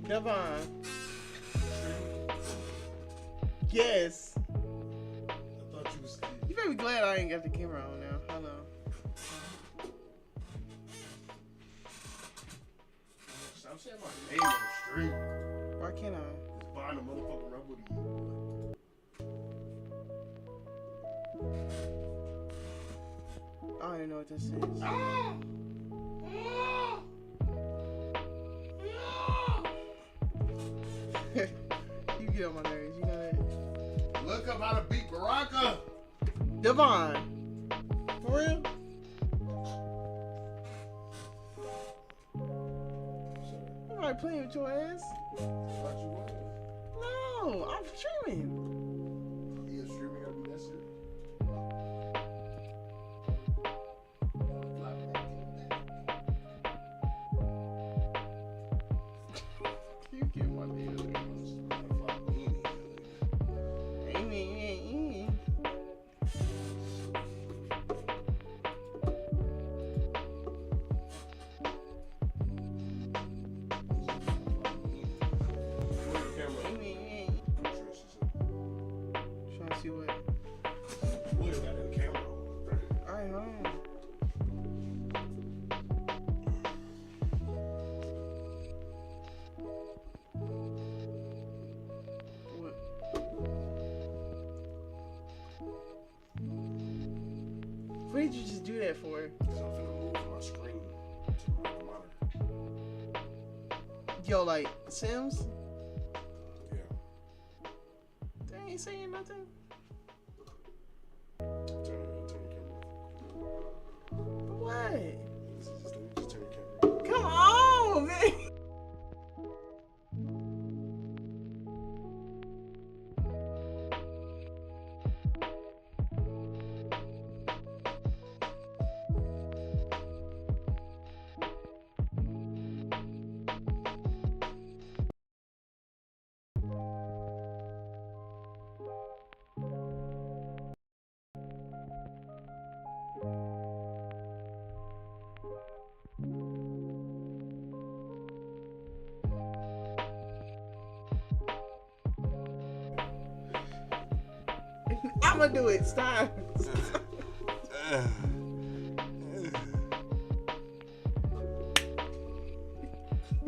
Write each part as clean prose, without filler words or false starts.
Devon. Yes. I thought you was asleep. You better be glad I ain't got the camera on now. Hello. I'm saying my name on the street. Why can't I? It's buying a motherfucking rubber to I don't even know what this is. You get on my nerves, you know that. Look up how to beat Baraka. Devon. For real? I'm not playing with your ass. Thought you was. No, I'm streaming. Yeah, streaming gotta be necessary. You get my deal. Trying to see what. William got the camera on. Alright, hold on. What? What did you just do that for? Because I'm finna move my screen to my monitor. Yo, like, Sims? Yeah. They ain't saying nothing. Turn your camera off. What? Just turn your camera off. Come on, man. I'm gonna do it. Stop.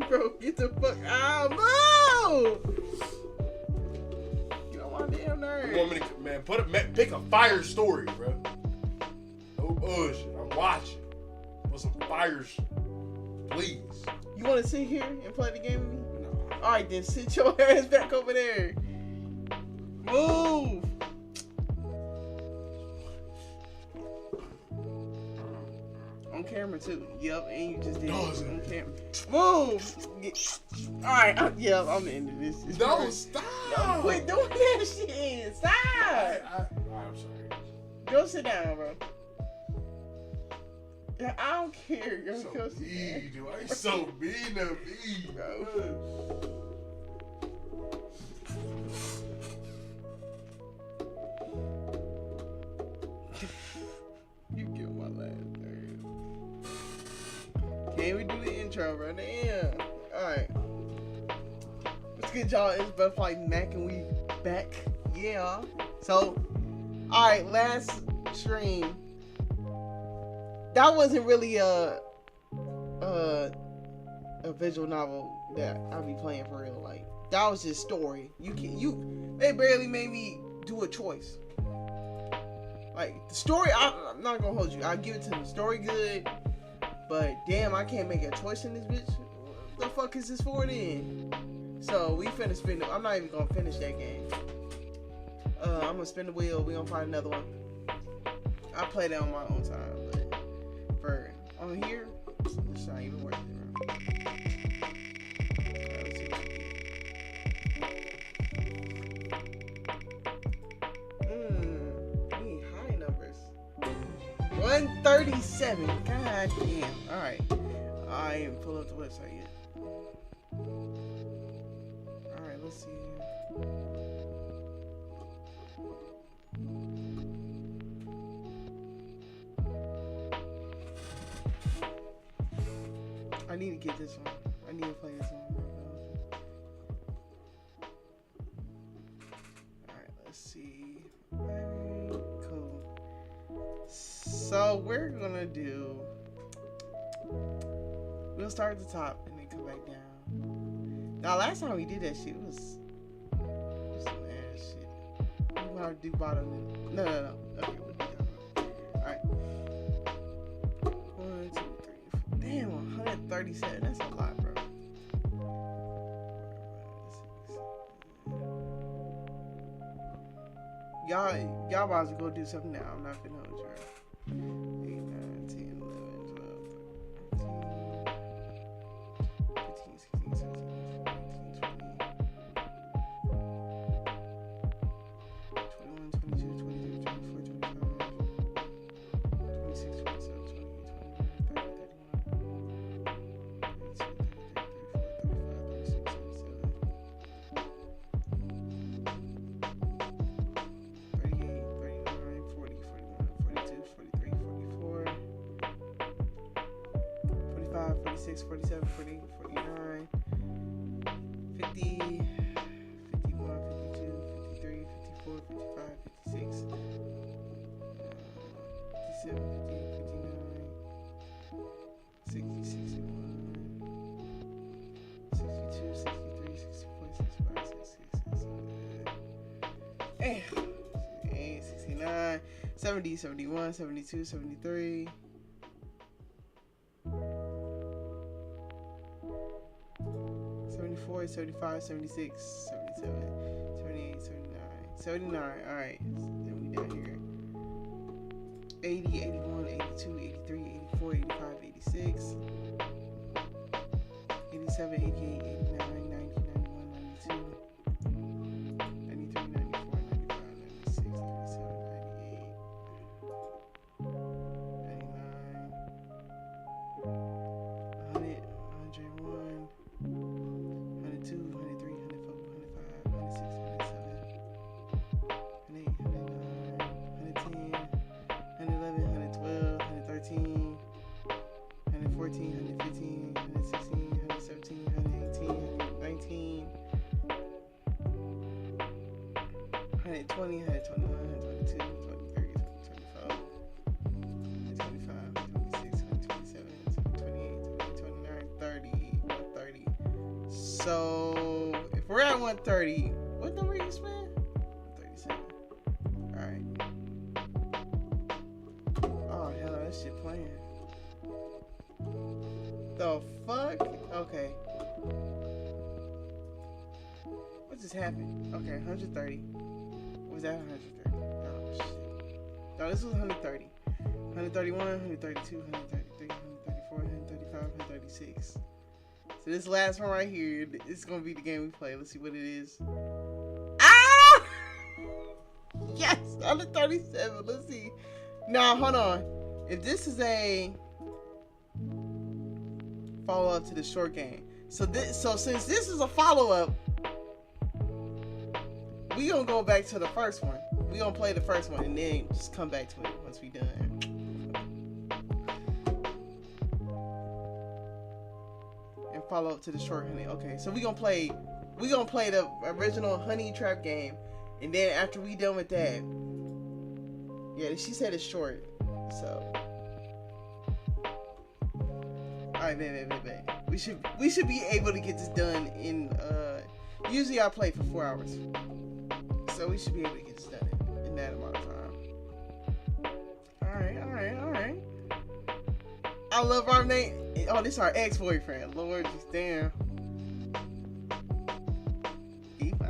Bro, get the fuck out. Move! Get on my damn nerves. You want me to, man, pick a fire story, bro. No bullshit. I'm watching. Put some fires, please. You wanna sit here and play the game with me? No. Alright, then sit your ass back over there. Move! On camera too. Yep, and you just did it on camera. Move! Alright, yep, I'm into this. No, stop! No, quit doing that shit! Stop! I'm sorry. Go sit down, bro. Yeah, I don't care. Go So sit mean, down. dude. Why you so mean to me, bro? You kill my last nerve. Can we do the intro, bro? Damn. Alright. What's good, y'all? It's Butterfly Mac and we back. Yeah. So, alright, last stream. That wasn't really a visual novel that I'll be playing for real. Like, that was just story. They barely made me do a choice. Like, the story, I'm not gonna hold you. I'll give it to them. Story good, but damn, I can't make a choice in this bitch. What the fuck is this for then? So, we finna spin it. I'm not even gonna finish that game. I'm gonna spin the wheel. We gonna find another one. I play that on my own time, but for on here, it's not even worth it, bro. Alright, let's see what we need high numbers. 137. God damn. Alright. I ain't pull up the website yet. Alright, let's see. I need to get this one. I need to play this one. let's see. Alright, cool. So we're gonna do. We'll start at the top and then come back down. Now, last time we did that shit was some ass shit. We gonna do bottom. No. Okay, we'll do that. Alright. 1, 2, 3, 4. Damn, 137. That's a lot, bro. Y'all about to go do something now. I'm not gonna hold you. 8, 9, 10, 11, 12, 13, 15, 16, 17, 18, 20, 21, 22, 23, 24, 25, 26, 27, 28, 29, 30, 31, 32, 33, 34, 35, 36, 47, 48, 49, 50, 51, 52, 53, 54, 55, 56, 57, 58, 59, 60, 61, 62, 63, 64, 65, 66, 68, 69, 70, 71, 72, 73, 74, 75, 76, 77, 78, 79. Alright, then we down here. 80, 81, 82, 83, 84, 85, 86, 87, 88, 89, 90, 91, 92, 93, 94, 95, 96, 97, 98, 99, 100, 101, 102, 103, 104, 105, 106, 107, 108, 109, 110, 111, 112, 113, 114, 115, 116, 117, 118, 119, 120, 121, 122, 123, 124, 125, 126, 127, 128, 129, 30, 130. So, if we're at 130, what number you spend? 137. Alright. Oh, hell, that shit playing. The fuck? Okay. What just happened? Okay, 130. Was that 130? Oh, shit. No, this was 130. 131, 132, 133, 134, 135, 136. So this last one right here, it's gonna be the game we play. Let's see what it is. Ah! Yes, 137. Let's see. Now, hold on. If this is a follow-up to the short game, so since this is a follow-up, we gonna go back to the first one. We gonna play the first one and then just come back to it once we done. Follow up to the short honey. Okay, so we gonna play the original honey trap game, and then after we done with that, yeah, she said it's short, so all right, babe. We should be able to get this done in usually I play for 4 hours, so we should be able to get this done in that amount of time. All right. I love our name. Oh, this is our ex-boyfriend. Lord, just damn. He fine.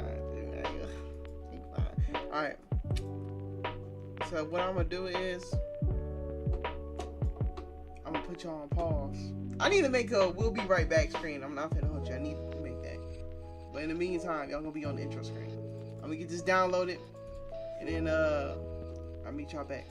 Alright. So what I'm gonna do is I'm gonna put y'all on pause. I need to make a we'll be right back screen. I'm not finna hold you. I need to make that. But in the meantime, y'all gonna be on the intro screen. I'm gonna get this downloaded and then I'll meet y'all back.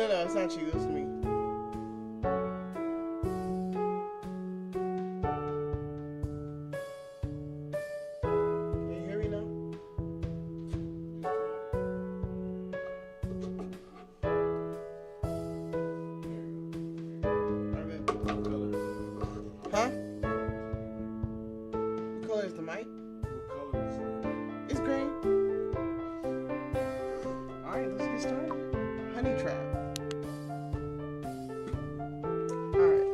No, it's not you. It's me. Can you hear me now? Huh? What color is the mic? What color is it? It's green. Alright, let's get started. Honey trap. Alright.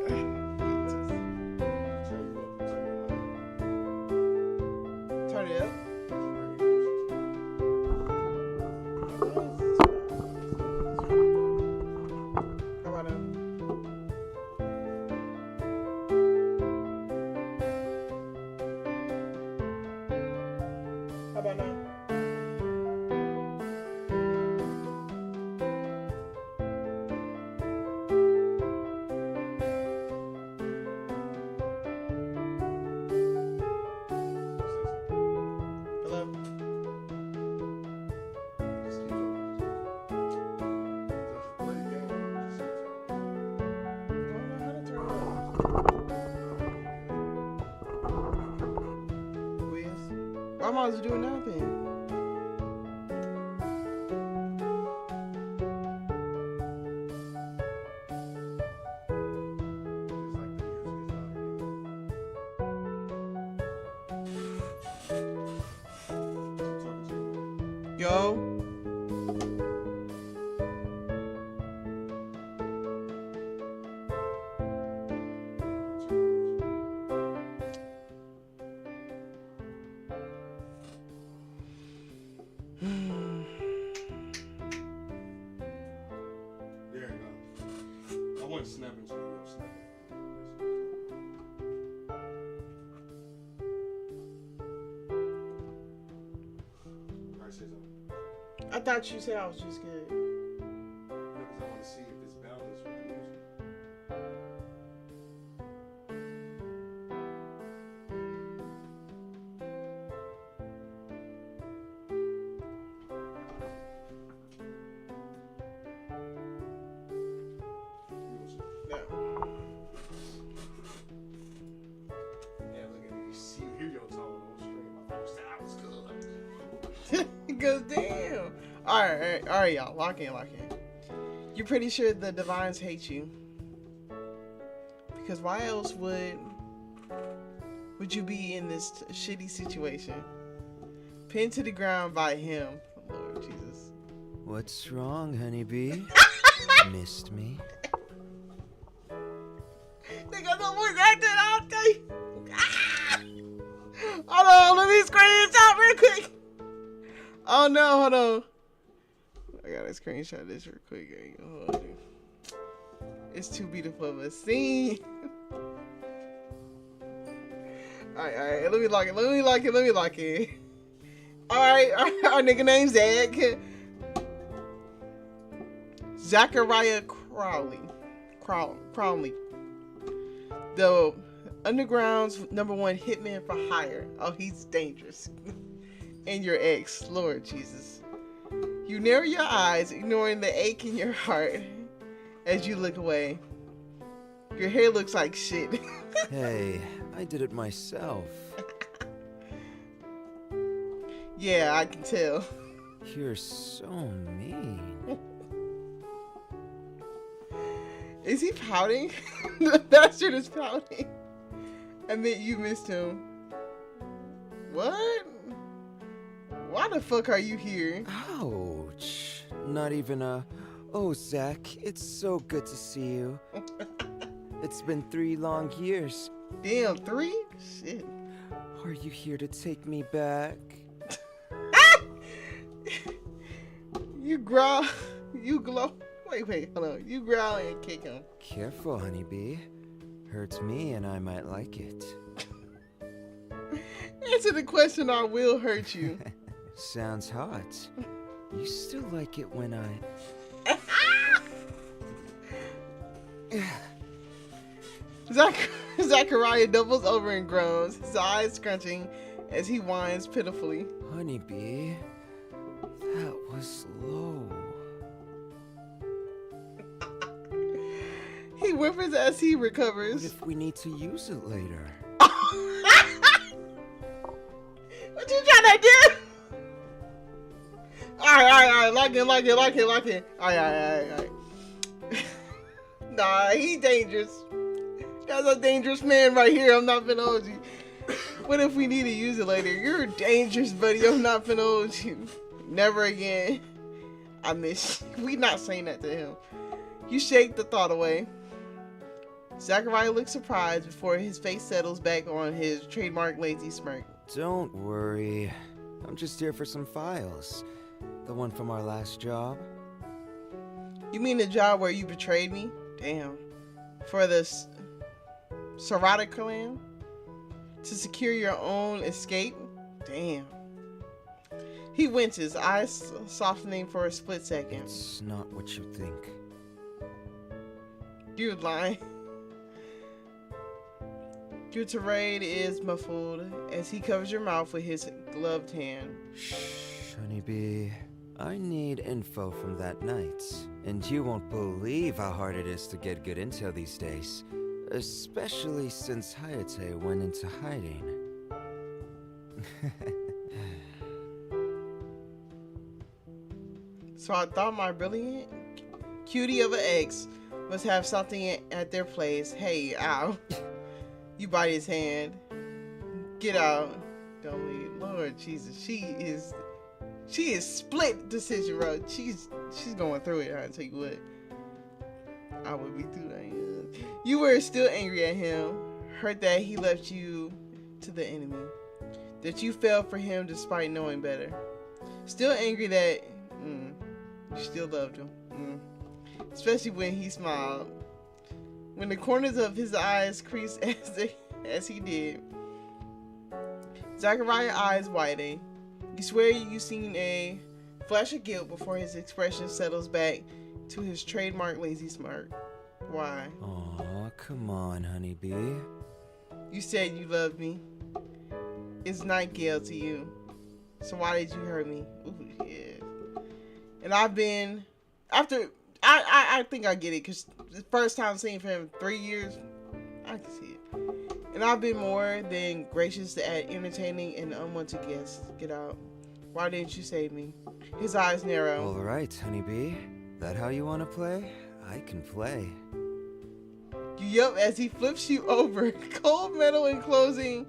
Turn it up. How about now? How about now? Hello? I don't know how to turn it up. Wiz? Why am I just doing nothing? Yo. There you go. I wasn't snapping to you. I'm snapping. Alright, say something. I thought you said I was just good. Because I want to see if it's balanced with the music. No. Yeah, look at you. See, you hear your tone on stream. I thought that was good. Because damn. Alright, y'all. Lock in. You're pretty sure the divines hate you. Because why else would you be in this shitty situation? Pinned to the ground by him. Lord Jesus. What's wrong, honeybee? Missed me? They got no voice acting out there. Ah! Hold on, let me screenshot real quick. Oh no, hold on. I gotta screenshot this real quick. I ain't gonna hold you. It's too beautiful of a scene. Alright, let me lock it. Alright, our nigga name's Zach. Zachariah Crowley. The Underground's #1 hitman for hire. Oh, he's dangerous. And your ex, Lord Jesus. You narrow your eyes, ignoring the ache in your heart as you look away. Your hair looks like shit. Hey, I did it myself. Yeah, I can tell. You're so mean. Is he pouting? The bastard is pouting. I meant you missed him. What? Why the fuck are you here? Ouch. Not even a, oh, Zach, it's so good to see you. It's been 3 long years. Damn, 3? Shit. Are you here to take me back? You growl. You glow. Wait, hold on. You growl and kick him. Careful, honeybee. Hurts me and I might like it. Answer the question, I will hurt you. Sounds hot. You still like it when I... Zachariah doubles over and groans, his eyes scrunching as he whines pitifully. Honeybee, that was low. whimpers as he What recovers. if we need to use it later? What you trying to do? Alright. Lock in. Alright. Nah, he dangerous. That's a dangerous man right here. I'm not finna hold you. What if we need to use it later? You're dangerous, buddy. I'm not finna hold you. Never again. I miss you. We not saying that to him. You shake the thought away. Zachariah looks surprised before his face settles back on his trademark lazy smirk. Don't worry. I'm just here for some files. The one from our last job. You mean the job where you betrayed me? Damn. For the Sarada clan? To secure your own escape? Damn. He winces, eyes softening for a split second. It's not what you think. You're lying. Your tirade is muffled as he covers your mouth with his gloved hand. Shh, honeybee. I need info from that night. And you won't believe how hard it is to get good intel these days. Especially since Hayate went into hiding. So I thought my brilliant cutie of an ex must have something at their place. Hey, ow. You bite his hand. Get out. Don't leave. Lord Jesus, she is split decision, bro. She's going through it. I'll tell you what. I would be through that. You were still angry at him, hurt that he left you to the enemy, that you fell for him despite knowing better. Still angry that you still loved him, especially when he smiled. When the corners of his eyes creased as he did. Zachariah's eyes widen. You swear you've seen a flash of guilt before his expression settles back to his trademark lazy smirk. Why? Aw, come on, honeybee. You said you loved me. It's Nightingale to you. So why did you hurt me? Ooh, yeah. And I've been after. I think I get it, because the first time seeing him in 3 years, I can see it. And I've been more than gracious at entertaining an unwanted guest. Get out. Why didn't you save me? His eyes narrow. All right, honeybee. That how you want to play? I can play. You yelp as he flips you over, cold metal enclosing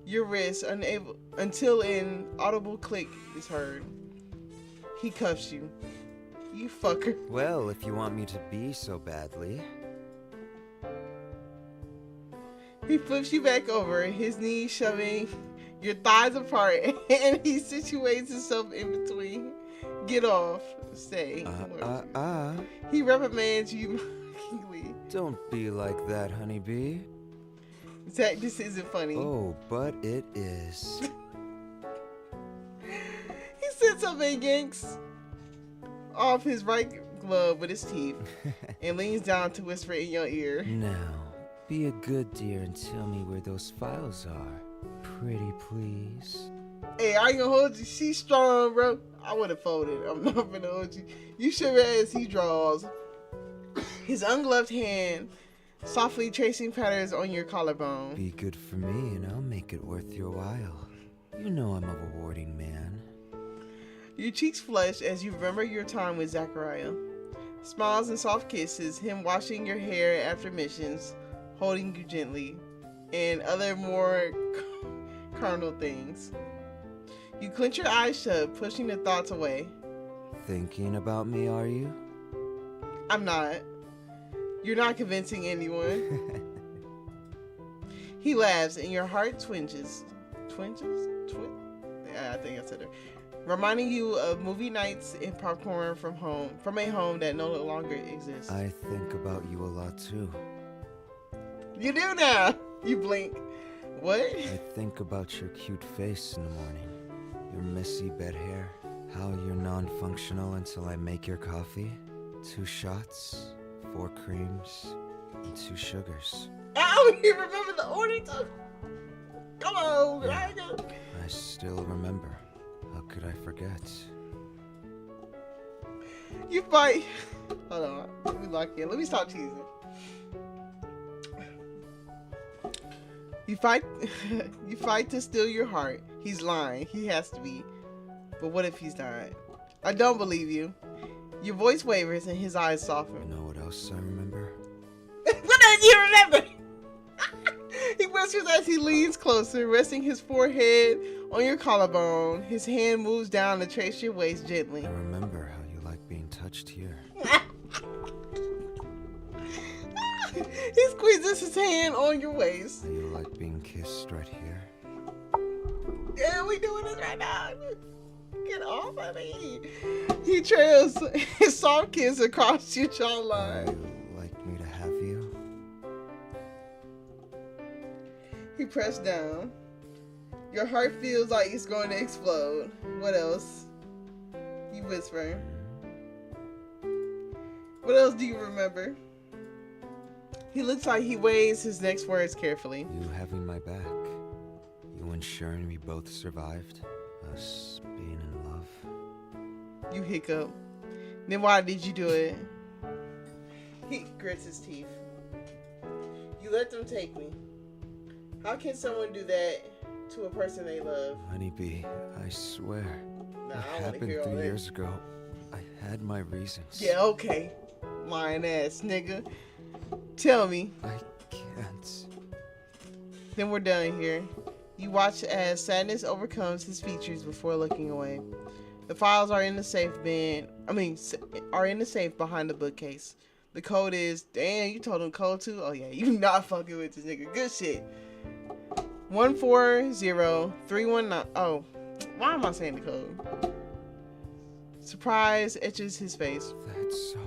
your wrist, until an audible click is heard. He cuffs you. You fucker. Well, if you want me to be so badly. He flips you back over, his knees shoving your thighs apart, and he situates himself in between. Get off. Stay. He reprimands you mockingly. Don't be like that, honeybee. Zach, this isn't funny. Oh, but it is. He sits up and yanks off his right glove with his teeth and leans down to whisper in your ear. Now, be a good dear and tell me where those files are. Pretty please. Hey, I ain't gonna hold you. She's strong, bro. I would have folded. I'm not gonna hold you. You shiver as he draws. His ungloved hand softly tracing patterns on your collarbone. Be good for me and I'll make it worth your while. You know I'm a rewarding man. Your cheeks flush as you remember your time with Zachariah. Smiles and soft kisses, him washing your hair after missions, holding you gently, and other more carnal things. You clench your eyes shut, pushing the thoughts away. Thinking about me, are you? I'm not. You're not convincing anyone. He laughs and your heart twinges. Yeah, I think I said it. Reminding you of movie nights and popcorn from a home that no longer exists. I think about you a lot too. You do now. You blink. What? I think about your cute face in the morning. Your messy bed hair. How you're non-functional until I make your coffee. 2 shots, 4 creams, and 2 sugars. I don't even remember the order. Come on. Yeah, I still remember. How could I forget? You fight. Hold on. Let me lock in. Let me stop teasing. You fight you fight to steal your heart. He's lying. He has to be. But what if he's not? I don't believe you. Your voice wavers and his eyes soften. You know what else I remember? What do you remember? He whispers as he leans closer, resting his forehead on your collarbone. His hand moves down to trace your waist gently. I remember how you like being touched here. He squeezes his hand on your waist. How you like being kissed right here. Yeah, we doing this right now. Get off of me. He trails his soft kiss across your How jawline. you like me to have you. He pressed down. Your heart feels like it's going to explode. What else? You whisper. What else do you remember? He looks like he weighs his next words carefully. You having my back. You ensuring we both survived. Us being in love. You hiccup. Then why did you do it? He grits his teeth. You let them take me. How can someone do that to a person they love? Honeybee, I swear. Nah, it I don't want to happened hear all 3 that. years ago. I had my reasons. Yeah, okay. Lying ass nigga. Tell me. I can't. Then we're done here. You watch as sadness overcomes his features before looking away. The files are in the safe are in the safe behind the bookcase. The code is, damn, you told him code too? Oh yeah, you not fucking with this nigga. Good shit. 140319. Oh, why am I saying the code? Surprise etches his face. That's our...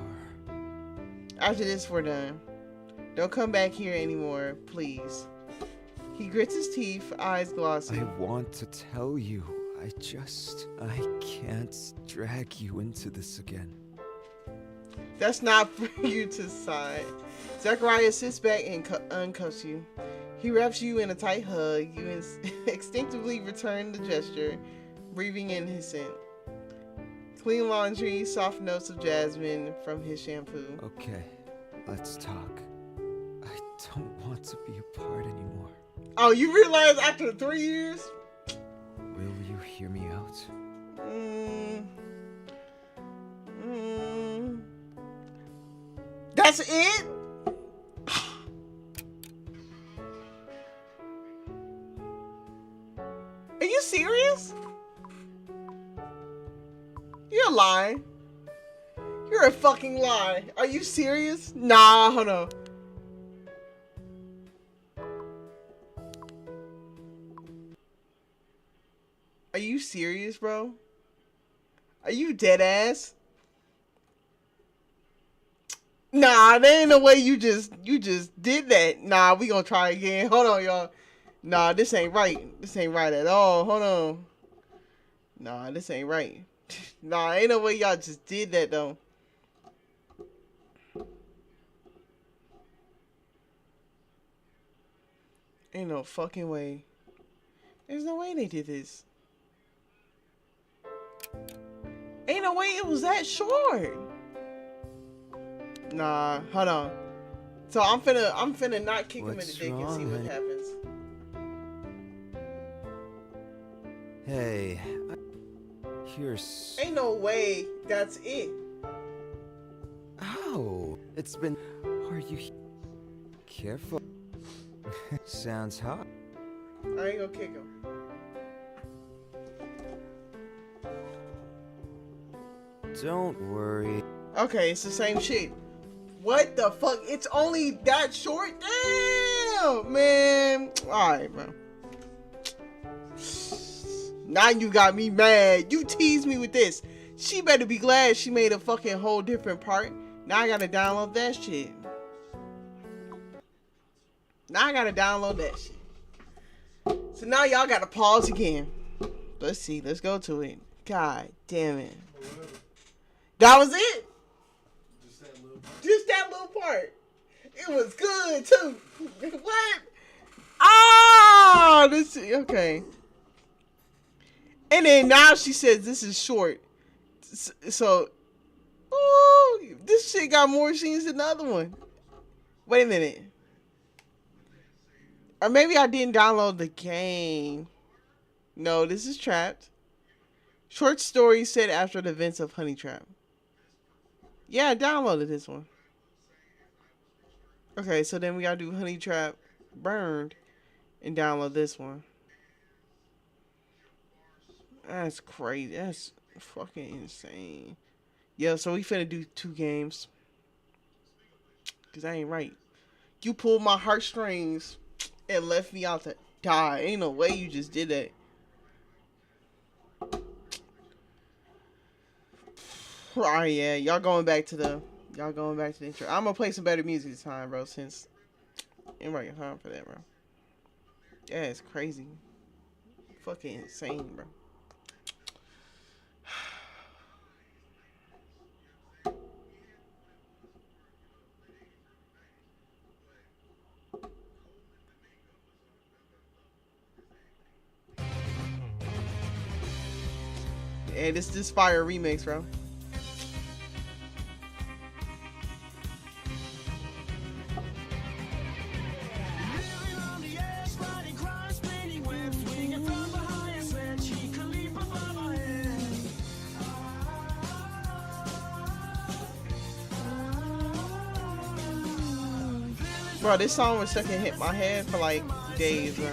After this, we're done. Don't come back here anymore, please. He grits his teeth, eyes glossy. I want to tell you. I can't drag you into this again. That's not for you to decide. Zachariah sits back and uncuffs you. He wraps you in a tight hug. You instinctively return the gesture, breathing in his scent. Clean laundry, soft notes of jasmine from his shampoo. Okay, let's talk. I don't want to be apart anymore. Oh, you realize after 3 years? Will you hear me out? That's it? Are you serious? You're lying. You're a fucking lie. Are you serious? Nah, hold on. Are you serious, bro? Are you dead ass? Nah, there ain't no way you just did that. Nah, we gonna try again. Hold on, y'all. Nah, this ain't right. This ain't right at all. Hold on. Nah, this ain't right. Nah, ain't no way y'all just did that though. Ain't no fucking way. There's no way they did this. Ain't no way it was that short. Nah, hold on. So I'm finna not kick him in the What's dick and see wrong, what honey? happens. Hey, here's... Ain't no way that's it. Ow! It's been... Are you... Careful. Sounds hot. I ain't gonna kick him. Don't worry. Okay, it's the same shit. What the fuck? It's only that short? Damn, man. Alright, bro. Now you got me mad. You teased me with this. She better be glad she made a fucking whole different part. Now I gotta download that shit. Now I gotta download that shit. So now y'all gotta pause again. Let's see. Let's go to it. God damn it. That was it. Just that little part. It was good too. What? Ah, this okay. And then now she says this is short. So, oh, this shit got more scenes than the other one. Wait a minute. Or maybe I didn't download the game. No, this is Trapped. Short story set after the events of Honey Trap. Yeah, I downloaded this one. Okay, so then we gotta do Honey Trap Burned and download this one. That's crazy. That's fucking insane. Yeah, so we finna do 2 games. Cause I ain't right. You pulled my heartstrings and left me out to die. Ain't no way you just did that. Alright, yeah, y'all going back to the intro. I'm gonna play some better music this time, bro, since anybody got time for that, bro. Yeah, it's crazy. Fucking insane, bro. Hey, this fire remix, bro. Bro, this song was stuck and hit my head for like days, bro.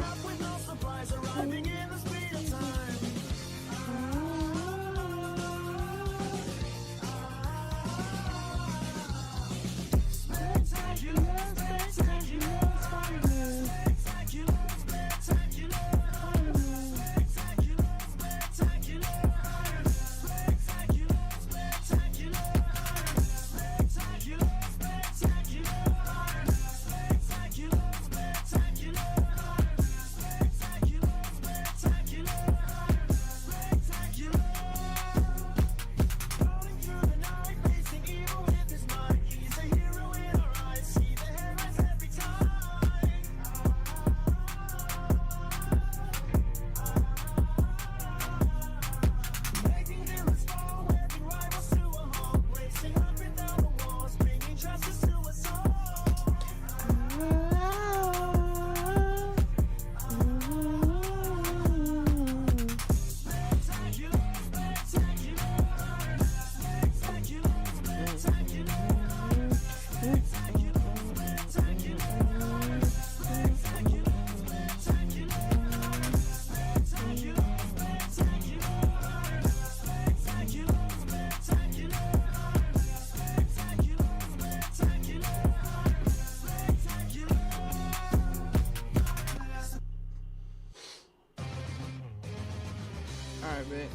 Alright, man.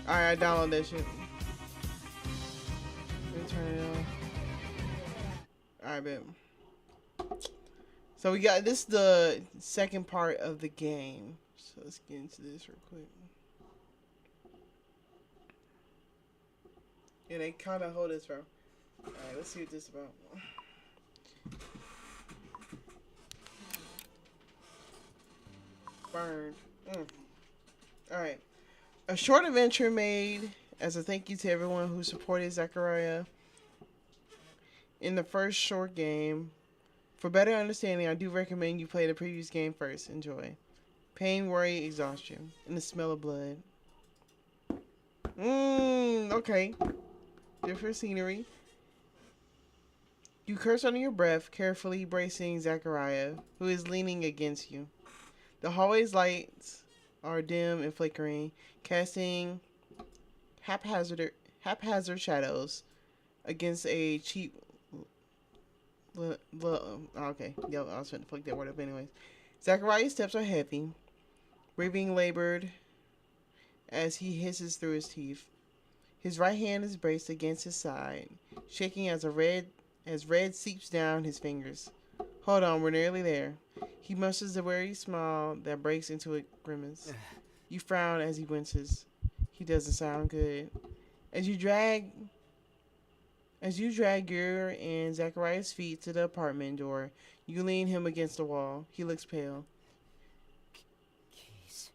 Alright, I download that shit. Let me turn it on. Alright, bet. So we got this, the second part of the game. So let's get into this real quick. Yeah, they kind of hold us, bro. Alright, let's see what this is about. Burned. Alright. A short adventure made as a thank you to everyone who supported Zachariah in the first short game. For better understanding, I do recommend you play the previous game first. Enjoy. Pain, worry, exhaustion, and the smell of blood. Okay. Different scenery. You curse under your breath, carefully bracing Zachariah, who is leaning against you. The hallway's lights are dim and flickering, casting haphazard shadows against a cheap... Okay, yo, I was trying to fuck that word up anyways. Zachariah's steps are heavy, breathing labored as he hisses through his teeth. His right hand is braced against his side, shaking as red seeps down his fingers. Hold on, we're nearly there. He musters a weary smile that breaks into a grimace. You frown as he winces. He doesn't sound good. As you drag your and Zachariah's feet to the apartment door, you lean him against the wall. He looks pale. Keys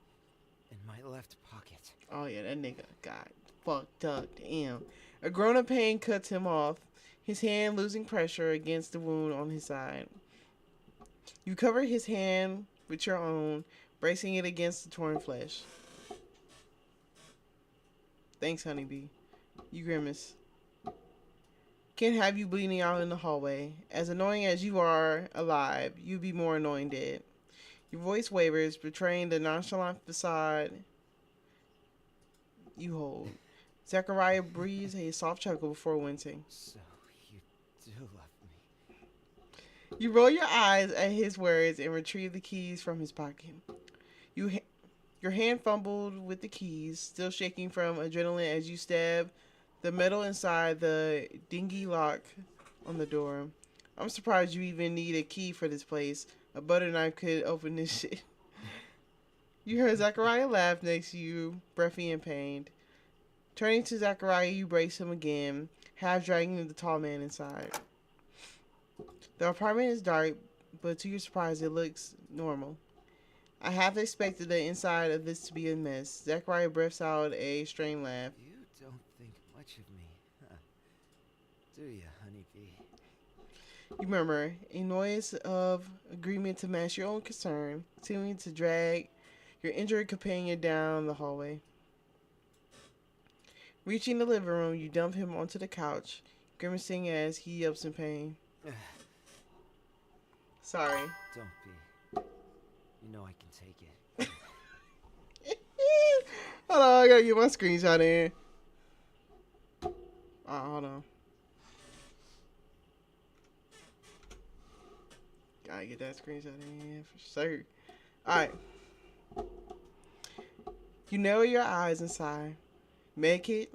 in my left pocket. Oh yeah, that nigga got fucked up. Damn. A groan of pain cuts him off. his hand losing pressure against the wound on his side. You cover his hand with your own, bracing it against the torn flesh. Thanks, honeybee. You grimace. Can't have you bleeding out in the hallway. As annoying as you are alive, you'd be more annoying dead. Your voice wavers, betraying the nonchalant facade you hold. Zachariah breathes a soft chuckle before wincing. So, you do love me. You roll your eyes at his words and retrieve the keys from his pocket. Your hand fumbled with the keys, still shaking from adrenaline as you stab the metal inside the dingy lock on the door. I'm surprised you even need a key for this place. A butter knife could open this shit. You heard Zachariah laugh next to you, breathy and pained. Turning to Zachariah, you brace him again, half dragging the tall man inside. The apartment is dark, but to your surprise, it looks normal. I half expected the inside of this to be a mess. Zachariah breaths out a strained laugh. You don't think much of me, huh? Do you, honeybee? You murmur, a noise of agreement to match your own concern, continuing to drag your injured companion down the hallway. Reaching the living room, you dump him onto the couch, grimacing as he yelps in pain. Sorry. Don't be. You know I can take it. Hold on, I gotta get my screenshot in. Hold on. Gotta get that screenshot in for sure. Alright. You narrow your eyes and sigh. Make it.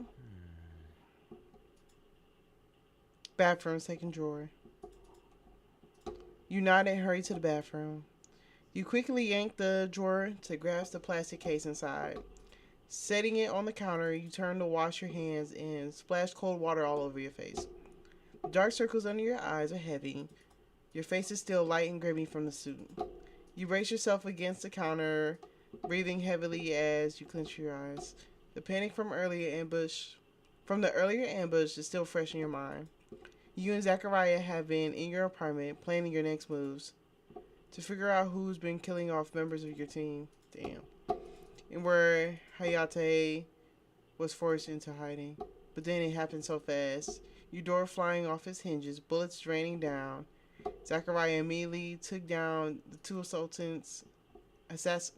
Bathroom, second drawer. You nod and hurry to the bathroom. You quickly yank the drawer to grasp the plastic case inside. Setting it on the counter, you turn to wash your hands and splash cold water all over your face. The dark circles under your eyes are heavy. Your face is still light and grimy from the suit. You brace yourself against the counter, breathing heavily as you clench your eyes. The panic from the earlier ambush is still fresh in your mind. You and Zachariah have been in your apartment planning your next moves to figure out who's been killing off members of your team. Damn. And where Hayate was forced into hiding. But then it happened so fast. Your door flying off its hinges, bullets raining down. Zachariah immediately took down the two assailants. Assassins?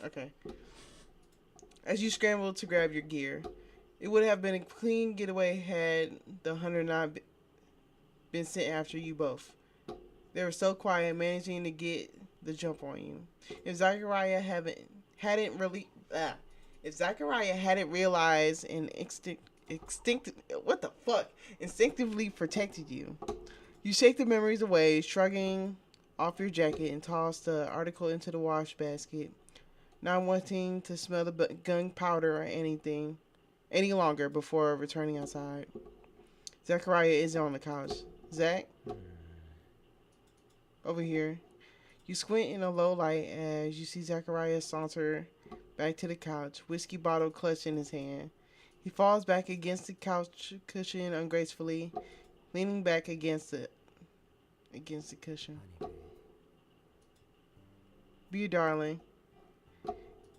Okay. As you scrambled to grab your gear. It would have been a clean getaway had the hunter not been sent after you both. They were so quiet, managing to get the jump on you. If Zachariah hadn't realized and instinctively protected you, you shake the memories away, shrugging off your jacket and toss the article into the wash basket, not wanting to smell the gunpowder or anything any longer before returning outside. Zachariah is on the couch. Zach? Over here. You squint in a low light as you see Zachariah saunter back to the couch, whiskey bottle clutched in his hand. He falls back against the couch cushion ungracefully, leaning back against the cushion. Be a darling.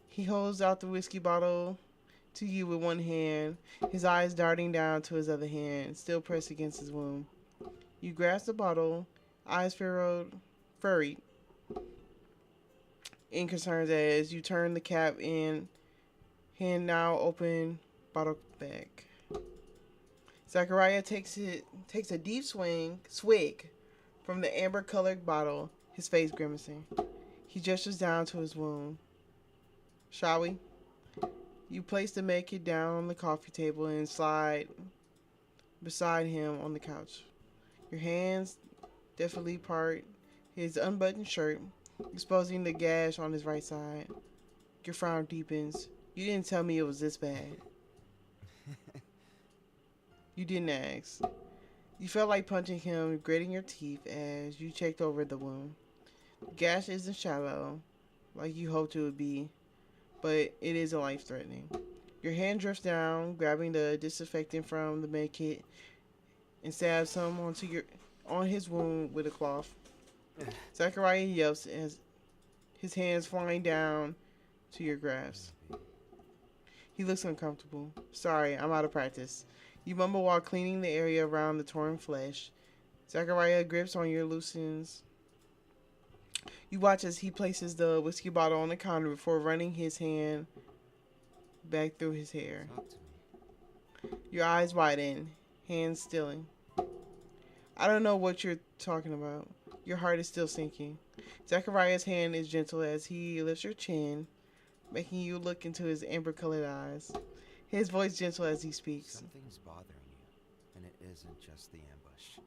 He holds out the whiskey bottle to you with one hand, his eyes darting down to his other hand, still pressed against his wound. You grasp the bottle, eyes furried in concerns as you turn the cap in, hand now open bottle back. Zachariah takes a deep swig from the amber-colored bottle, his face grimacing. He gestures down to his wound. Shall we? You place the medkit down on the coffee table and slide beside him on the couch. Your hands deftly part his unbuttoned shirt, exposing the gash on his right side. Your frown deepens. You didn't tell me it was this bad. You didn't ask. You felt like punching him, gritting your teeth as you checked over the wound. The gash isn't shallow, like you hoped it would be, but it isn't life-threatening. Your hand drifts down, grabbing the disinfectant from the med kit and stabs some on his wound with a cloth. Zachariah yelps as his hands flying down to your grasp. He looks uncomfortable. Sorry, I'm out of practice. You mumble while cleaning the area around the torn flesh. Zachariah grips on your loosens. You watch as he places the whiskey bottle on the counter before running his hand back through his hair. Talk to me. Your eyes widen, hands stilling. I don't know what you're talking about. Your heart is still sinking. Zachariah's hand is gentle as he lifts your chin, making you look into his amber-colored eyes. His voice gentle as he speaks. Something's bothering you, and it isn't just the ambush.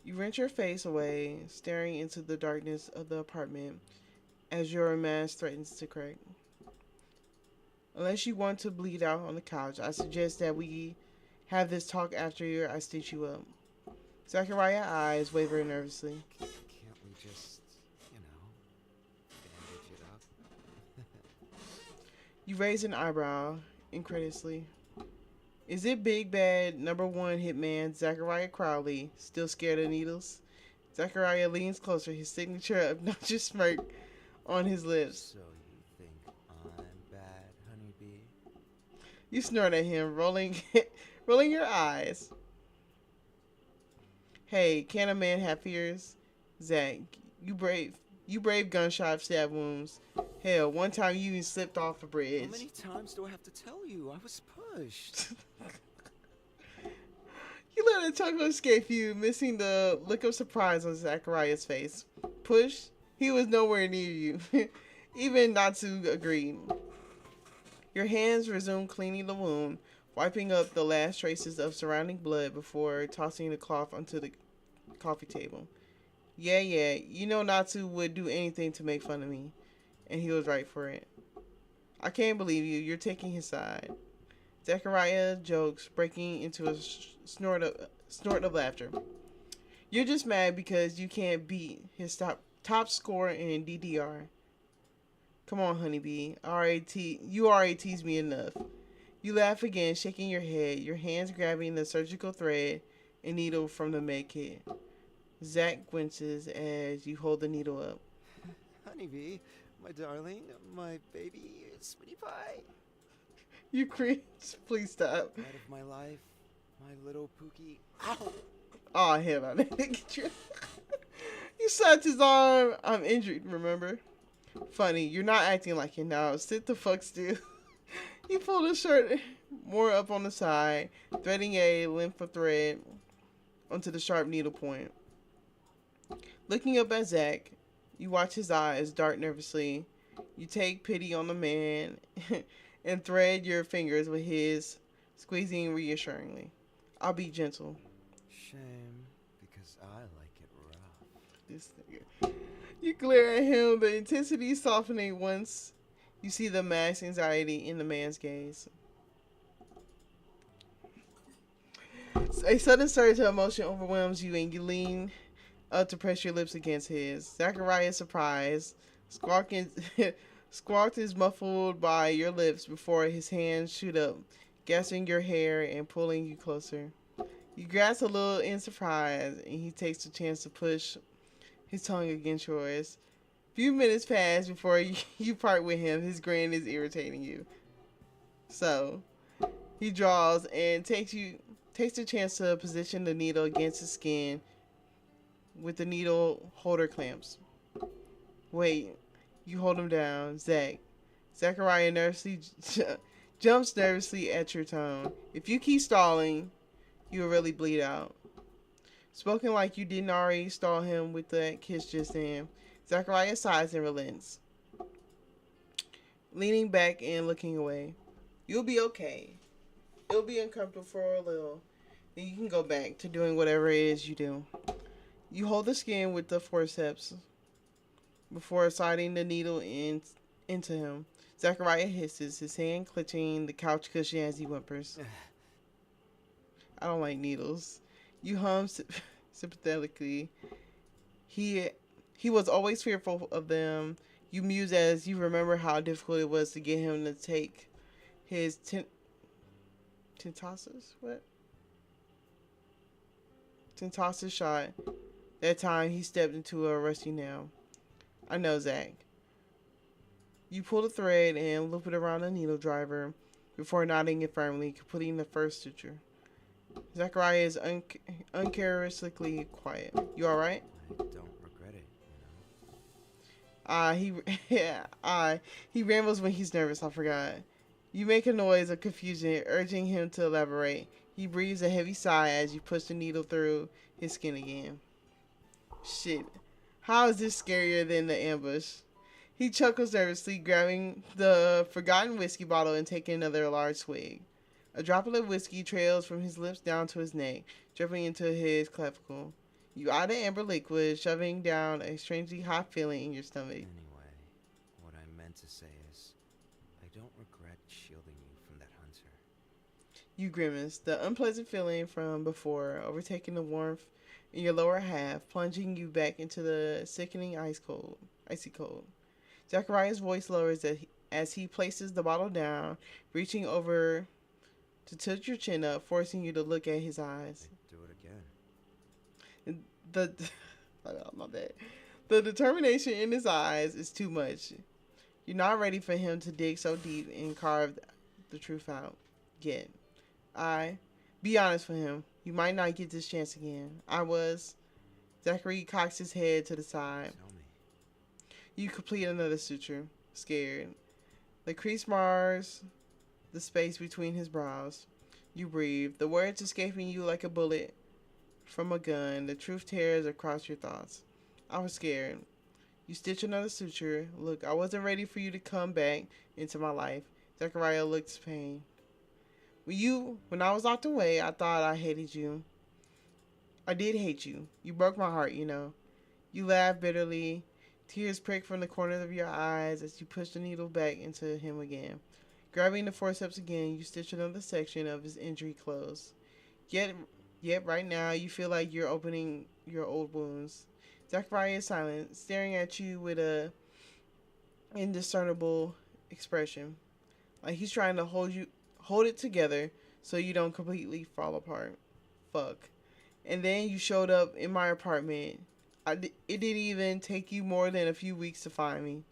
You wrench your face away, staring into the darkness of the apartment as your mask threatens to crack. Unless you want to bleed out on the couch, I suggest that we have this talk after I stitch you up. Zachariah's eyes waver nervously. Can't we just, bandage it up? You raise an eyebrow incredulously. Is it big bad number one hitman Zachariah Crowley still scared of needles? Zachariah leans closer, his signature obnoxious smirk on his lips. So you think I'm bad, honeybee? You snort at him, rolling your eyes. Hey, can a man have fears? Zach, you brave gunshot stab wounds. Hell, one time you even slipped off a bridge. How many times do I have to tell you? I was pushed. You let a chuckle escape you, missing the look of surprise on Zachariah's face. Pushed? He was nowhere near you, even not to agree. Your hands resume cleaning the wound, wiping up the last traces of surrounding blood before tossing the cloth onto the coffee table. Yeah, you know Natsu would do anything to make fun of me, and he was right for it. I can't believe you. You're taking his side. Zachariah jokes, breaking into a snort of laughter. You're just mad because you can't beat his top score in DDR. Come on, honeybee. You already teased me enough. You laugh again, shaking your head, your hands grabbing the surgical thread and needle from the med kit. Zach winces as you hold the needle up. Honeybee, my darling, my baby, sweetie pie. You cringe. Please stop. Out of my life, my little Pookie. Ow! Oh, hell no. You slapped his arm. I'm injured, remember? Funny, you're not acting like it now. Sit the fuck still. You pull the shirt more up on the side, threading a length of thread onto the sharp needle point. Looking up at Zach, you watch his eyes dart nervously. You take pity on the man and thread your fingers with his, squeezing reassuringly. I'll be gentle. Shame, because I like it rough. This nigga. You glare at him, the intensity softening once you see the masked anxiety in the man's gaze. A sudden surge of emotion overwhelms you and you lean up to press your lips against his. Zachariah's surprise. Squawk is muffled by your lips before his hands shoot up, gasping your hair and pulling you closer. You grasp a little in surprise, and he takes the chance to push his tongue against yours. Few minutes pass before you part with him. His grin is irritating you. So, he draws and takes the chance to position the needle against his skin with the needle holder clamps. Wait, you hold him down, Zach. Zachariah nervously jumps nervously at your tone. If you keep stalling, you will really bleed out. Spoken like you didn't already stall him with that kiss just then, Zachariah sighs and relents, leaning back and looking away. You'll be okay. It'll be uncomfortable for a little, then you can go back to doing whatever it is you do. You hold the skin with the forceps before sliding the needle into him. Zachariah hisses, his hand clutching the couch cushion as he whimpers. I don't like needles. You hum sympathetically. He was always fearful of them. You muse as you remember how difficult it was to get him to take his Tentasis? What? Tentasis shot. That time he stepped into a rusty nail. I know, Zach. You pull the thread and loop it around the needle driver before knotting it firmly, completing the first suture. Zachariah is uncharacteristically quiet. You alright? I don't regret it, you know. He rambles when he's nervous, I forgot. You make a noise of confusion, urging him to elaborate. He breathes a heavy sigh as you push the needle through his skin again. Shit. How is this scarier than the ambush? He chuckles nervously, grabbing the forgotten whiskey bottle and taking another large swig. A droplet of whiskey trails from his lips down to his neck, dripping into his clavicle. You eye the amber liquid, shoving down a strangely hot feeling in your stomach. Anyway, what I meant to say is, I don't regret shielding you from that hunter. You grimace, the unpleasant feeling from before overtaking the warmth in your lower half, plunging you back into the sickening icy cold. Zachariah's voice lowers as he places the bottle down, reaching over to tilt your chin up, forcing you to look at his eyes. Do it again. My bad. The determination in his eyes is too much. You're not ready for him to dig so deep and carve the truth out yet. Be honest with him. You might not get this chance again. Zachary cocks his head to the side. Tell me. You complete another suture, scared. The crease mars the space between his brows. You breathe, the words escaping you like a bullet from a gun. The truth tears across your thoughts. I was scared. You stitch another suture. Look, I wasn't ready for you to come back into my life. Zachariah looked pain. When I was locked away, I thought I hated you. I did hate you. You broke my heart, you know. You laughed bitterly. Tears prick from the corners of your eyes as you push the needle back into him again. Grabbing the forceps again, you stitch another section of his injury closed. Yet right now, you feel like you're opening your old wounds. Zachariah is silent, staring at you with a indiscernible expression. Like he's trying to hold it together so you don't completely fall apart. Fuck. And then you showed up in my apartment. It didn't even take you more than a few weeks to find me.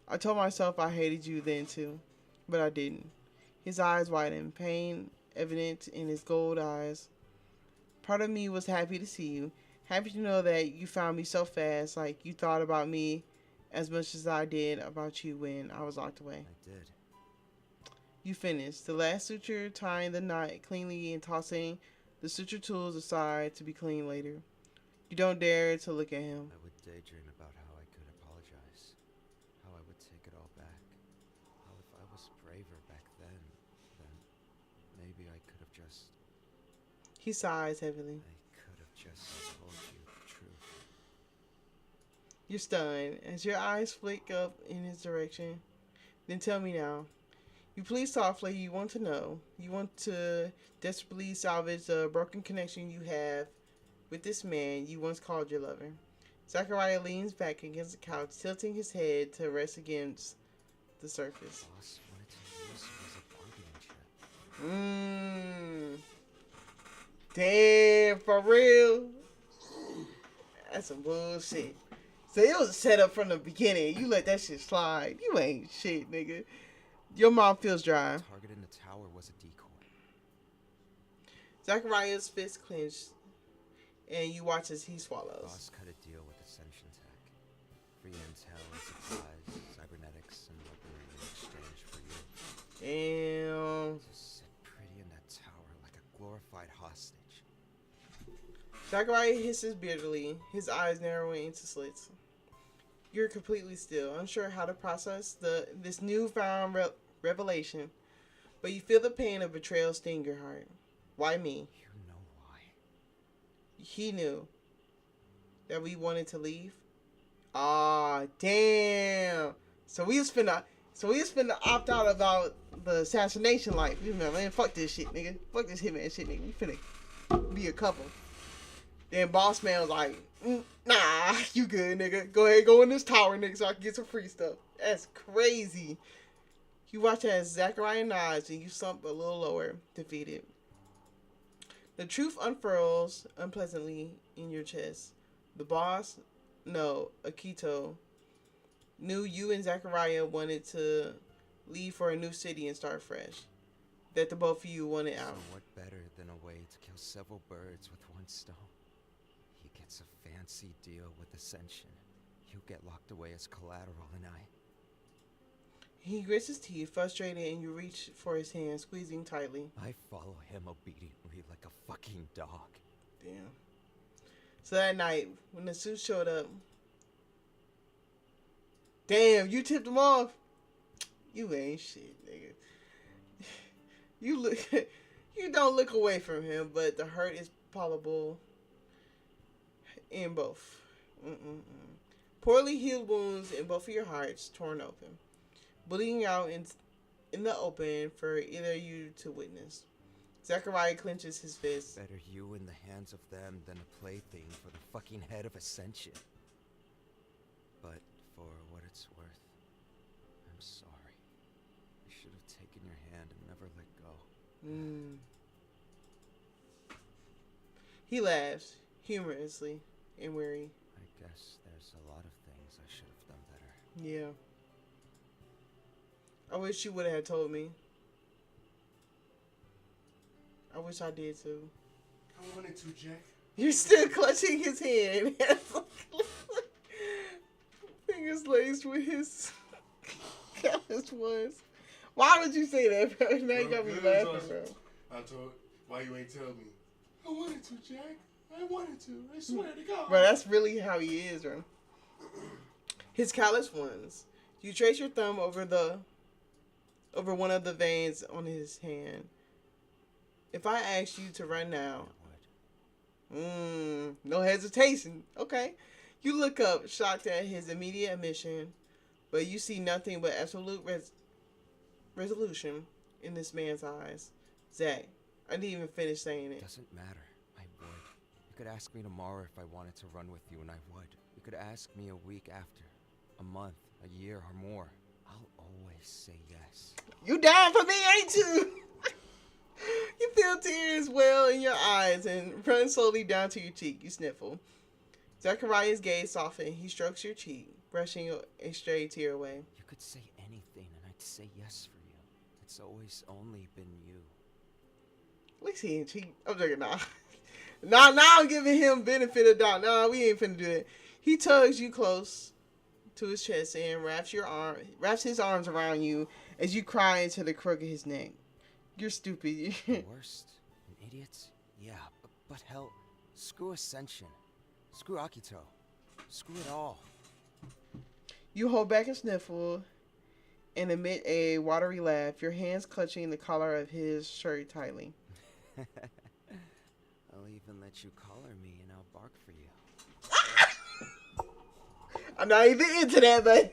I told myself I hated you then too, but I didn't. His eyes widened, pain evident in his gold eyes. Part of me was happy to see you, happy to know that you found me so fast, like you thought about me as much as I did about you when I was locked away. I did. You finished the last suture, tying the knot cleanly and tossing the suture tools aside to be cleaned later. You don't dare to look at him. I would daydream about how I could apologize, how I would take it all back, how if I was braver back then maybe I could have just... He sighs heavily. I could have just told you the truth. You're stunned as your eyes flick up in his direction. Then tell me now. You plead softly. You want to know. You want to desperately salvage the broken connection you have with this man you once called your lover. Zachariah leans back against the couch, tilting his head to rest against the surface. Boss wanted to use you as a bargaining chip. Damn, for real? That's some bullshit. So it was a setup from the beginning. You let that shit slide. You ain't shit, nigga. Your mouth feels dry. The target in the tower was a decoy. Zachariah's fist clenched, and you watch as he swallows. Boss cut a deal with Ascension Tech. Free intel and supplies, cybernetics, and weaponry in exchange for you. Damn. Just sit pretty in that tower like a glorified hostage. Zachariah hisses bitterly, his eyes narrowing into slits. You're completely still, unsure how to process this newfound revelation, but you feel the pain of betrayal sting your heart. Why me? You know why. He knew that we wanted to leave. Ah, damn. So we was finna opt out about the assassination life. You know, man, fuck this shit, nigga. Fuck this hitman shit, nigga. We finna be a couple. Then boss man was like, nah, you good, nigga. Go ahead, go in this tower, nigga, so I can get some free stuff. That's crazy. You watch as Zachariah nods and you slump a little lower, defeated. The truth unfurls unpleasantly in your chest. The boss, no, Akito, knew you and Zachariah wanted to leave for a new city and start fresh. That the both of you wanted out. So what better than a way to kill several birds with one stone? He gets a fancy deal with Ascension. You get locked away as collateral, and I... He grits his teeth, frustrated, and you reach for his hand, squeezing tightly. I follow him obediently like a fucking dog. Damn. So that night, when the suit showed up... Damn, you tipped him off? You ain't shit, nigga. You don't look away from him, but the hurt is palpable in both. Poorly healed wounds in both of your hearts torn open, bleeding out in the open for either you to witness. Zachariah clenches his fist. Better you in the hands of them than a plaything for the fucking head of Ascension. But for what it's worth, I'm sorry. I should have taken your hand and never let go. He laughs, humorously and weary. I guess there's a lot of things I should have done better. Yeah. I wish you would have told me. I wish I did too. I wanted to, Jack. You're still clutching his hand. Fingers laced with his callous ones. Why would you say that, bro? Now you got me laughing, bro. I told why you ain't tell me. I wanted to, Jack. I wanted to. I swear to God. Bro, that's really how he is, bro. His callous ones. You trace your thumb over one of the veins on his hand. If I asked you to run now, no hesitation. Okay. You look up, shocked at his immediate admission, but you see nothing but absolute resolution in this man's eyes. Zach, I didn't even finish saying it. Doesn't matter. I would. You could ask me tomorrow if I wanted to run with you, and I would. You could ask me a week after, a month, a year, or more. I'll always say yes. You down for me, ain't you? You feel tears well in your eyes and run slowly down to your cheek. You sniffle. Zachariah's gaze softened. He strokes your cheek, brushing a stray tear away. You could say anything, and I'd say yes for you. It's always only been you. At least he ain't cheat. I'm joking, nah. Now I'm giving him benefit of doubt. Nah, we ain't finna do that. He tugs you close to his chest and wraps his arms around you as you cry into the crook of his neck. You're stupid. The worst? An idiot? Yeah, but hell, screw Ascension. Screw Akito. Screw it all. You hold back a sniffle and emit a watery laugh, your hands clutching the collar of his shirt tightly. I'll even let you collar me and I'll bark for you. I'm not even into that, but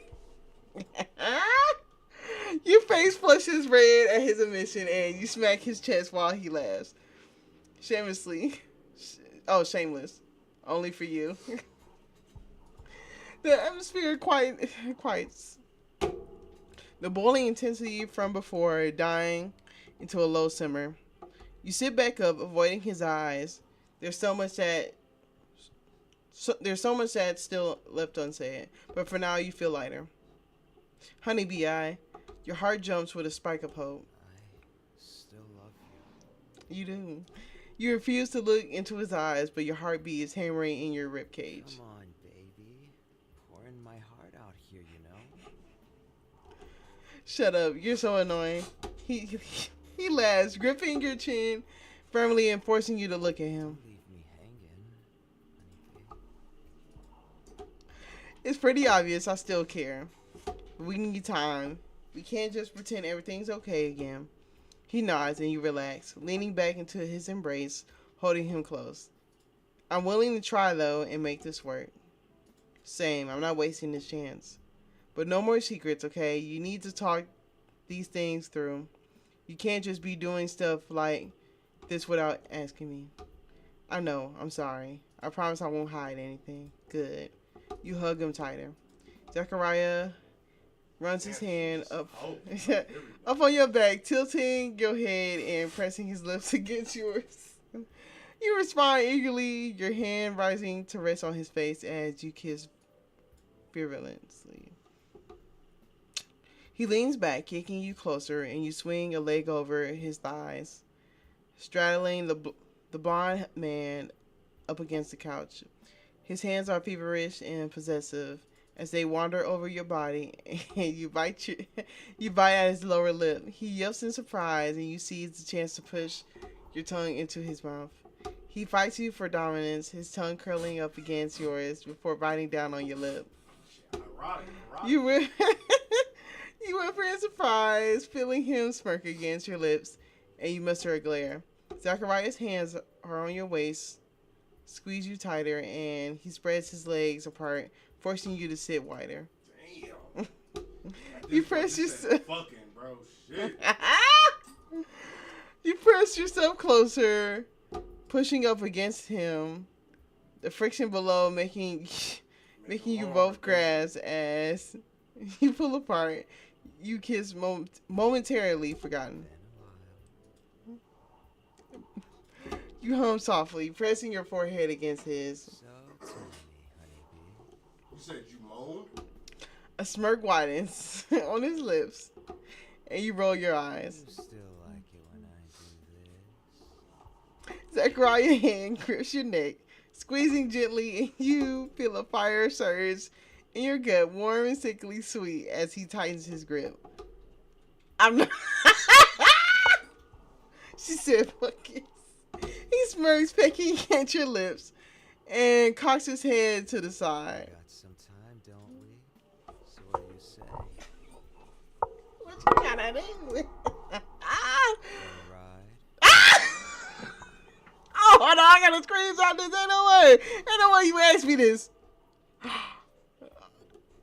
your face flushes red at his admission and you smack his chest while he laughs. Shamelessly. Shameless. Only for you. The atmosphere quiets. The boiling intensity from before dying into a low simmer. You sit back up, avoiding his eyes. There's so much that's still left unsaid, but for now you feel lighter. Honey B.I., your heart jumps with a spike of hope. I still love you. You do. You refuse to look into his eyes, but your heartbeat is hammering in your ribcage. Come on, baby. Pouring my heart out here, you know? Shut up. You're so annoying. He laughs, gripping your chin firmly and forcing you to look at him. Leave me hanging, honey. It's pretty obvious I still care. We need time. We can't just pretend everything's okay again. He nods and you relax, leaning back into his embrace, holding him close. I'm willing to try, though, and make this work. Same. I'm not wasting this chance. But no more secrets, okay? You need to talk these things through. You can't just be doing stuff like this without asking me. I know. I'm sorry. I promise I won't hide anything. Good. You hug him tighter. Zachariah runs his Damn, hand she's up old. up on your back, tilting your head and pressing his lips against yours. You respond eagerly, your hand rising to rest on his face as you kiss virulently. He leans back, kicking you closer, and you swing a leg over his thighs, straddling the blond man up against the couch. His hands are feverish and possessive as they wander over your body, and you bite at his lower lip. He yelps in surprise, and you seize the chance to push your tongue into his mouth. He fights you for dominance, his tongue curling up against yours before biting down on your lip. Erotic. You will. You whimper in surprise, feeling him smirk against your lips, and you muster a glare. Zachariah's hands are on your waist, squeeze you tighter, and he spreads his legs apart, forcing you to sit wider. Damn. You press yourself. Fucking, bro. Shit. You press yourself closer, pushing up against him. The friction below making you both grasp as you pull apart. You kiss momentarily forgotten. You hum softly, pressing your forehead against his. So tell me, honeybee. You said you moaned? A smirk widens on his lips, and you roll your eyes. You still like it when I do this? Zachariah's hand grips your neck, squeezing gently, and you feel a fire surge in your gut, warm and sickly sweet, as he tightens his grip. I'm not. She said, "Fuck it." He smirks, pecking at your lips, and cocks his head to the side. Got some time, don't we? So what do you say? What you gotta do? Wanna ride? Oh, hold on, I gotta screenshot this. Ain't no way you asked me this.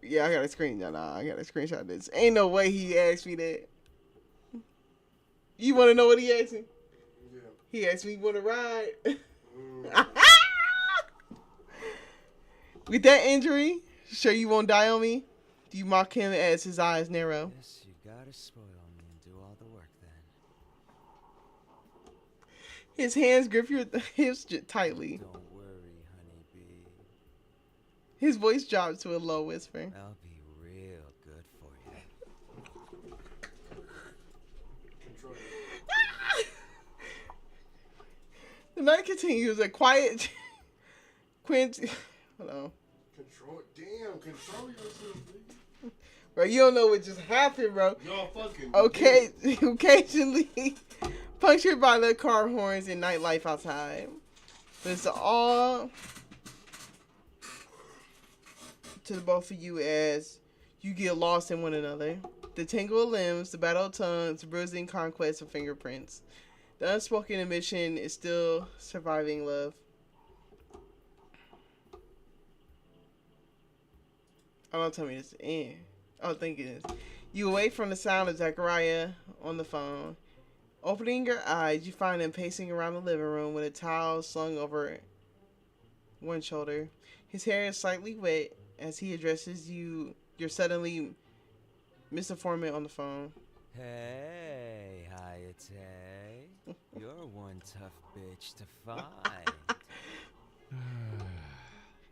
Yeah, I gotta screenshot this. Ain't no way he asked me that. You wanna know what he asked me? Yeah. He asked me, "You wanna ride?" Mm. With that injury, sure you won't die on me? You mock him as his eyes narrow. Yes, you gotta spoil me and do all the work then. His hands grip your hips tightly. Don't worry, honeybee. His voice drops to a low whisper. I'll be real good for you. Control it. The night continues. A quiet Quint. Hold on. Control yourself, nigga. Bro, you don't know what just happened, bro. Y'all fucking. Okay, occasionally punctured by the car horns and nightlife outside. But it's all to the both of you as you get lost in one another. The tangle of limbs, the battle of tongues, bruising conquest of fingerprints. The unspoken admission is still surviving love. Oh, don't tell me this is the end. Oh, thank goodness. You awake from the sound of Zachariah on the phone. Opening your eyes, you find him pacing around the living room with a towel slung over one shoulder. His hair is slightly wet as he addresses you. You're suddenly misinformed on the phone. Hey, Hayate. You're one tough bitch to find.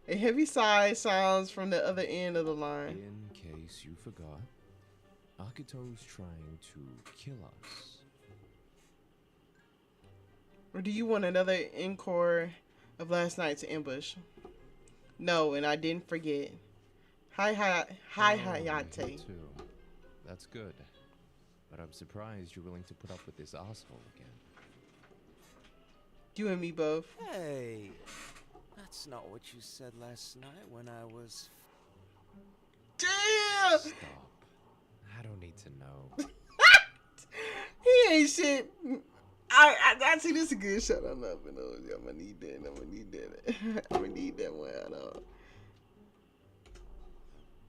A heavy sigh sounds from the other end of the line. In case you forgot, Akito's trying to kill us. Or do you want another encore of last night's ambush? No, and I didn't forget. Hi, Hayate. Too. That's good. But I'm surprised you're willing to put up with this asshole again. You and me both. Hey, that's not what you said last night when I was... Damn! Stop. I don't need to know. He ain't shit. I see this is a good shot. I'm not gonna know. I'm gonna need that. I'm gonna need that one. I know.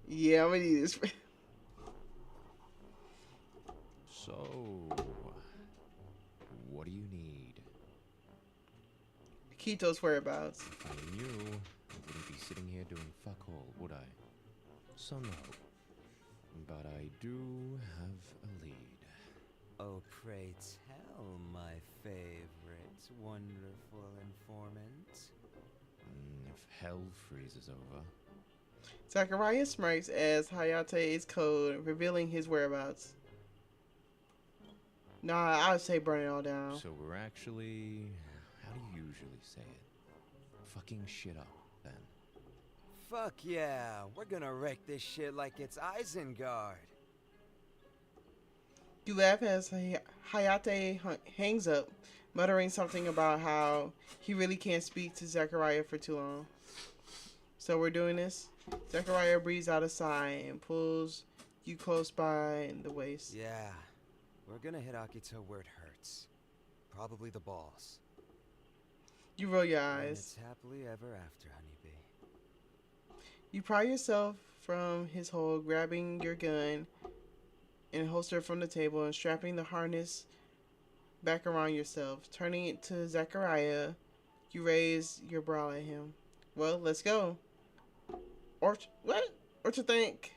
Yeah, I'm gonna need this. So, what do you need? Kito's whereabouts. If I knew, I wouldn't be sitting here doing fuck all, would I? So no. but I do have a lead. Oh, pray tell, my favorite, wonderful informant. If hell freezes over. Zachariah smirks as Hayate's code, revealing his whereabouts. Nah, I would say burn it all down. So we're actually, how do you usually say it? Fucking shit up, then. Fuck yeah, we're gonna wreck this shit like it's Isengard. You laugh as Hayate hangs up, muttering something about how he really can't speak to Zachariah for too long. So we're doing this? Zachariah breathes out a sigh and pulls you close by in the waist. Yeah, we're gonna hit Akito where it hurts. Probably the balls. You roll your And eyes. it's happily ever after, honeybee. You pry yourself from his hold, grabbing your gun and holster from the table and strapping the harness back around yourself. Turning it to Zachariah, you raise your brow at him. Well, let's go. What? What you think?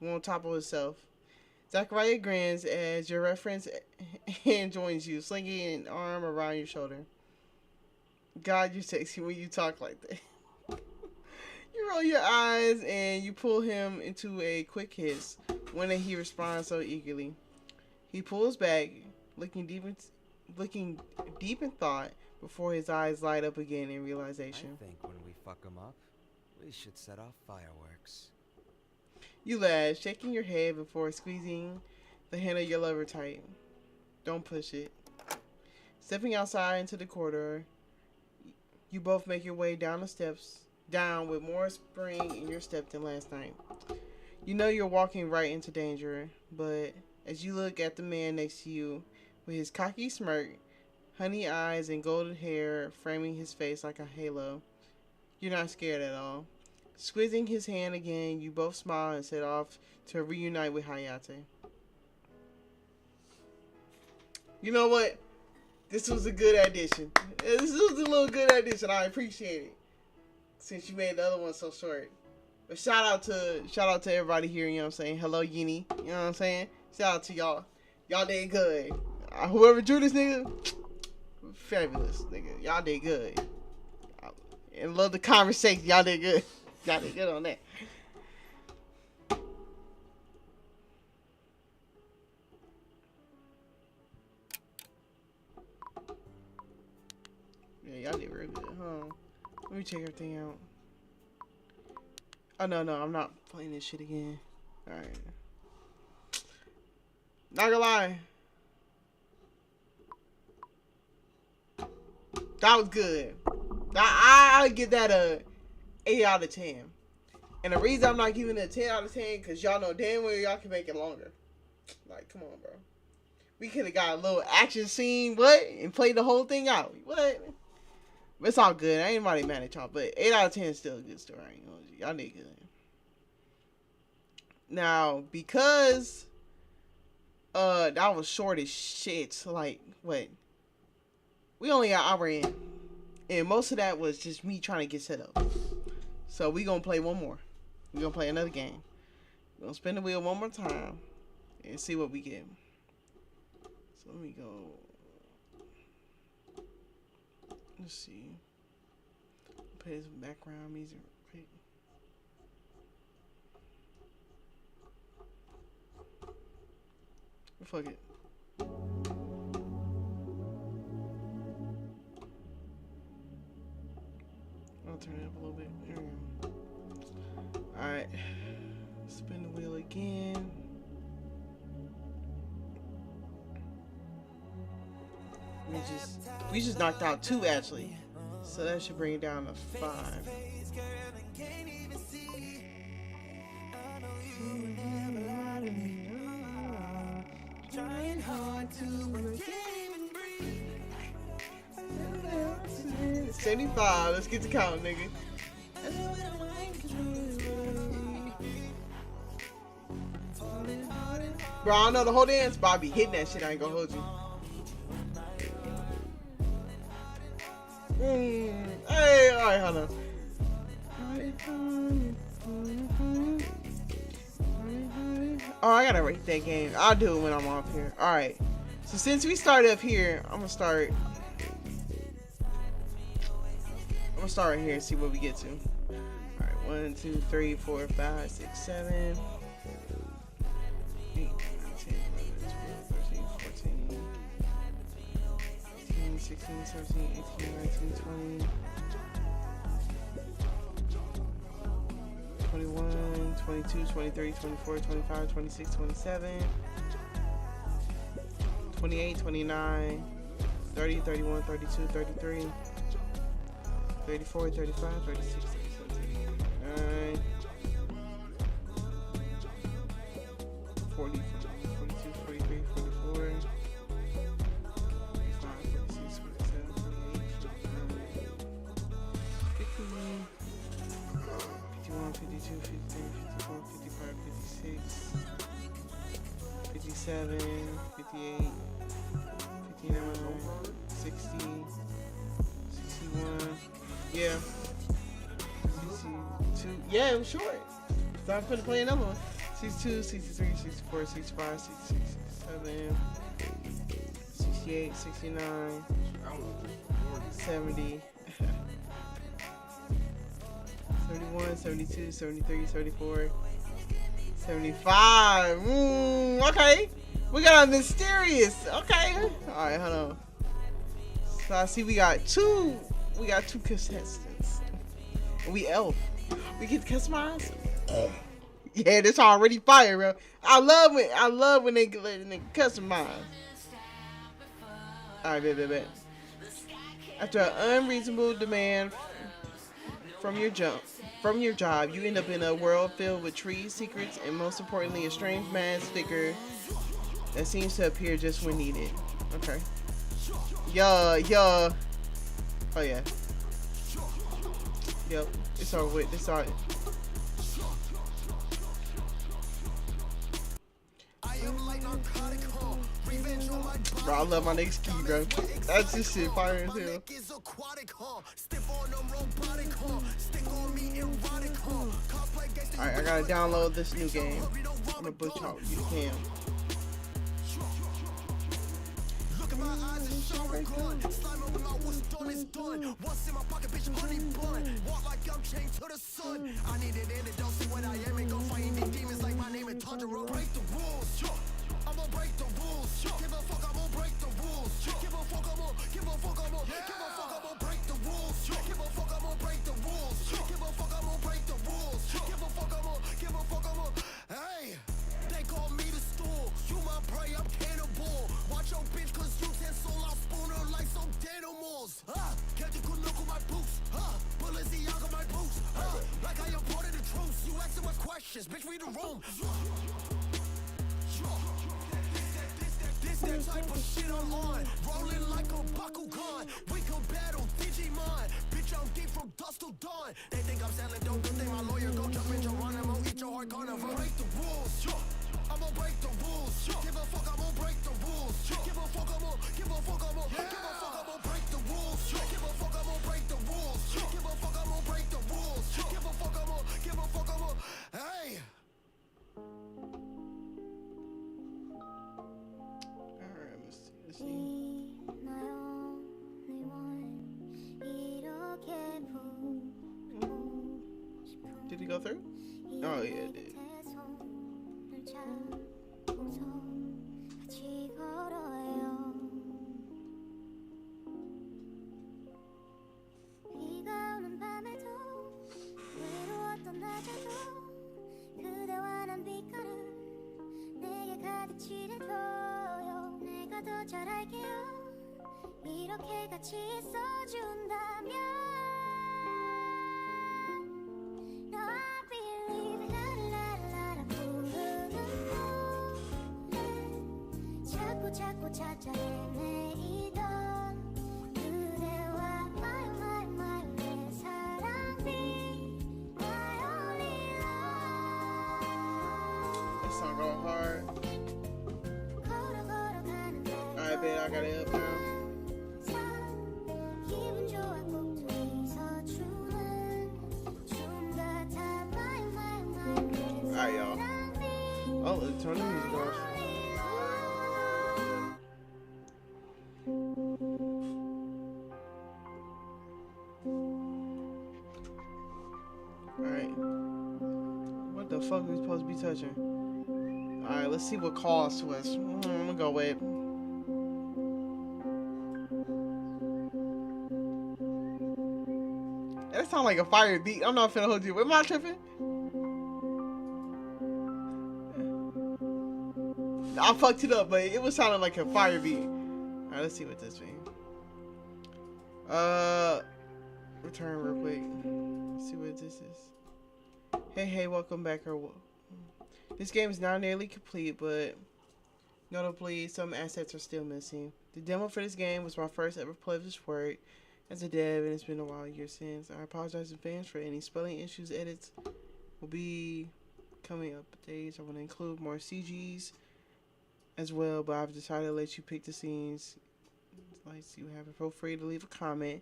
On top of himself. Zachariah grins as your reference hand joins you, slinging an arm around your shoulder. God, you're sexy when you talk like that. You roll your eyes and you pull him into a quick hiss when he responds so eagerly. He pulls back, looking deep in thought before his eyes light up again in realization. I think when we fuck him up, we should set off fireworks. You laugh, shaking your head before squeezing the hand of your lover tight. Don't push it. Stepping outside into the corridor, you both make your way down the steps, down with more spring in your step than last night. You know you're walking right into danger, but as you look at the man next to you, with his cocky smirk, honey eyes, and golden hair framing his face like a halo, you're not scared at all. Squeezing his hand again, you both smile and set off to reunite with Hayate. You know what? This was a good addition. This was a little good addition. I appreciate it. Since you made the other one so short. But shout out to everybody here, you know what I'm saying? Hello, Yini. You know what I'm saying? Shout out to y'all. Y'all did good. Whoever drew this nigga, fabulous, nigga. Y'all did good. And love the conversation. Y'all did good. Y'all did good on that. Yeah, y'all did real good, huh? Let me check everything out. Oh, no, I'm not playing this shit again. Alright. Not gonna lie. That was good. I'll give that a 8 out of 10. And the reason I'm not giving it a 10 out of 10, because y'all know damn well y'all can make it longer. Like, come on, bro. We could have got a little action scene, and played the whole thing out. What? But it's all good. I ain't nobody mad at y'all, but 8 out of 10 is still a good story. Y'all did good. Now, because that was short as shit. Like, what? We only got an hour in. And most of that was just me trying to get set up. So we gonna play one more. We gonna play another game. We're gonna spin the wheel one more time and see what we get. So let me go. Let's see. Play some background music real quick. Fuck it. I'll turn it up a little bit. There we go. Alright. Spin the wheel again. We just knocked out 2 actually. So that should bring it down to 5. Trying hard to 75. Let's get to count, nigga. Bro, I don't know the whole dance, but I be hitting that shit. I ain't gonna hold you. Hey, alright, hold on. Oh, I gotta rate that game. I'll do it when I'm off here. Alright. So since we started up here, I'm gonna start right here and see what we get to. Alright, 1, 2, 3, 4, 5, 6, 7, 8, 9, 10, 11, 12, 13, 14, 15, 16, 17, 18, 19, 20, 21, 22, 23, 24, 25, 26, 27, 28, 29, 30, 31, 32, 33, 34, 35, 36, 37, 39, 40, 42, 43, 44, 45, 46, 47, 48, 50, 51, 52, 53, 54, 55, 56, 57, 58, 59, 60, 61. Yeah. 62. Yeah, it was short. So I'm gonna play another one. 62, 63, 64, 65, 66, 67, 68, 69, 70, 71, 72, 73, 74, 75. Okay. We got a mysterious. Okay. Alright, hold on. So I see we got two contestants. We elf. We get to customize. Yeah, this already fire, bro. I love when they let a nigga customize. Alright, bet. After an unreasonable demand from your job, you end up in a world filled with trees, secrets, and most importantly, a strange mad sticker that seems to appear just when needed. Okay. Yeah. Oh yeah. Yep. It's all with. It's all. Bro, I love my next key, bro. That's just shit fire as hell. Alright, I gotta download this new game. I'm gonna butch out you can. My eyes and shower gun. Slime over my what's done is done. What's in my pocket, bitch, money bun. Walk like I'm chained to the sun. I need it and it don't see what I am. And go fight any demons like my name and Tundra. Break the rules. I'm gonna break the rules. Give a fuck, I'm gonna break the rules. Give a fuck, I'm gonna give a fuck, I'm gonna give a fuck, I'm gonna break the rules. Give a fuck, I'm gonna break the rules. Give a fuck, I'm gonna break the rules. Give a fuck, I'm gonna give a fuck, I'm gonna. Hey, they call me the stool. You my prey, I'm cannibal. Watch your bitch, cause you I spoon her like some animals. Can't you look at my boots? Balenciaga my boots. Like I imported the truth. You asking my questions, bitch, read the room. This that type of shit I'm on. Rolling like a Bakugan. We could battle Digimon. Bitch, I'm deep from dusk till dawn. They think I'm selling dope, good thing my lawyer go jump in Geronimo, eat your heart carnival. Break the rules. I'm gonna break the rules. Give a fuck, I'm gonna break the rules. Give a fuck, I'm gonna give a fuck, I'm gonna give a fuck, I'm gonna break the rules. Give a fuck, I'm gonna break the rules. Give a fuck, I'm gonna break the rules. Give a fuck, I'm gonna give a fuck, I'm gonna. Hey. Alright, let's see. Did he go through? Oh yeah, it did. 이렇게 같이 있어준다면 No, I believe 라라라라 부르는 노래 자꾸 찾아 헤매이던 그대와 my 내 사랑이 my only love That song go hard. Alright, babe, I got it up now. Alright, y'all. Oh, turn the music off. Alright. What the fuck are we supposed to be touching? Alright, let's see what calls to us. I'm gonna go with. That sounds like a fire beat. I'm not finna hold you. Am I tripping? I fucked it up, but it was sounding like a fire beat. Alright, let's see what this means. Return real quick. Let's see what this is. Hey, welcome back. This game is now nearly complete, but notably, some assets are still missing. The demo for this game was my first ever play of this work as a dev, and it's been a while years since. I apologize in advance for any spelling issues. Edits will be coming up days. I want to include more CGs as well, but I've decided to let you pick the scenes. Like, you have it. Feel free to leave a comment.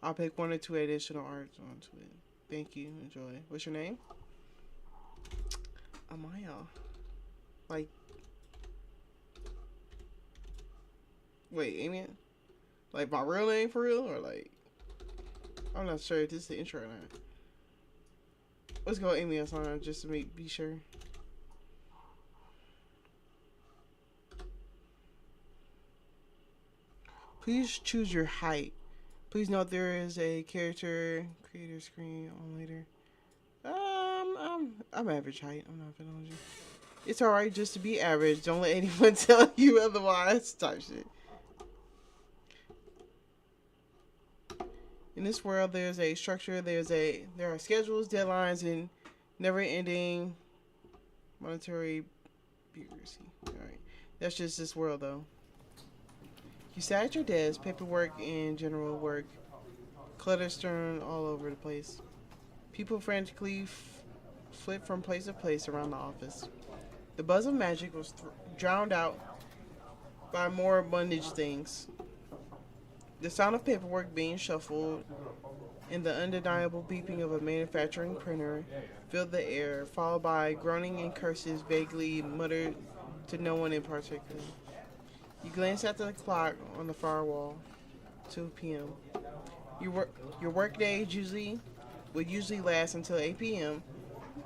I'll pick 1 or 2 additional arts onto it. Thank you. Enjoy. What's your name? Amaya. Like, wait, Amy? Like my real name for real? Or like, I'm not sure if this is the intro or not. Let's go Amy on just to be sure. Please choose your height. Please note there is a character creator screen on later. I'm average height. I'm not gonna hold you. It's alright just to be average. Don't let anyone tell you otherwise. Type shit. In this world, there's a structure. There are schedules, deadlines, and never-ending monetary bureaucracy. All right, that's just this world, though. You sat at your desk, paperwork and general work, clutter strewn all over the place. People frantically flit from place to place around the office. The buzz of magic was drowned out by more bondage things. The sound of paperwork being shuffled and the undeniable beeping of a manufacturing printer filled the air, followed by groaning and curses vaguely muttered to no one in particular. You glance at the clock on the far wall. 2 p.m. Your work day would usually last until 8 p.m.,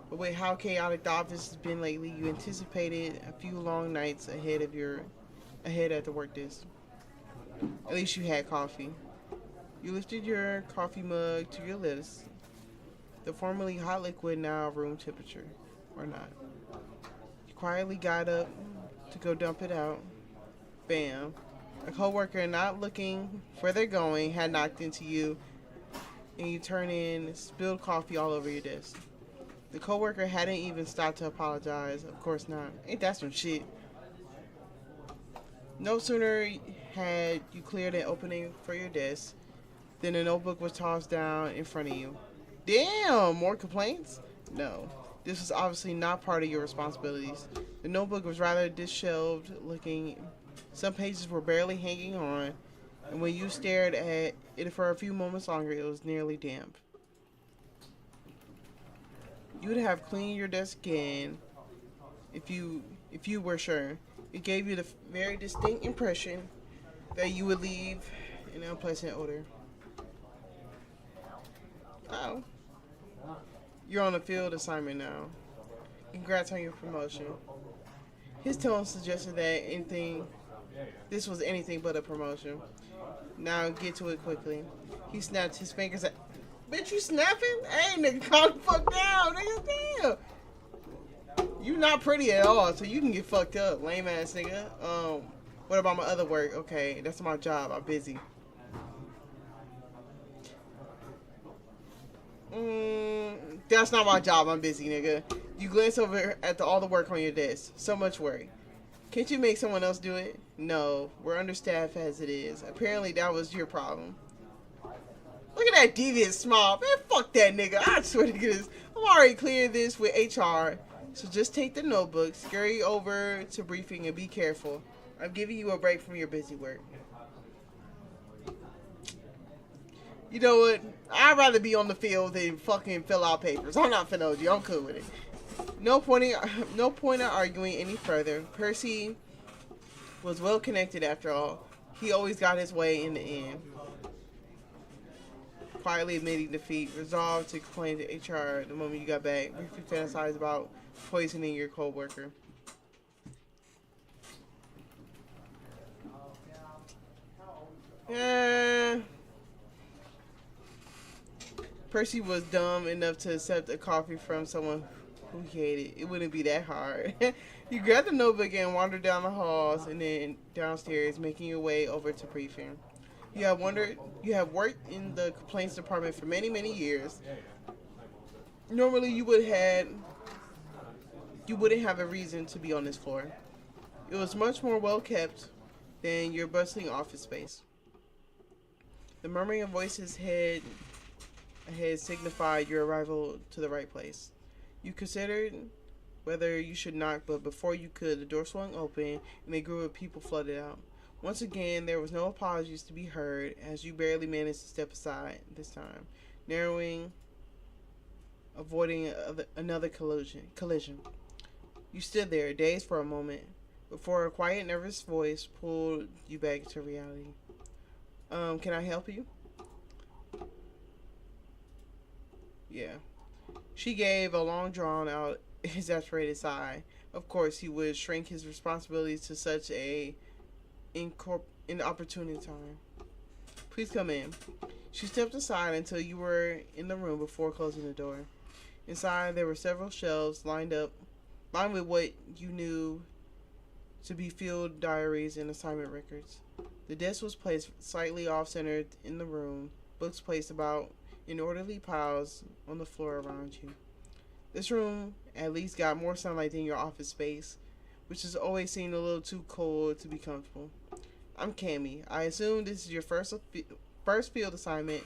but with how chaotic the office has been lately, you anticipated a few long nights ahead at the work desk. At least you had coffee. You lifted your coffee mug to your lips, the formerly hot liquid now room temperature, or not. You quietly got up to go dump it out. Bam. A coworker not looking where they're going had knocked into you, and you turn in, spilled coffee all over your desk. The coworker hadn't even stopped to apologize. Of course not. Ain't that some shit? No sooner had you cleared an opening for your desk than a notebook was tossed down in front of you. Damn! More complaints? No. This was obviously not part of your responsibilities. The notebook was rather disheveled looking. Some pages were barely hanging on, and when you stared at it for a few moments longer, it was nearly damp. You would have cleaned your desk again if you were sure. It gave you the very distinct impression that you would leave an unpleasant odor. Oh. You're on a field assignment now. Congrats on your promotion. His tone suggested that this was anything but a promotion. Now get to it quickly. He snapped his fingers at... Bitch, you snapping? Hey, nigga, calm the fuck down, nigga, damn. You not pretty at all, so you can get fucked up, lame ass nigga. What about my other work? Okay, that's my job. I'm busy. That's not my job. I'm busy, nigga. You glance over at all the work on your desk. So much work. Can't you make someone else do it? No, we're understaffed as it is. Apparently that was your problem. Look at that devious smile. Man, fuck that nigga. I swear to goodness. I'm already clearing this with HR. So just take the notebook, scurry over to briefing, and be careful. I'm giving you a break from your busy work. You know what? I'd rather be on the field than fucking fill out papers. I'm not finna hold you. I'm cool with it. No point in arguing any further. Percy was well connected after all. He always got his way in the end. Quietly admitting defeat, resolved to complain to HR the moment you got back. Briefly fantasized about poisoning your coworker. Yeah. Percy was dumb enough to accept a coffee from someone who he hated. It wouldn't be that hard. You grab the notebook and wander down the halls and then downstairs, making your way over to briefing. You have worked in the complaints department for many, many years. Normally you wouldn't have a reason to be on this floor. It was much more well kept than your bustling office space. The murmuring of voices ahead signified your arrival to the right place. You considered whether you should knock, but before you could, the door swung open and a group of people flooded out. Once again, there was no apologies to be heard, as you barely managed to step aside this time, avoiding another collision. You stood there, dazed for a moment, before a quiet, nervous voice pulled you back to reality. Can I help you? Yeah. She gave a long, drawn-out, exasperated sigh. Of course, he would shrink his responsibilities to such a inopportune time. Please come in. She stepped aside until you were in the room before closing the door. Inside, there were several shelves lined with what you knew to be field diaries and assignment records. The desk was placed slightly off-centered in the room, books placed about in orderly piles on the floor around you. This room at least got more sunlight than your office space, which has always seemed a little too cold to be comfortable. I'm Cammy. I assume this is your first field assignment.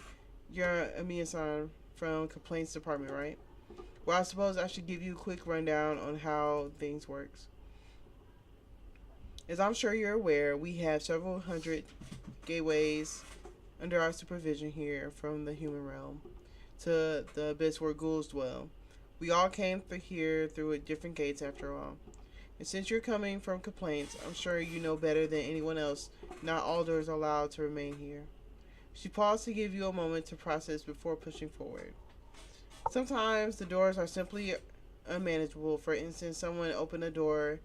You're a Mia-san from Complaints Department, right? Well, I suppose I should give you a quick rundown on how things works. As I'm sure you're aware, we have several hundred gateways under our supervision here, from the human realm to the abyss where ghouls dwell. We all came through different gates after all. And since you're coming from complaints, I'm sure you know better than anyone else, not all doors are allowed to remain here. She paused to give you a moment to process before pushing forward. Sometimes the doors are simply unmanageable. For instance, someone opened a door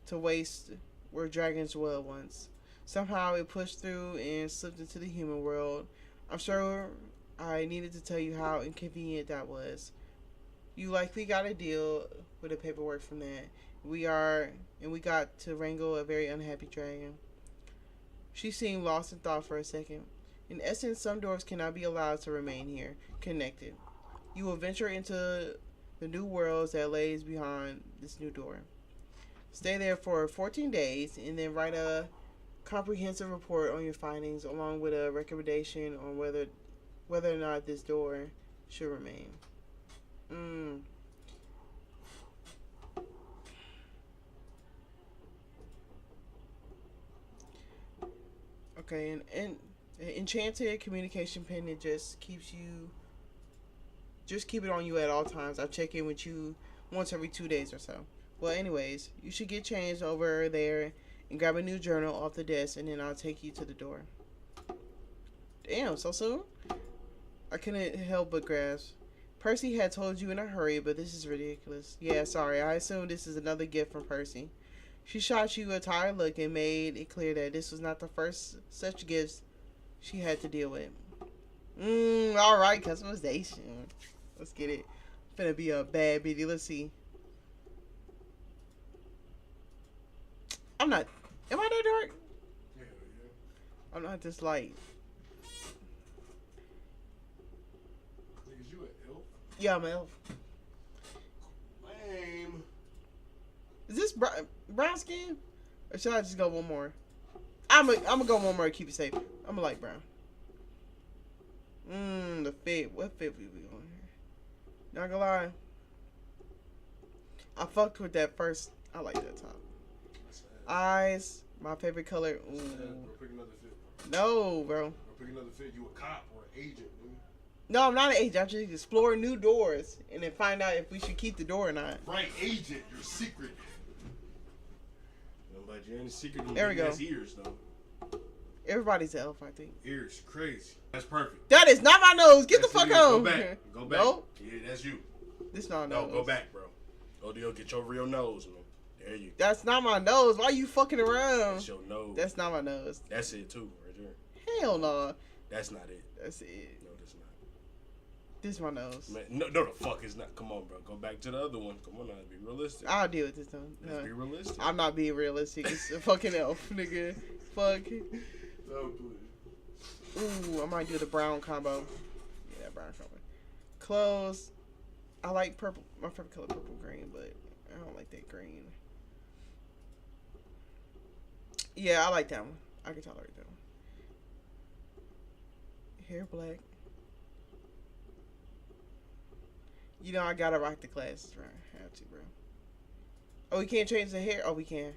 to waste where dragons dwell once. Somehow it pushed through and slipped into the human world. I'm sure I needed to tell you how inconvenient that was. You likely got to deal with the paperwork from that. We got to wrangle a very unhappy dragon. She seemed lost in thought for a second. In essence, some doors cannot be allowed to remain here, connected. You will venture into the new worlds that lays behind this new door. Stay there for 14 days and then write a comprehensive report on your findings along with a recommendation on whether or not this door should remain. Okay, and enchanted communication pendant just keep it on you at all times. I'll check in with you once every 2 days or so. Well, anyways, you should get changed over there and grab a new journal off the desk, and then I'll take you to the door. Damn, so soon? I couldn't help but grasp. Percy had told you in a hurry, but this is ridiculous. Yeah, sorry, I assume this is another gift from Percy. She shot you a tired look and made it clear that this was not the first such gifts she had to deal with. Alright, customization. Let's get it. Finna be a bad bitty. Let's see. Am I that dark? Yeah. I'm not this light. Is you an elf? Yeah, I'm an elf. Lame. Is this brown skin? Or should I just go one more? I'm gonna go one more to keep it safe. I'm a light brown. The fit. What fit we on here? Not gonna lie. I fucked with that first. I like that top. Eyes. My favorite color. Ooh. Bro, pick another fit. No, bro. Bro, pick another fit. You a cop or an agent, dude. No, I'm not an agent. I'm just exploring new doors and then find out if we should keep the door or not. Right, agent, you're secret. But you're in the secret. There we go. Has ears though. Everybody's an elf, I think. Ears, crazy. That's perfect. That is not my nose. Get That's the fuck ears. home. Go back. Go back. Nope. Yeah, that's you. This not a No, nose. go back, bro. Go deal. Get your real nose, man. There you go. That's not my nose. Why you fucking around? That's your nose. That's not my nose. That's it too, right there. Hell no. That's not it. That's it. No, that's not. This is my nose. Man, no, the fuck is not. Come on, bro. Go back to the other one. Come on now, be realistic. I'll deal with this one. Let's be realistic. I'm not being realistic. It's a fucking elf, nigga. Fuck. No, please. Ooh, I might do the brown combo. Yeah, brown combo. Clothes. I like purple. My favorite color purple green, but I don't like that green. Yeah, I like that one. I can tolerate that one. Hair black. You know I gotta rock the glasses, right? I have to, bro. Oh, we can't change the hair. Oh, we can.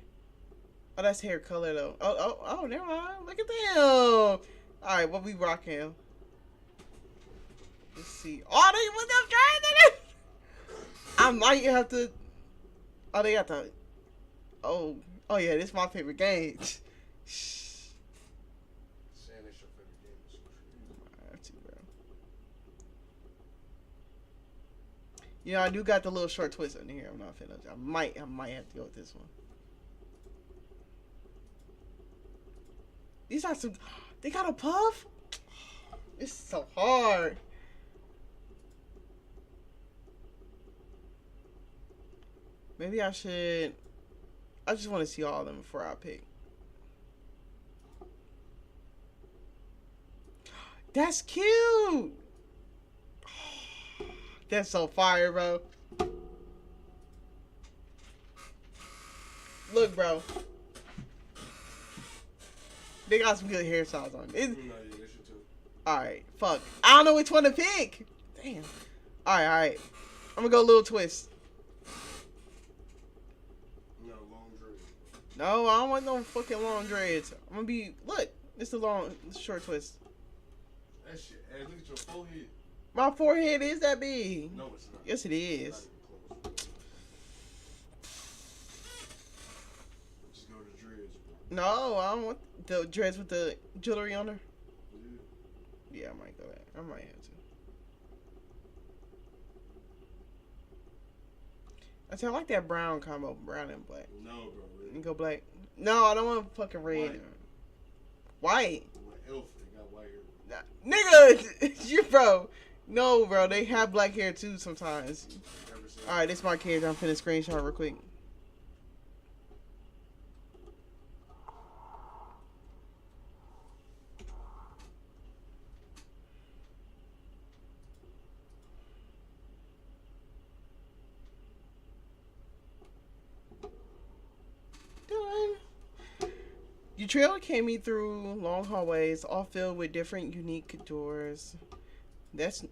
Oh, that's hair color though. Oh, never mind. Look at them. All right, what we rocking? Let's see. Oh, they put them dryers in it. I might have to. Oh, they got the. Oh yeah, this is my favorite game. Saying it's your favorite game is crazy. I have to, bro. You know, I do got the little short twist in here. I'm not finna. I might have to go with this one. These are some. They got a puff. It's so hard. Maybe I should. I just want to see all of them before I pick. That's cute. That's so fire, bro. Look, bro. They got some good hairstyles on. No, yeah, they should too. Alright, fuck. I don't know which one to pick. Damn. Alright. I'm gonna go little twist. No, long dreads. No, I don't want no fucking long dreads. I'm gonna be. Look, it's the long, short twist. That shit. Hey, look at your forehead. My forehead is that big. No, it's not. Yes, it is. Not even close. Just go to dreads, bro. No, I don't want the dreads with the jewelry on her. Yeah. Yeah, I might go that. I might have to. I like that brown combo, brown and black. No, bro. You go black. No, I don't want fucking red. White. Like elf, they got white hair. Nigga, you bro. No, bro, they have black hair too sometimes. Never seen Alright, this is my character. I'm finna screenshot real quick. Done. Your trailer came me through long hallways, all filled with different unique doors. That's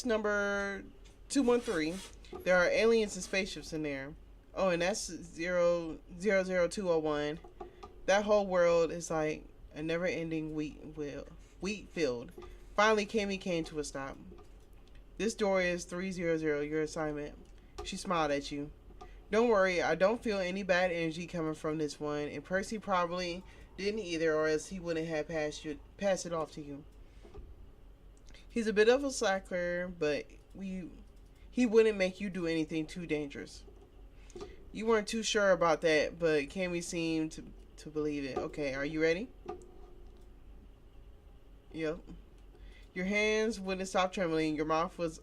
number 213. There are aliens and spaceships in there. Oh, and that's 00201. That whole world is like a never-ending wheat field. Finally, Cammy came to a stop. This door is 300, your assignment. She smiled at you. Don't worry, I don't feel any bad energy coming from this one, and Percy probably didn't either, or else he wouldn't have passed it off to you. He's a bit of a slacker, but he wouldn't make you do anything too dangerous. You weren't too sure about that, but Cammy seemed to believe it. Okay, are you ready? Yep. Your hands wouldn't stop trembling. Your mouth was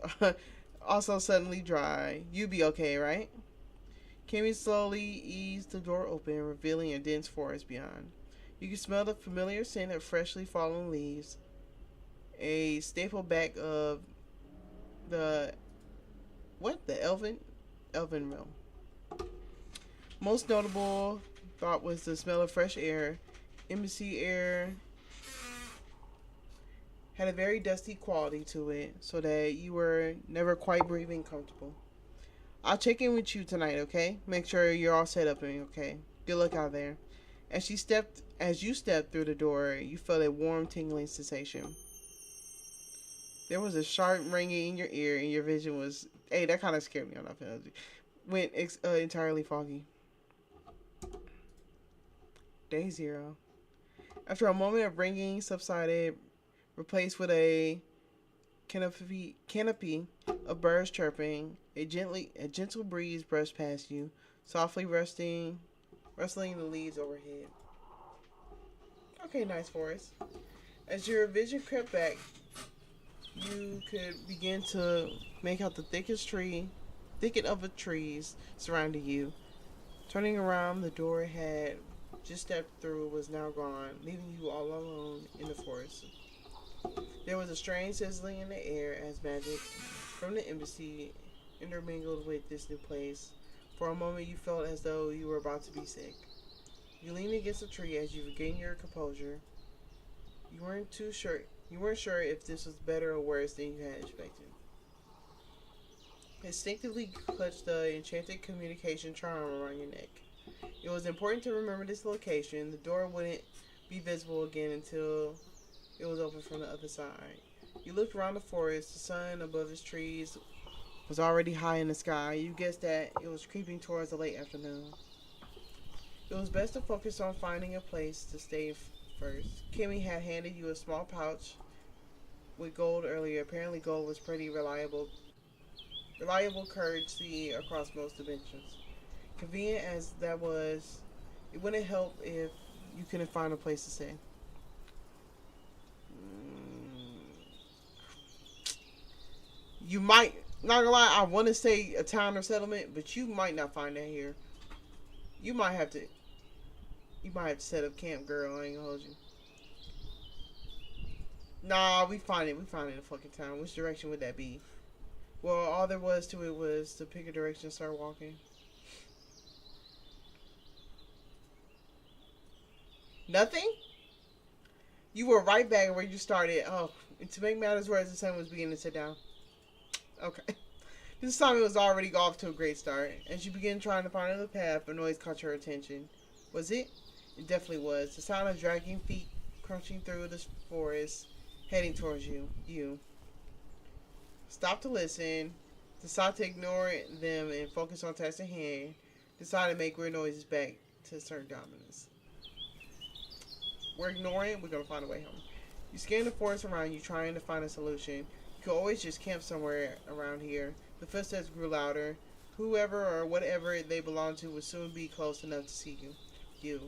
also suddenly dry. You'd be okay, right? Cammy slowly eased the door open, revealing a dense forest beyond. You can smell the familiar scent of freshly fallen leaves. A staple back of the elven realm. Most notable thought was the smell of fresh air. Embassy air had a very dusty quality to it, so that you were never quite breathing comfortable. I'll check in with you tonight, okay? Make sure you're all set up and okay. Good luck out there. As you stepped through the door, you felt a warm, tingling sensation. There was a sharp ringing in your ear, and your vision was. Hey, that kind of scared me. I'm not feeling it. Went entirely foggy. Day 0. After a moment of ringing subsided, replaced with a canopy of birds chirping, a gentle breeze brushed past you, softly rustling the leaves overhead. Okay, nice forest. As your vision crept back, you could begin to make out the thicket of the trees surrounding you. Turning around, the door had just stepped through was now gone, leaving you all alone in the forest. There was a strange sizzling in the air as magic from the embassy intermingled with this new place. For a moment you felt as though you were about to be sick. You leaned against a tree as you regained your composure. You weren't sure if this was better or worse than you had expected. Instinctively clutched the enchanted communication charm around your neck. It was important to remember this location. The door wouldn't be visible again until it was open from the other side. You looked around the forest. The sun above its trees was already high in the sky. You guessed that it was creeping towards the late afternoon. It was best to focus on finding a place to stay first. Kimmy had handed you a small pouch with gold earlier. Apparently gold was pretty reliable currency across most dimensions. Convenient as that was, it wouldn't help if you couldn't find a place to stay. You might, not gonna lie, I want to say a town or settlement, but you might not find that here. You might have to set up camp, girl. I ain't gonna hold you. Nah, we find it in a fucking town. Which direction would that be? Well, all there was to it was to pick a direction and start walking. Nothing? You were right back where you started. Oh, and to make matters worse, the sun was beginning to sit down. Okay. This time it was already off to a great start. As you began trying to find another path, a noise caught your attention. Was it? It definitely was. The sound of dragging feet crunching through the forest, heading towards you. Stop to listen. Decide to ignore them and focus on task at hand. Decide to make weird noises back to assert dominance. We're ignoring. We're going to find a way home. You scan the forest around you, trying to find a solution. You could always just camp somewhere around here. The footsteps grew louder. Whoever or whatever they belonged to would soon be close enough to see you.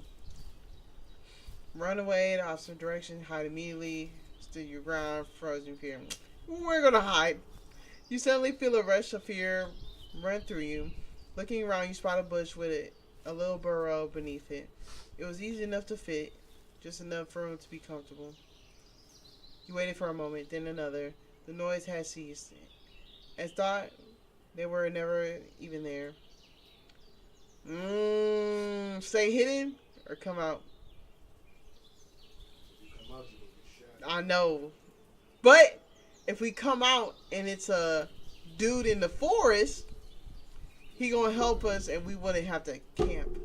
Run away in the opposite direction. Hide immediately. Stood your ground. Frozen fear. We're going to hide. You suddenly feel a rush of fear run through you. Looking around, you spot a bush with a little burrow beneath it. It was easy enough to fit. Just enough room to be comfortable. You waited for a moment, then another. The noise had ceased. As thought, they were never even there. Stay hidden or come out? I know. But if we come out and it's a dude in the forest, he gonna help us and we wouldn't have to camp.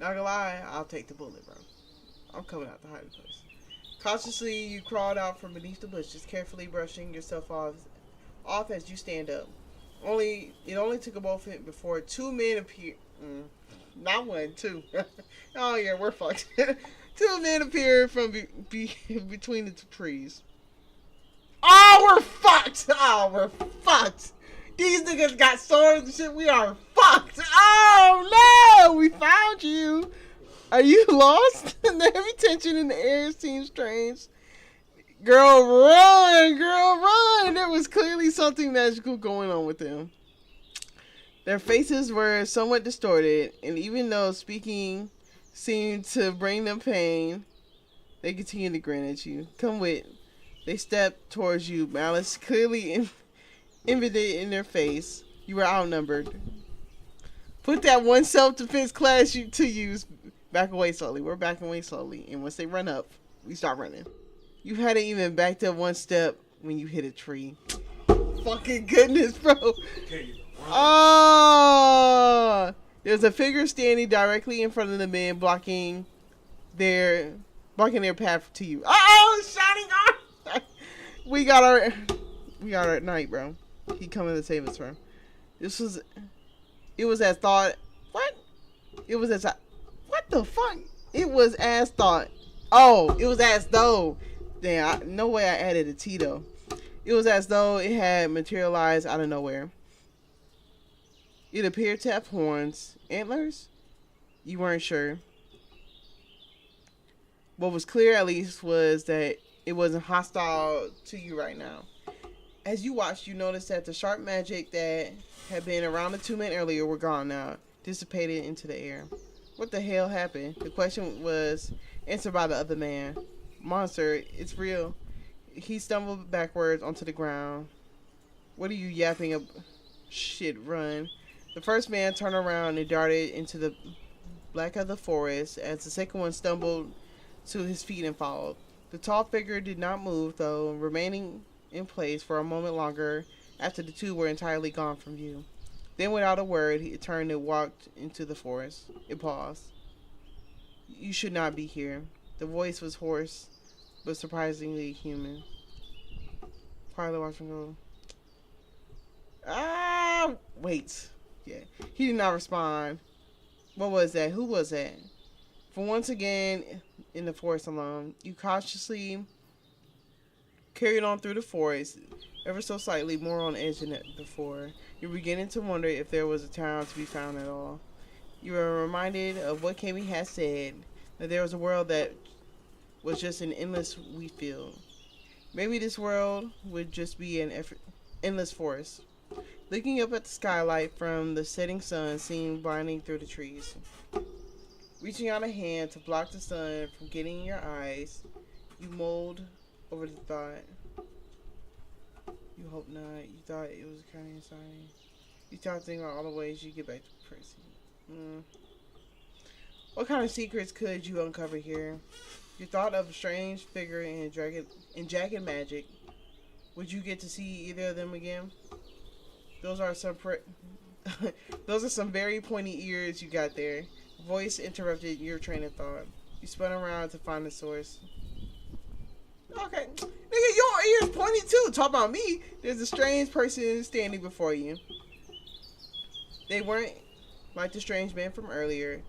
Not gonna lie, I'll take the bullet, bro. I'm coming out the hiding place. Cautiously, you crawled out from beneath the bushes, carefully brushing yourself off as you stand up. It only took a moment before two men appeared. Not one, two. Oh yeah, we're fucked. Two men appeared from between the two trees. Oh, we're fucked! Oh, we're fucked! These niggas got swords and shit. We are fucked! Oh no! We found you! Are you lost? The heavy tension in the air seemed strange. Girl, run! There was clearly something magical going on with them. Their faces were somewhat distorted, and even though speaking seemed to bring them pain, they continued to grin at you. Come with. They stepped towards you, malice clearly evident in their face. You were outnumbered. Put that one self-defense class to use. Back away slowly. We're backing away slowly. And once they run up, we start running. You hadn't even backed up one step when you hit a tree. Fucking goodness, bro. Oh! There's a figure standing directly in front of the men, blocking their path to you. Oh, shining arm! We got our knight, bro. He coming to save us, bro. It was as thought. What? It was as what the fuck? It was as thought. Oh, it was as though. Damn, no way I added a T though. It was as though it had materialized out of nowhere. It appeared to have horns, antlers. You weren't sure. What was clear, at least, was that it wasn't hostile to you right now. As you watched, you noticed that the sharp magic that had been around the 2 men earlier were gone now, dissipated into the air. What the hell happened? The question was answered by the other man. Monster, it's real. He stumbled backwards onto the ground. What are you yapping up? Shit, run. The first man turned around and darted into the black of the forest as the second one stumbled to his feet and followed. The tall figure did not move, though, remaining in place for a moment longer after the two were entirely gone from view. Then, without a word, he turned and walked into the forest. It paused. You should not be here. The voice was hoarse, but surprisingly human. Probably watching go. Wait. Yeah. He did not respond. What was that? Who was that? For once again, in the forest alone, you cautiously carried on through the forest, ever so slightly more on edge than before. You're beginning to wonder if there was a town to be found at all. You are reminded of what Kami had said, that there was a world that was just an endless wheat field. Maybe this world would just be an endless forest. Looking up at the skylight from the setting sun seemed blinding through the trees. Reaching out a hand to block the sun from getting in your eyes, you mulled over the thought. You hope not. You thought it was kind of inside. You started thinking about all the ways you get back to Percy. What kind of secrets could you uncover here? You thought of a strange figure in jagged magic. Would you get to see either of them again? Those are some very pointy ears you got there. Voice interrupted your train of thought. You spun around to find the source. Okay. Nigga, your ears pointy too. Talk about me. There's a strange person standing before you. They weren't like the strange man from earlier.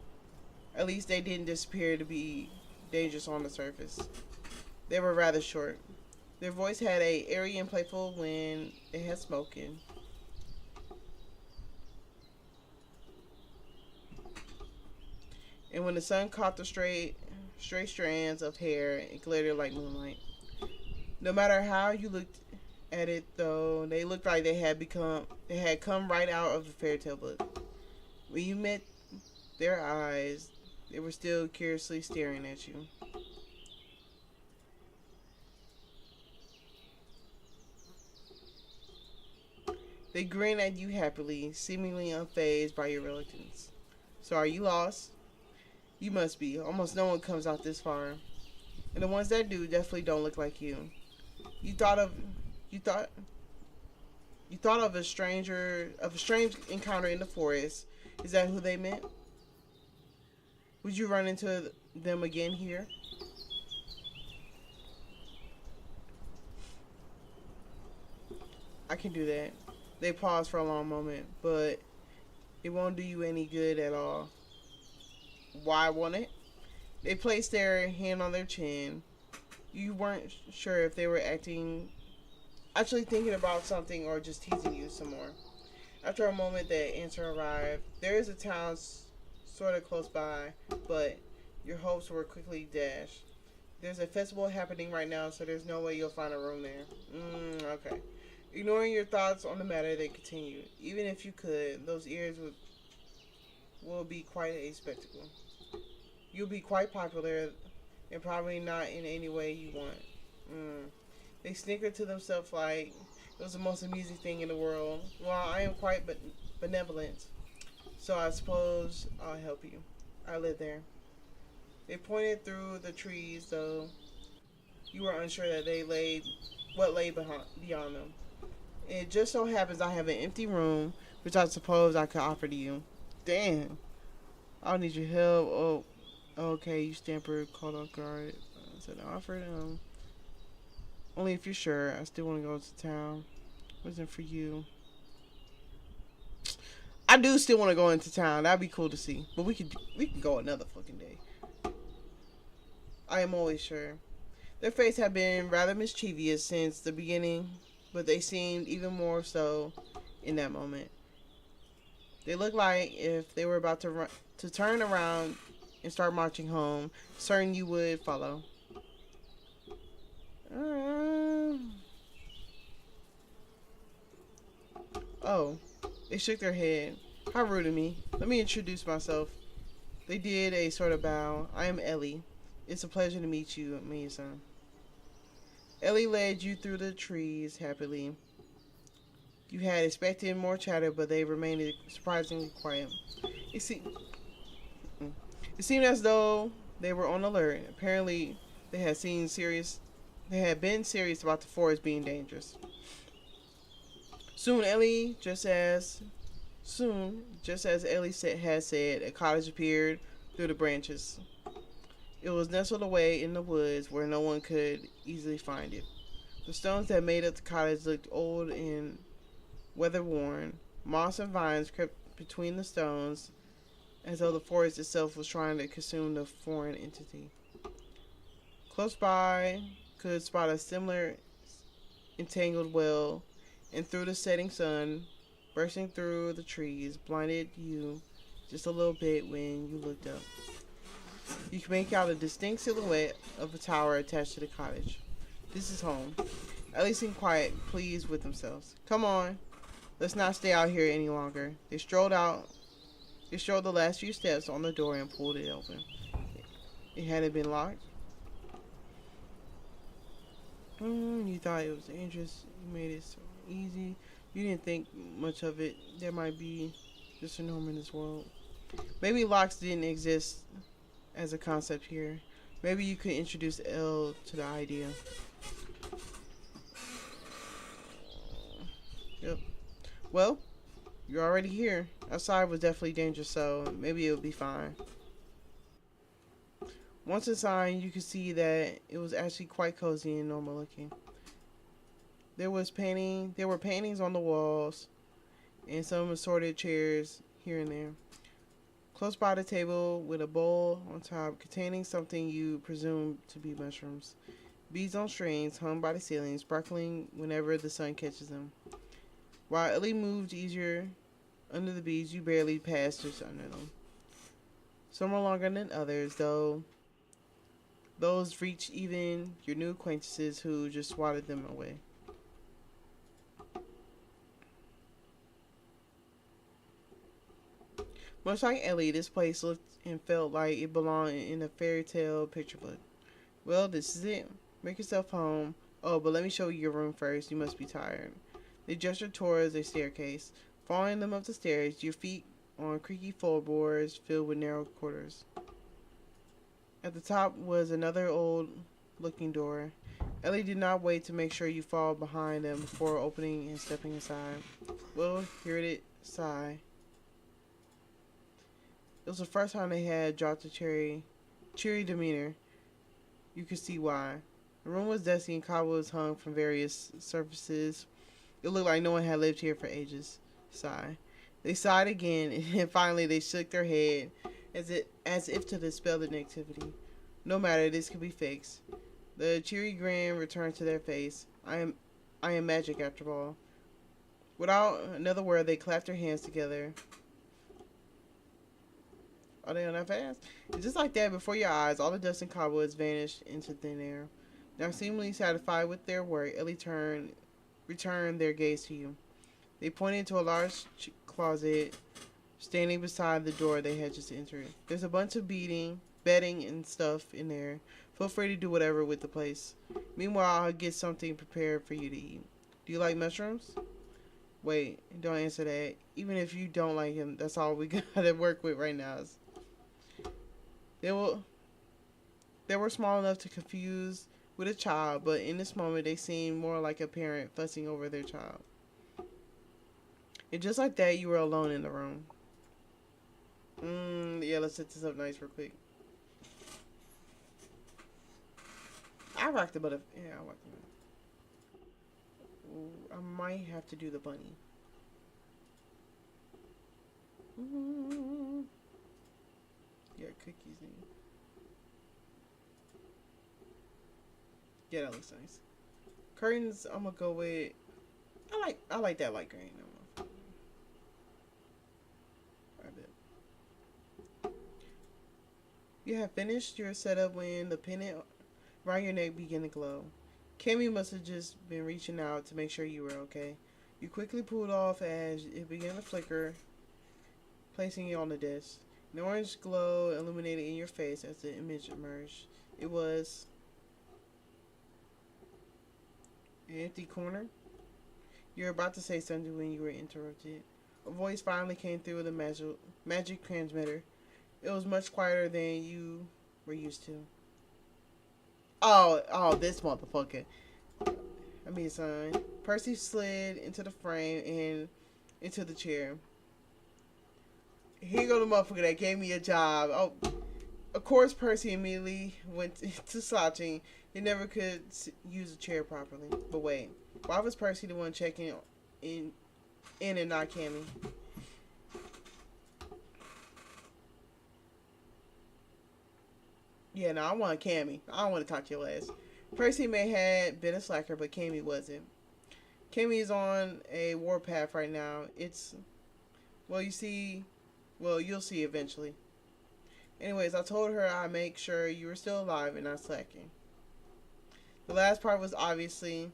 At least they didn't disappear to be dangerous on the surface. They were rather short. Their voice had a airy and playful when it had spoken. And when the sun caught the straight strands of hair, it glittered like moonlight. No matter how you looked at it, though, they looked like they had come right out of a fairy tale book. When you met their eyes, they were still curiously staring at you. They grinned at you happily, seemingly unfazed by your reluctance. So are you lost? You must be. Almost no one comes out this far. And the ones that do definitely don't look like you. You thought of a strange encounter in the forest. Is that who they meant? Would you run into them again here? I can do that. They paused for a long moment, but it won't do you any good at all. Why won't it? They placed their hand on their chin. You weren't sure if they were actually thinking about something or just teasing you some more. After a moment, the answer arrived. There is a town sort of close by, but your hopes were quickly dashed. There's a festival happening right now, so there's no way you'll find a room there. Okay. Ignoring your thoughts on the matter, they continued. Even if you could, those ears will be quite a spectacle. You'll be quite popular, and probably not in any way you want. They snickered to themselves like it was the most amusing thing in the world. Well, I am quite benevolent, so I suppose I'll help you. I live there. They pointed through the trees, though you were unsure that what lay beyond them. It just so happens I have an empty room, which I suppose I could offer to you. Damn. I'll need your help. Oh, okay, you stammered, caught off guard. I said, I offered Only if you're sure. I still want to go to town. Wasn't for you. I do still want to go into town. That'd be cool to see. But we can go another fucking day. I am always sure. Their faces have been rather mischievous since the beginning, but they seemed even more so in that moment. They looked like if they were about to turn around and start marching home, certain you would follow. Oh, they shook their head. How rude of me. Let me introduce myself. They did a sort of bow. I am Ellie. It's a pleasure to meet you, Misa. Ellie led you through the trees happily. You had expected more chatter, but they remained surprisingly quiet. It seemed, it seemed as though they were on alert. Apparently, they had seen serious. They had been serious about the forest being dangerous. Soon, just as Ellie had said, a cottage appeared through the branches. It was nestled away in the woods where no one could easily find it. The stones that made up the cottage looked old and weather-worn. Moss and vines crept between the stones as though the forest itself was trying to consume the foreign entity. Close by, could spot a similar entangled well, and through the setting sun, bursting through the trees, blinded you just a little bit when you looked up. You can make out a distinct silhouette of a tower attached to the cottage. This is home. Ellie seemed quiet, pleased with themselves. Come on, let's not stay out here any longer. They strolled the last few steps on the door and pulled it open. It hadn't been locked. You thought it was dangerous. You made it so easy. You didn't think much of it. There might be just a norm in this world. Maybe locks didn't exist as a concept here. Maybe you could introduce Elle to the idea. Yep. Well, you're already here. Outside was definitely dangerous, so maybe it'll be fine. Once inside, you could see that it was actually quite cozy and normal looking. There were paintings on the walls and some assorted chairs here and there. Close by the table with a bowl on top containing something you presume to be mushrooms. Beads on strings hung by the ceiling, sparkling whenever the sun catches them. While Ellie moved easier under the beads, you barely passed just under them. Some are longer than others, though. Those reached even your new acquaintances who just swatted them away. Much like Ellie, this place looked and felt like it belonged in a fairy tale picture book. Well, this is it. Make yourself home. Oh, but let me show you your room first. You must be tired. They gestured towards a staircase. Following them up the stairs, your feet on creaky floorboards filled with narrow quarters. At the top was another old-looking door. Ellie did not wait to make sure you fall behind them before opening and stepping inside. Well, here it is. Sigh. It was the first time they had dropped a cheery demeanor. You could see why. The room was dusty and cobwebs hung from various surfaces. It looked like no one had lived here for ages. Sigh. They sighed again, and finally they shook their head as if to dispel the negativity. No matter, this could be fixed. The cheery grin returned to their face. I am magic after all. Without another word, they clapped their hands together. Are they on that fast? And just like that, before your eyes, all the dust and cobwebs vanished into thin air. Now, seemingly satisfied with their work, Ellie returned their gaze to you. They pointed to a large closet standing beside the door they had just entered. There's a bunch of bedding, and stuff in there. Feel free to do whatever with the place. Meanwhile, I'll get something prepared for you to eat. Do you like mushrooms? Wait, don't answer that. Even if you don't like him, that's all we gotta work with right now. They were small enough to confuse with a child, but in this moment they seemed more like a parent fussing over their child. And just like that, you were alone in the room. Yeah, let's set this up nice real quick. I rocked the butterfly. Yeah, I rocked the butterfly. I might have to do the bunny. Mm. Yeah, cookies and yeah, that looks nice. Curtains, I'm gonna go with. I like that light green. I bet. You have finished your setup when the pendant around your neck began to glow. Cammy must have just been reaching out to make sure you were okay. You quickly pulled off as it began to flicker, placing you on the desk. An orange glow illuminated in your face as the image emerged. It was an empty corner. You were about to say something when you were interrupted. A voice finally came through the magic transmitter. It was much quieter than you were used to. Oh, this motherfucker. I mean, son. Percy slid into the frame and into the chair. Here go the motherfucker that gave me a job. Oh, of course, Percy immediately went to slouching. He never could use a chair properly. But wait, why was Percy the one checking in and not Cammy? Yeah, no, I want Cammy. I don't want to talk to your ass. Percy may have been a slacker, but Cammy wasn't. Cammy is on a warpath right now. It's, well, you'll see eventually. Anyways, I told her I'd make sure you were still alive and not slacking. The last part was obviously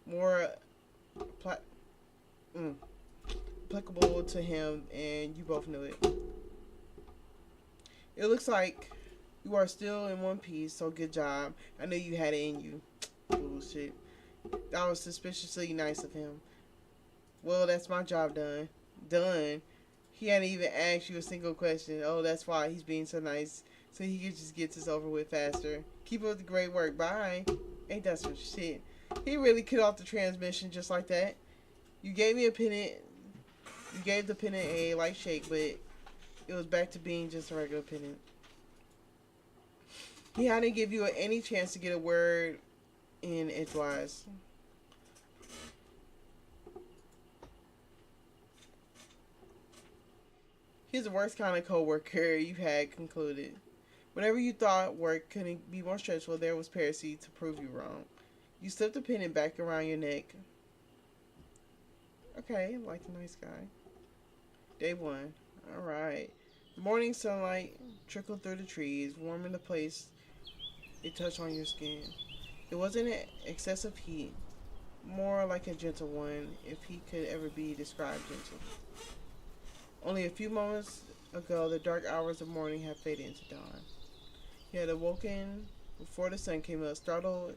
more applicable to him, and you both knew it. It looks like you are still in one piece, so good job. I knew you had it in you. Bullshit. That was suspiciously nice of him. Well, that's my job done. Done. He hadn't even asked you a single question. Oh, that's why he's being so nice. So he could just get this over with faster. Keep up the great work. Bye. Ain't that some shit? He really cut off the transmission just like that. You gave me a pennant. You gave the pennant a light shake, but it was back to being just a regular pennant. He hadn't give you any chance to get a word in edgewise. He's the worst kind of co-worker you had concluded. Whenever you thought work couldn't be more stressful, there was Percy to prove you wrong. You slipped the pennant back around your neck. Okay, like a nice guy. Day 1. Alright. The morning sunlight trickled through the trees, warming the place it touched on your skin. It wasn't an excessive heat, more like a gentle one, if he could ever be described gentle. Only a few moments ago, the dark hours of morning had faded into dawn. You had awoken before the sun came up, startled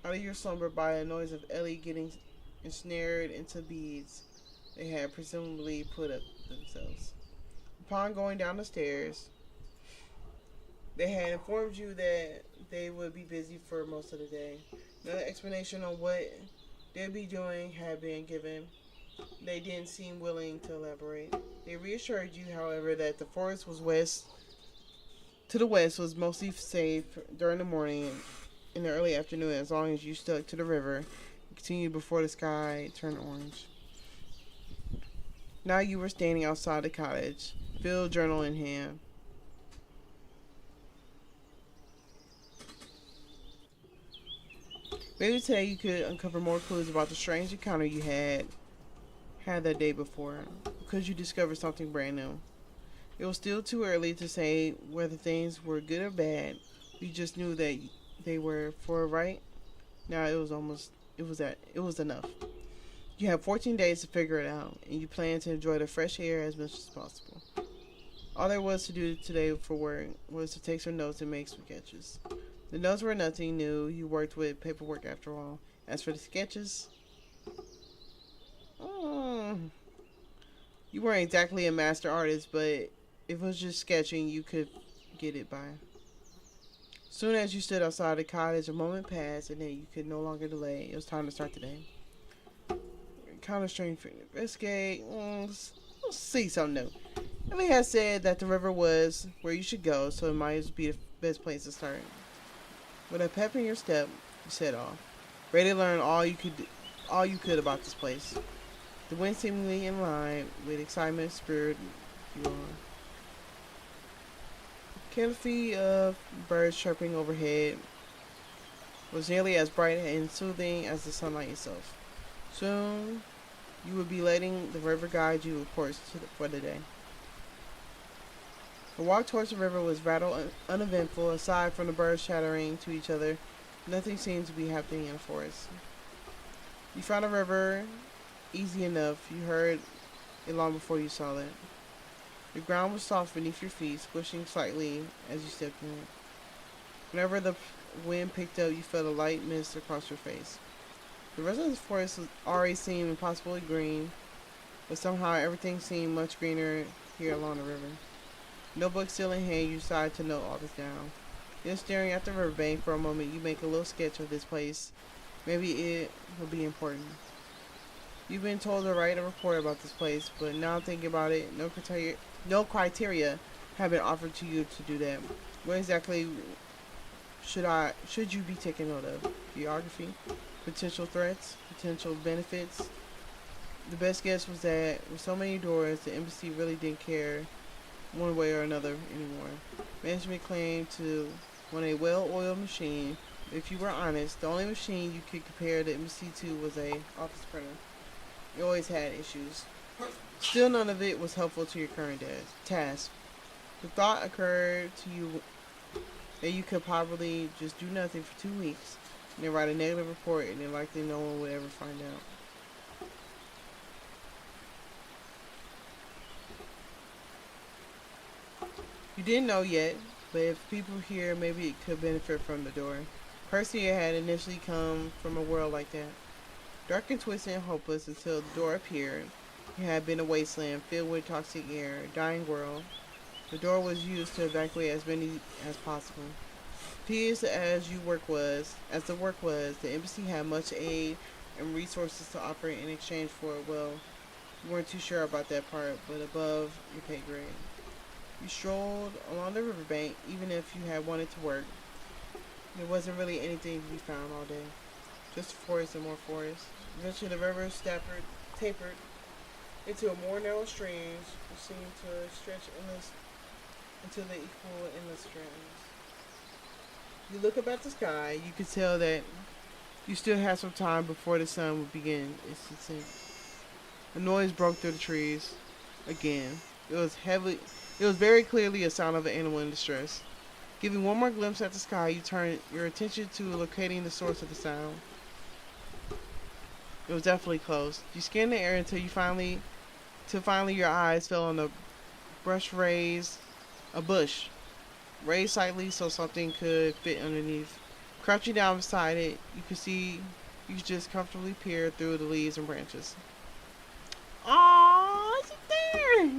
out of your slumber by a noise of Ellie getting ensnared into beads they had presumably put up themselves. Upon going down the stairs, they had informed you that they would be busy for most of the day. No explanation on what they'd be doing had been given. They didn't seem willing to elaborate. They reassured you, however, that the forest was to the west was mostly safe during the morning and in the early afternoon, as long as you stuck to the river and continued before the sky turned orange. Now you were standing outside the cottage, field journal in hand. Maybe today you could uncover more clues about the strange encounter you had that day before, because you discovered something brand new. It was still too early to say whether things were good or bad. You just knew that they were for right. Now it was enough. You have 14 days to figure it out, and you plan to enjoy the fresh air as much as possible. All there was to do today for work was to take some notes and make some sketches. The notes were nothing new. You worked with paperwork after all. As for the sketches, you weren't exactly a master artist, but if it was just sketching, you could get it by. Soon as you stood outside the cottage, a moment passed, and then you could no longer delay. It was time to start the day. Kind of strange for you to investigate. Let's see something new. Emily has said that the river was where you should go, so it might be the best place to start. With a pep in your step, you set off, ready to learn all you could about this place. The wind seemingly in line with excitement spurred you on. Canopy of birds chirping overhead was nearly as bright and soothing as the sunlight itself. Soon, you would be letting the river guide you, of course, for the day. The walk towards the river was rather uneventful. Aside from the birds chattering to each other, nothing seemed to be happening in the forest. You found the river easy enough. You heard it long before you saw it. The ground was soft beneath your feet, squishing slightly as you stepped in it. Whenever the wind picked up, you felt a light mist across your face. The rest of the forest already seemed impossibly green, but somehow everything seemed much greener here along the river. Notebook still in hand, you decided to note all this down. Then staring at the riverbank for a moment, you make a little sketch of this place. Maybe it will be important. You've been told to write a report about this place, but now thinking about it, no criteria have been offered to you to do that. What exactly should you be taking note of? Geography, potential threats, potential benefits. The best guess was that with so many doors, the embassy really didn't care one way or another anymore. Management claimed to want a well-oiled machine. If you were honest, the only machine you could compare the embassy to was a office printer. You always had issues. Still, none of it was helpful to your current task. The thought occurred to you that you could probably just do nothing for 2 weeks and then write a negative report, and then likely no one would ever find out. You didn't know yet, but if people here, maybe it could benefit from the door. Percy had initially come from a world like that. Dark and twisted and hopeless until the door appeared. It had been a wasteland filled with toxic air, a dying world. The door was used to evacuate as many as possible. Tedious as the work was, the embassy had much aid and resources to offer in exchange for it. Well, you weren't too sure about that part, but above your pay grade. You strolled along the riverbank, even if you had wanted to work. There wasn't really anything to be found all day. Just forest and more forest. Eventually the river tapered into a more narrow stream, which seemed to stretch into the equal endless strands. You look up at the sky, you could tell that you still had some time before the sun would begin its descent. A noise broke through the trees again. It was very clearly a sound of an animal in distress. Giving one more glimpse at the sky, you turned your attention to locating the source of the sound. It was definitely close. You scanned the air until finally your eyes fell on a bush raised slightly so something could fit underneath. Crouching down beside it, you could just comfortably peer through the leaves and branches. Aww, it's there!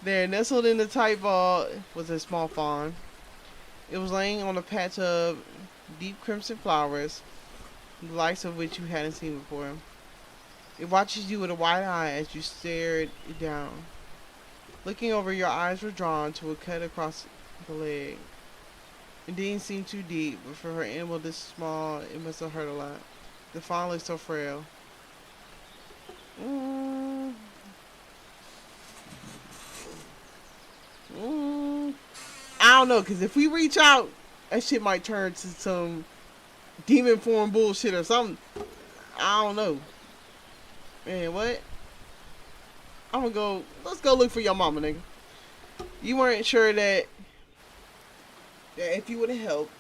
There, nestled in the tight ball, was a small fawn. It was laying on a patch of deep crimson flowers, the likes of which you hadn't seen before. It watches you with a wide eye as you stared it down. Looking over, your eyes were drawn to a cut across the leg. It didn't seem too deep, but for her animal this small, it must have hurt a lot. The fawn looked so frail. I don't know, because if we reach out, that shit might turn to some demon form bullshit or something. I don't know. Man, what? Let's go look for your mama, nigga. You weren't sure that if you would have helped,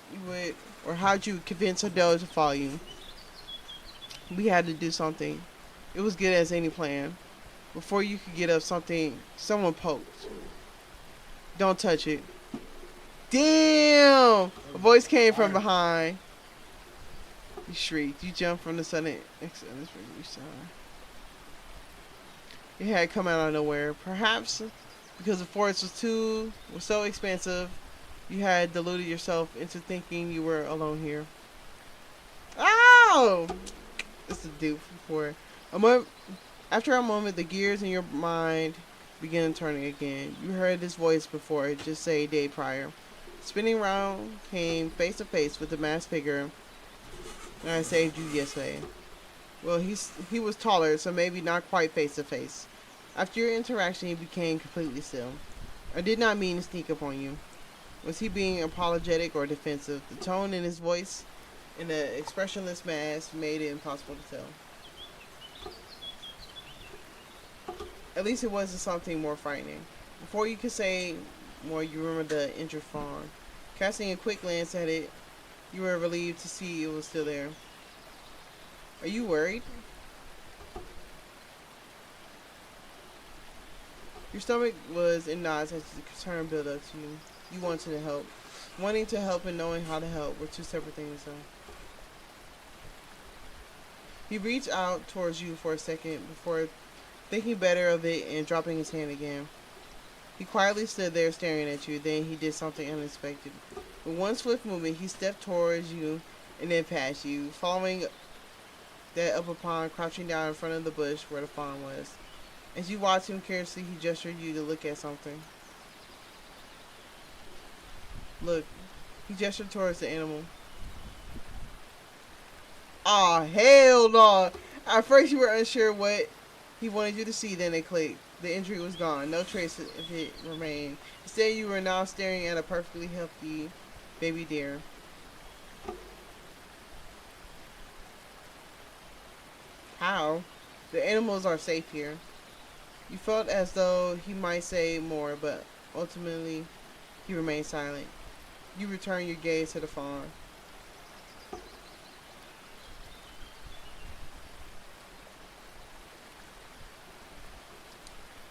or how'd you convince Adele to follow you? We had to do something. It was good as any plan. Before you could get up, someone poked. Don't touch it. Damn! A voice came from behind. You shrieked. You jumped from the sudden it had come out of nowhere. Perhaps because the forest was so expansive, you had deluded yourself into thinking you were alone here. Oh! It's a dupe for after a moment, the gears in your mind began turning again. You heard this voice before, just say a day prior. Spinning round, came face to face with the masked figure and I saved you yesterday. Well, he was taller, so maybe not quite face to face. After your interaction, he became completely still. I did not mean to sneak up on you. Was he being apologetic or defensive? The tone in his voice and the expressionless mask made it impossible to tell. At least it wasn't something more frightening. Before you could say more, you remembered the injured fawn. Casting a quick glance at it, you were relieved to see it was still there. Are you worried? Your stomach was in knots as the concern built up to you. You wanted to help. Wanting to help and knowing how to help were two separate things, though. He reached out towards you for a second before thinking better of it and dropping his hand again. He quietly stood there staring at you, then he did something unexpected. With one swift movement, he stepped towards you and then past you, following that up upon crouching down in front of the bush where the fawn was. As you watched him carelessly, he gestured you to look at something. Look. He gestured towards the animal. Aw, hell no! At first you were unsure what he wanted you to see, then it clicked. The injury was gone. No trace of it remained. Instead, you were now staring at a perfectly healthy baby deer. How? The animals are safe here. You felt as though he might say more, but ultimately he remained silent. You returned your gaze to the fawn.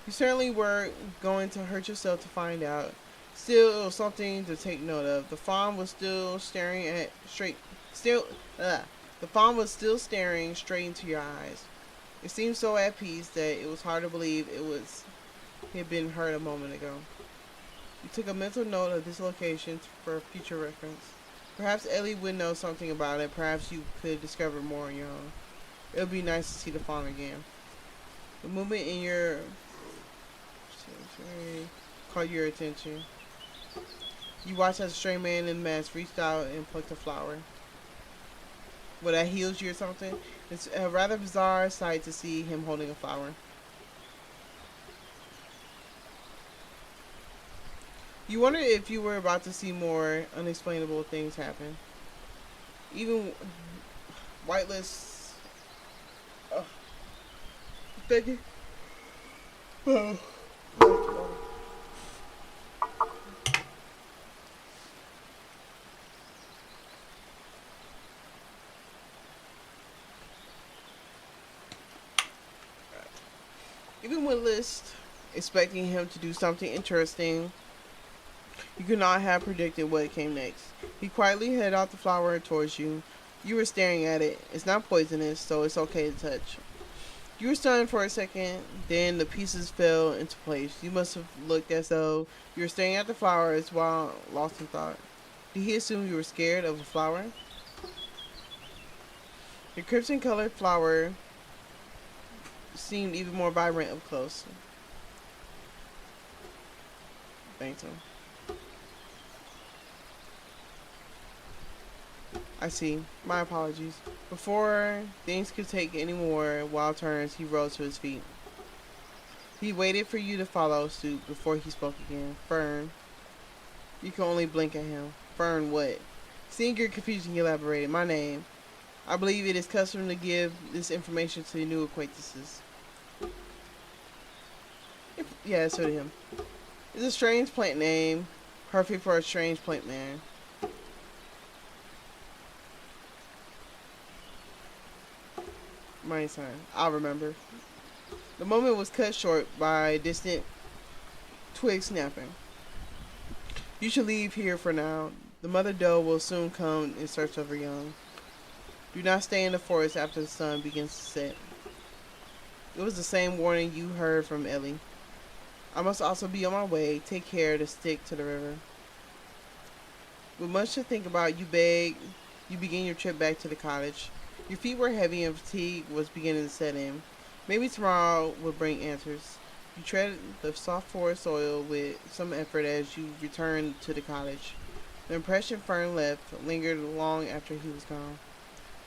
You certainly weren't going to hurt yourself to find out. Still, it was something to take note of. The fawn was still staring straight into your eyes. It seemed so at peace that it was hard to believe he had been hurt a moment ago. You took a mental note of this location for future reference. Perhaps Ellie would know something about it. Perhaps you could discover more on your own. It would be nice to see the fawn again. The movement in your caught your attention. You watched as a stray man in the mask reached out and plucked a flower. Well, that heals you or something? It's a rather bizarre sight to see him holding a flower. You wondered if you were about to see more unexplainable things happen. Even whiteless. Thank you. Oh. Even with List expecting him to do something interesting, you could not have predicted what came next. He quietly held out the flower towards you. You were staring at it. It's not poisonous, so it's okay to touch. You were stunned for a second, then the pieces fell into place. You must have looked as though you were staring at the flowers while lost in thought. Did he assume you were scared of a flower? The crimson-colored flower seemed even more vibrant up close. Thanks, him. I see. My apologies. Before things could take any more wild turns, he rose to his feet. He waited for you to follow suit before he spoke again. Fern. You can only blink at him. Fern what? Seeing your confusion, he elaborated. My name. I believe it is custom to give this information to new acquaintances. Yeah, so to him. It's a strange plant name. Perfect for a strange plant man. My son. I'll remember. The moment was cut short by a distant twig snapping. You should leave here for now. The mother doe will soon come in search of her young. Do not stay in the forest after the sun begins to set. It was the same warning you heard from Ellie. I must also be on my way. Take care to stick to the river. With much to think about, you begin your trip back to the cottage. Your feet were heavy and fatigue was beginning to set in. Maybe tomorrow will bring answers. You tread the soft forest soil with some effort as you returned to the cottage. The impression Fern left lingered long after he was gone.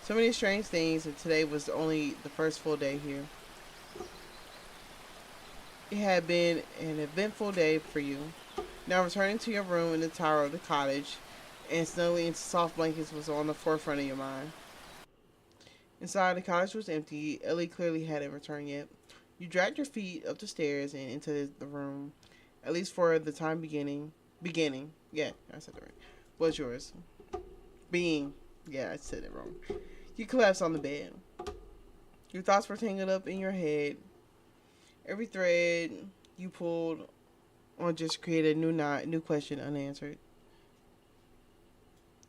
So many strange things, and today was only the first full day here. It had been an eventful day for you. Now returning to your room in the tower of the cottage, and snuggling into soft blankets was on the forefront of your mind. Inside, the cottage was empty. Ellie clearly hadn't returned yet. You dragged your feet up the stairs and into the room, at least for the time beginning. Yeah, I said it right. Was yours. Being. Yeah, I said it wrong. You collapsed on the bed. Your thoughts were tangled up in your head. Every thread you pulled on just created a new knot, new question unanswered.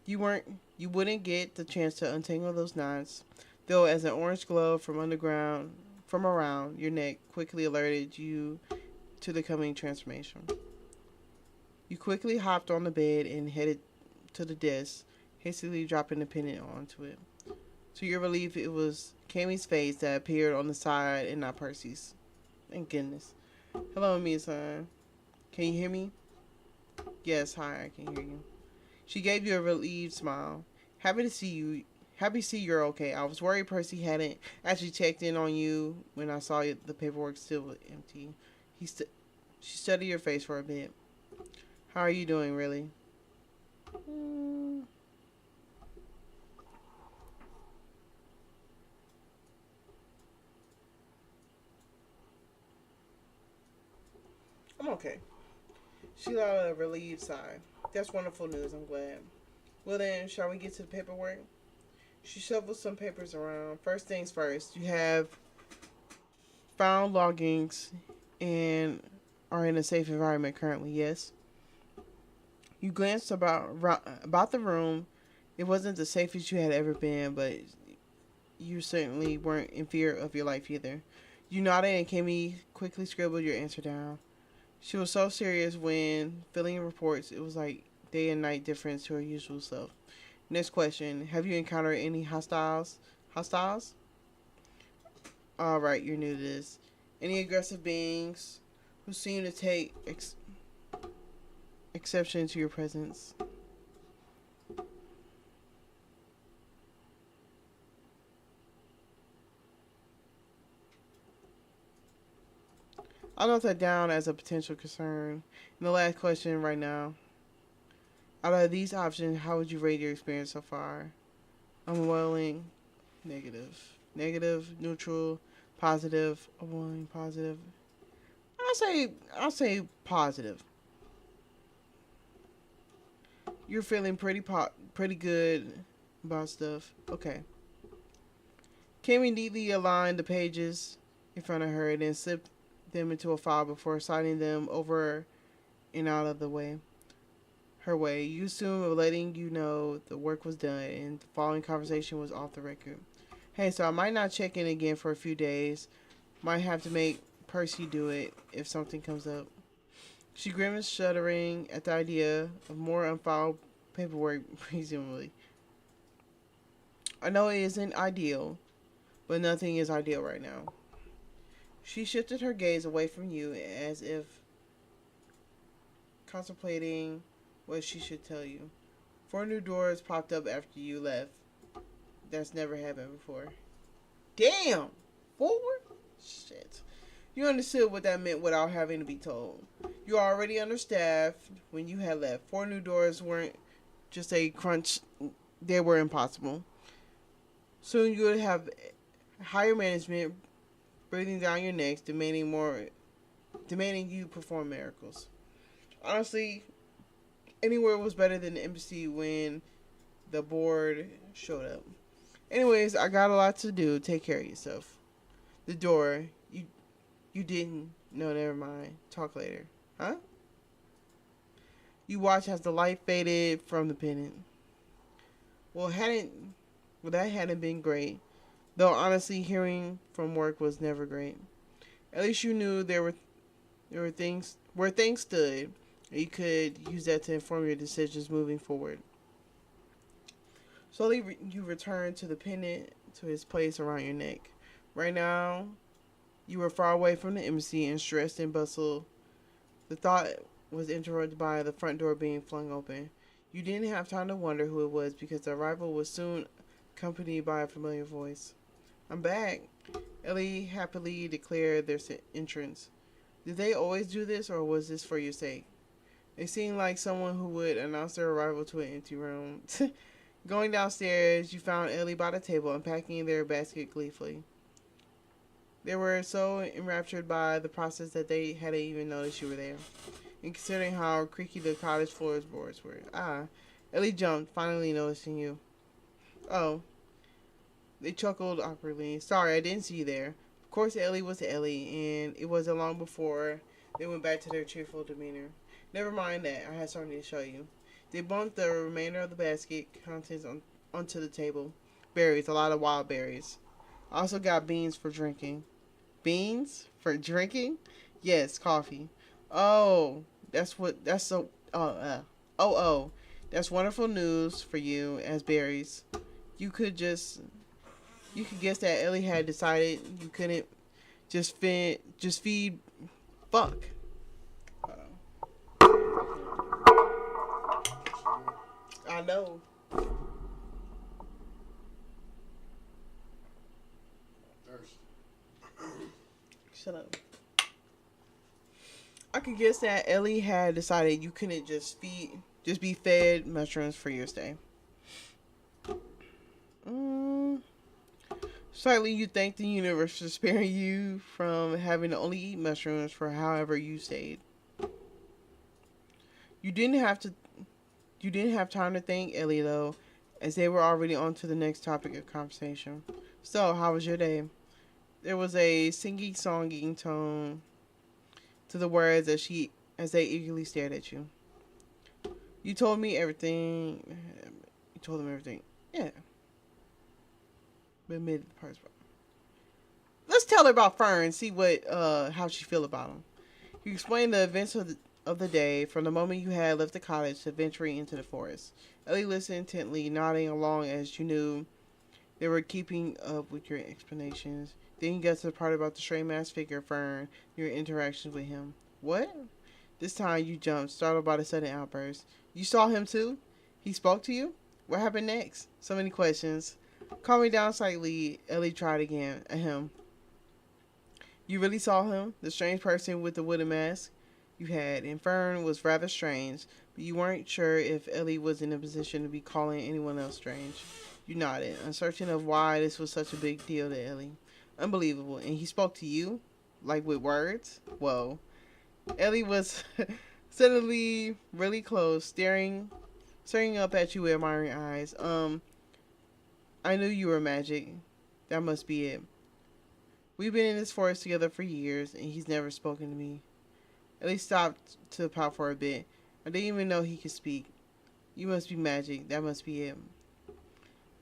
You wouldn't get the chance to untangle those knots, though as an orange glow from around your neck quickly alerted you to the coming transformation. You quickly hopped on the bed and headed to the desk, hastily dropping the pendant onto it. To your relief, it was Cammy's face that appeared on the side and not Percy's. Thank goodness. Hello, Mia-san. Can you hear me? Yes, hi, I can hear you. She gave you a relieved smile. Happy to see you. Happy to see you're okay. I was worried Percy hadn't actually checked in on you when I saw the paperwork still empty. She studied your face for a bit. How are you doing, really? I'm okay. She let out a relieved sigh. That's wonderful news, I'm glad. Well then, shall we get to the paperwork? She shuffled some papers around. First things first, you have found loggings and are in a safe environment currently, yes? You glanced about the room. It wasn't the safest you had ever been, but you certainly weren't in fear of your life either. You nodded and Kimmy quickly scribbled your answer down. She was so serious when filling in reports, it was like day and night difference to her usual self. Next question. Have you encountered any hostiles? Hostiles? Alright, you're new to this. Any aggressive beings who seem to take exception to your presence? I'll note that down as a potential concern. And the last question right now. Out of these options, how would you rate your experience so far? Unwilling, negative. Negative, neutral, positive, unwilling, positive. I'll say positive. You're feeling pretty good about stuff. Okay. Kimmy neatly aligned the pages in front of her and then slipped them into a file before signing them over and out of the way. Her way. You assume letting you know the work was done and the following conversation was off the record. Hey, so I might not check in again for a few days. Might have to make Percy do it if something comes up. She grimaced, shuddering at the idea of more unfiled paperwork, presumably. I know it isn't ideal, but nothing is ideal right now. She shifted her gaze away from you as if contemplating what she should tell you. 4 new doors popped up after you left. That's never happened before. Damn! 4? Shit. You understood what that meant without having to be told. You were already understaffed when you had left. 4 new doors weren't just a crunch. They were impossible. Soon you would have higher management breathing down your necks, demanding you perform miracles. Honestly, anywhere was better than the embassy when the board showed up. Anyways, I got a lot to do. Take care of yourself. The door. You didn't. No, never mind. Talk later. Huh? You watch as the light faded from the pendant. Well, that hadn't been great. Though honestly, hearing from work was never great. At least you knew there were things where things stood. And you could use that to inform your decisions moving forward. Slowly, you return to the pendant to its place around your neck. Right now, you were far away from the embassy and stressed and bustled. The thought was interrupted by the front door being flung open. You didn't have time to wonder who it was because the arrival was soon accompanied by a familiar voice. I'm back, Ellie happily declared their entrance. Did they always do this, or was this for your sake? They seemed like someone who would announce their arrival to an empty room. Going downstairs, you found Ellie by the table, unpacking their basket gleefully. They were so enraptured by the process that they hadn't even noticed you were there. And considering how creaky the cottage floorboards were. Ellie jumped, finally noticing you. Oh. They chuckled awkwardly. Sorry, I didn't see you there. Of course, Ellie was Ellie, and it wasn't long before they went back to their cheerful demeanor. Never mind that, I had something to show you. They bumped the remainder of the basket contents onto the table. Berries, a lot of wild berries. I also got beans for drinking. Beans? For drinking? Yes, coffee. Oh, that's so, that's wonderful news for you as berries. You could guess that Ellie had decided you couldn't just feed, fuck. I know. Shut up. I could guess that Ellie had decided you couldn't just be fed mushrooms for your stay. Slightly, you thank the universe for sparing you from having to only eat mushrooms for however you stayed. You didn't have time to thank Ellie though, as they were already on to the next topic of conversation. So, how was your day? There was a singing-songing tone to the words as they eagerly stared at you. You told me everything. You told them everything. Yeah. But admitted the parts. Let's tell her about Fern and see how she feel about him. You explained the events of the day from the moment you had left the cottage to venturing into the forest. Ellie listened intently, nodding along as you knew they were keeping up with your explanations. Then you got to the part about the stray masked figure Fern, your interactions with him. What? This time you jumped, startled by the sudden outburst. You saw him too? He spoke to you? What happened next? So many questions. Calming down slightly, Ellie tried again. Ahem. You really saw him? The strange person with the wooden mask? You had, and Fern was rather strange, but you weren't sure if Ellie was in a position to be calling anyone else strange. You nodded, uncertain of why this was such a big deal to Ellie. Unbelievable. And he spoke to you? Like with words? Whoa. Ellie was suddenly really close, staring up at you with admiring eyes. I knew you were magic. That must be it. We've been in this forest together for years, and he's never spoken to me. Ellie stopped to pout for a bit. I didn't even know he could speak. You must be magic. That must be it.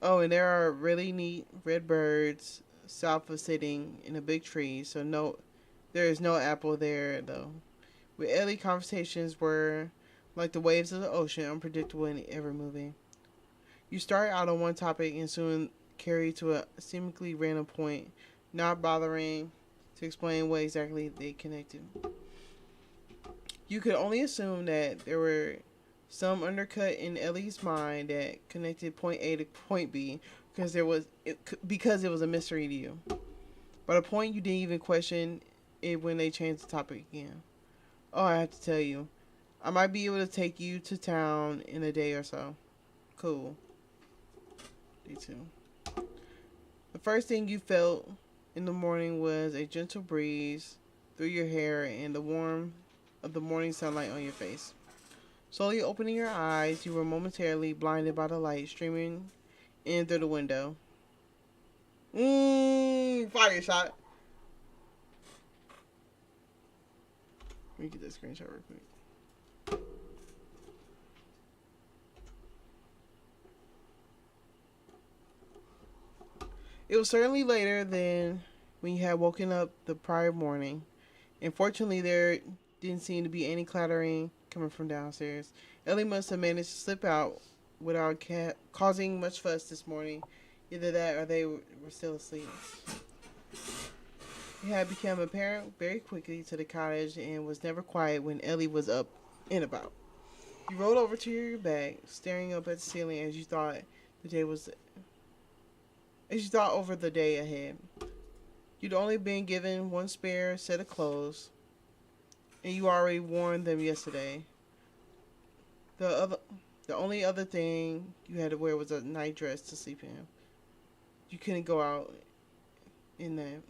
Oh, and there are really neat red birds south of sitting in a big tree, so there is no apple there, though. With Ellie, conversations were like the waves of the ocean, unpredictable and ever-moving. You start out on one topic and soon carry to a seemingly random point, not bothering to explain what exactly they connected. You could only assume that there were some undercut in Ellie's mind that connected point A to point B because it was a mystery to you. By the point you didn't even question it when they changed the topic again. Oh, I have to tell you, I might be able to take you to town in a day or so. Cool. Day 2. The first thing you felt in the morning was a gentle breeze through your hair and the warmth of the morning sunlight on your face. Slowly opening your eyes, you were momentarily blinded by the light streaming in through the window. Fire shot. Let me get that screenshot real quick. It was certainly later than when you had woken up the prior morning. And fortunately, there didn't seem to be any clattering coming from downstairs. Ellie must have managed to slip out without causing much fuss this morning. Either that or they were still asleep. It had become apparent very quickly to the cottage and was never quiet when Ellie was up and about. You rolled over to your back, staring up at the ceiling as you thought the day was as you thought over the day ahead. You'd only been given one spare set of clothes, and you already worn them yesterday. The other, the only other thing you had to wear was a night dress to sleep in. You couldn't go out in that,